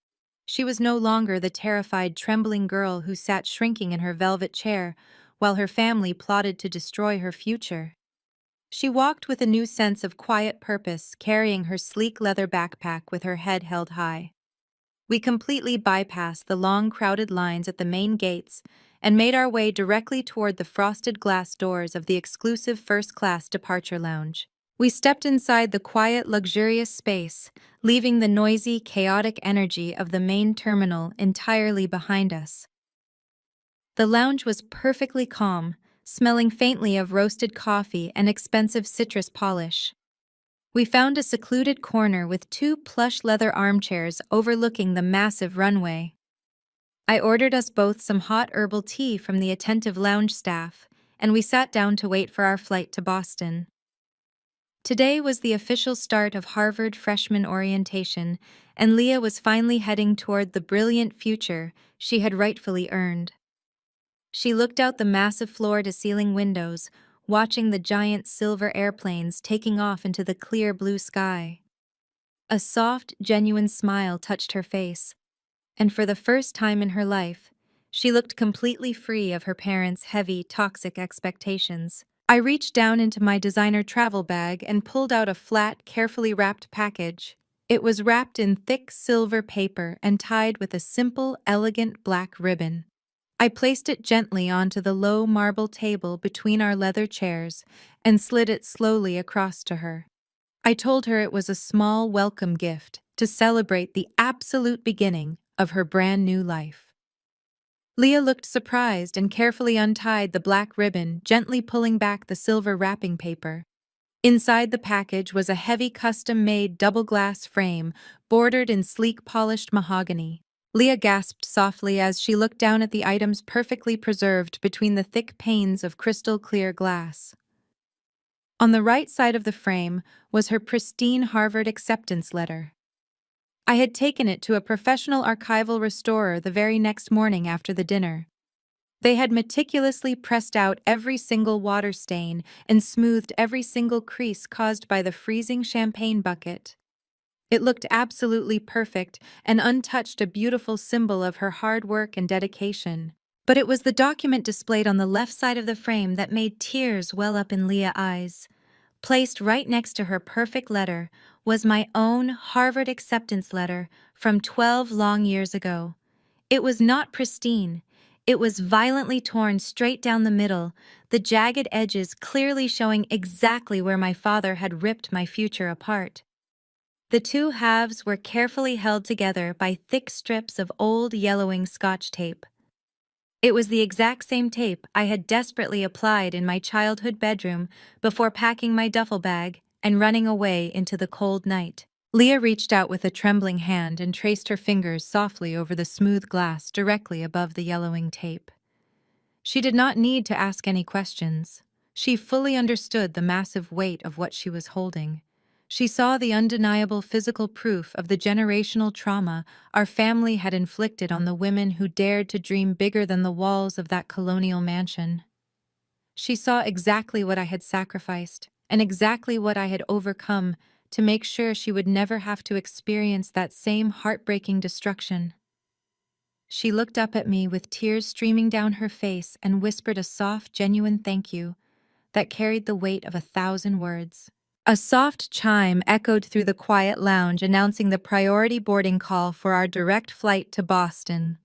She was no longer the terrified, trembling girl who sat shrinking in her velvet chair while her family plotted to destroy her future. She walked with a new sense of quiet purpose, carrying her sleek leather backpack with her head held high. We completely bypassed the long, crowded lines at the main gates and made our way directly toward the frosted glass doors of the exclusive first-class departure lounge. We stepped inside the quiet, luxurious space, leaving the noisy, chaotic energy of the main terminal entirely behind us. The lounge was perfectly calm, smelling faintly of roasted coffee and expensive citrus polish. We found a secluded corner with two plush leather armchairs overlooking the massive runway. I ordered us both some hot herbal tea from the attentive lounge staff, and we sat down to wait for our flight to Boston. Today was the official start of Harvard freshman orientation, and Leah was finally heading toward the brilliant future she had rightfully earned. She looked out the massive floor-to-ceiling windows, watching the giant silver airplanes taking off into the clear blue sky. A soft, genuine smile touched her face, and for the first time in her life, she looked completely free of her parents' heavy, toxic expectations. I reached down into my designer travel bag and pulled out a flat, carefully wrapped package. It was wrapped in thick silver paper and tied with a simple, elegant black ribbon. I placed it gently onto the low marble table between our leather chairs and slid it slowly across to her. I told her it was a small welcome gift to celebrate the absolute beginning of her brand new life. Leah looked surprised and carefully untied the black ribbon, gently pulling back the silver wrapping paper. Inside the package was a heavy custom-made double-glass frame bordered in sleek polished mahogany. Leah gasped softly as she looked down at the items perfectly preserved between the thick panes of crystal-clear glass. On the right side of the frame was her pristine Harvard acceptance letter. I had taken it to a professional archival restorer the very next morning after the dinner. They had meticulously pressed out every single water stain and smoothed every single crease caused by the freezing champagne bucket. It looked absolutely perfect and untouched, a beautiful symbol of her hard work and dedication. But it was the document displayed on the left side of the frame that made tears well up in Leah's eyes. Placed right next to her perfect letter was my own Harvard acceptance letter from 12 long years ago. It was not pristine. It was violently torn straight down the middle, the jagged edges clearly showing exactly where my father had ripped my future apart. The two halves were carefully held together by thick strips of old yellowing Scotch tape. It was the exact same tape I had desperately applied in my childhood bedroom before packing my duffel bag and running away into the cold night. Leah reached out with a trembling hand and traced her fingers softly over the smooth glass directly above the yellowing tape. She did not need to ask any questions. She fully understood the massive weight of what she was holding. She saw the undeniable physical proof of the generational trauma our family had inflicted on the women who dared to dream bigger than the walls of that colonial mansion. She saw exactly what I had sacrificed and exactly what I had overcome to make sure she would never have to experience that same heartbreaking destruction. She looked up at me with tears streaming down her face and whispered a soft, genuine thank you that carried the weight of 1,000 words. A soft chime echoed through the quiet lounge announcing the priority boarding call for our direct flight to Boston.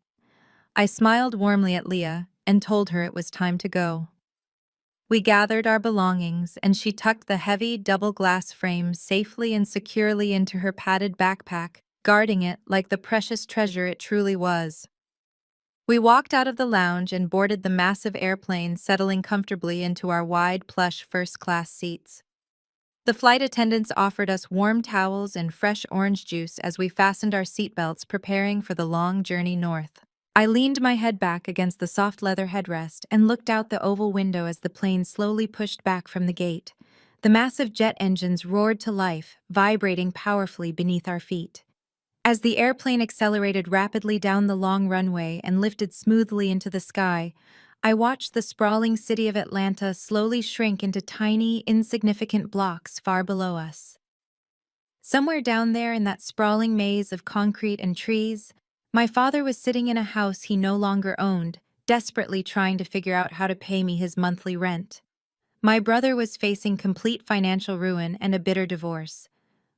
I smiled warmly at Leah and told her it was time to go. We gathered our belongings, and she tucked the heavy double-glass frame safely and securely into her padded backpack, guarding it like the precious treasure it truly was. We walked out of the lounge and boarded the massive airplane, settling comfortably into our wide, plush first-class seats. The flight attendants offered us warm towels and fresh orange juice as we fastened our seatbelts, preparing for the long journey north. I leaned my head back against the soft leather headrest and looked out the oval window as the plane slowly pushed back from the gate. The massive jet engines roared to life, vibrating powerfully beneath our feet. As the airplane accelerated rapidly down the long runway and lifted smoothly into the sky, I watched the sprawling city of Atlanta slowly shrink into tiny, insignificant blocks far below us. Somewhere down there in that sprawling maze of concrete and trees, my father was sitting in a house he no longer owned, desperately trying to figure out how to pay me his monthly rent. My brother was facing complete financial ruin and a bitter divorce.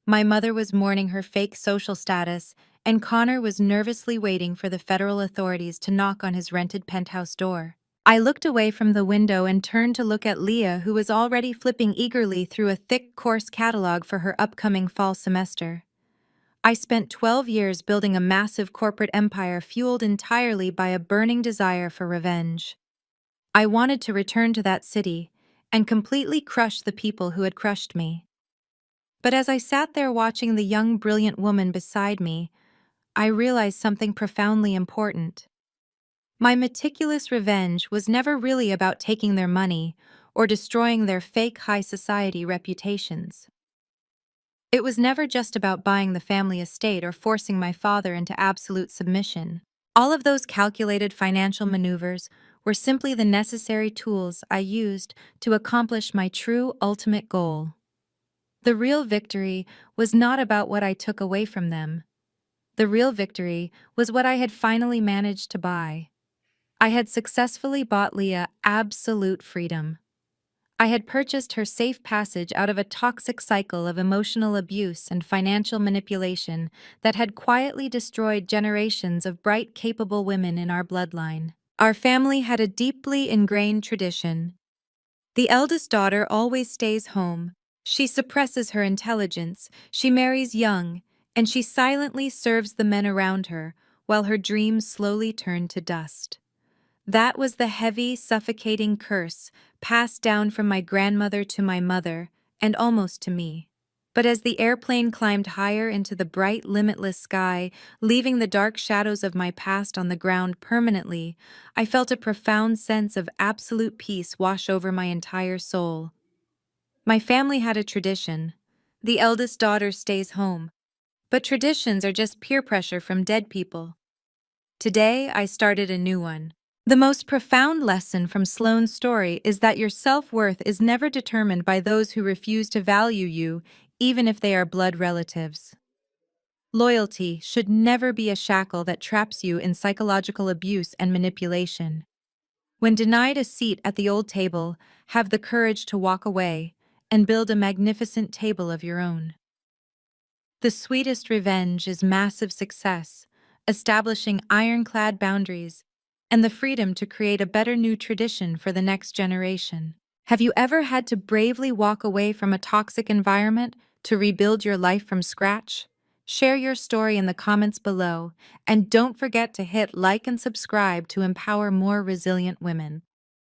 My mother was mourning her fake social status, and Connor was nervously waiting for the federal authorities to knock on his rented penthouse door. I looked away from the window and turned to look at Leah, who was already flipping eagerly through a thick course catalog for her upcoming fall semester. I spent 12 years building a massive corporate empire fueled entirely by a burning desire for revenge. I wanted to return to that city and completely crush the people who had crushed me. But as I sat there watching the young, brilliant woman beside me, I realized something profoundly important. My meticulous revenge was never really about taking their money or destroying their fake high society reputations. It was never just about buying the family estate or forcing my father into absolute submission. All of those calculated financial maneuvers were simply the necessary tools I used to accomplish my true ultimate goal. The real victory was not about what I took away from them. The real victory was what I had finally managed to buy. I had successfully bought Leah absolute freedom. I had purchased her safe passage out of a toxic cycle of emotional abuse and financial manipulation that had quietly destroyed generations of bright, capable women in our bloodline. Our family had a deeply ingrained tradition. The eldest daughter always stays home. She suppresses her intelligence, she marries young, and she silently serves the men around her while her dreams slowly turn to dust. That was the heavy, suffocating curse passed down from my grandmother to my mother, and almost to me. But as the airplane climbed higher into the bright, limitless sky, leaving the dark shadows of my past on the ground permanently, I felt a profound sense of absolute peace wash over my entire soul. My family had a tradition. The eldest daughter stays home. But traditions are just peer pressure from dead people. Today, I started a new one. The most profound lesson from Sloane's story is that your self-worth is never determined by those who refuse to value you, even if they are blood relatives. Loyalty should never be a shackle that traps you in psychological abuse and manipulation. When denied a seat at the old table, have the courage to walk away and build a magnificent table of your own. The sweetest revenge is massive success, establishing ironclad boundaries, and the freedom to create a better new tradition for the next generation. Have you ever had to bravely walk away from a toxic environment to rebuild your life from scratch? Share your story in the comments below, and don't forget to hit like and subscribe to empower more resilient women.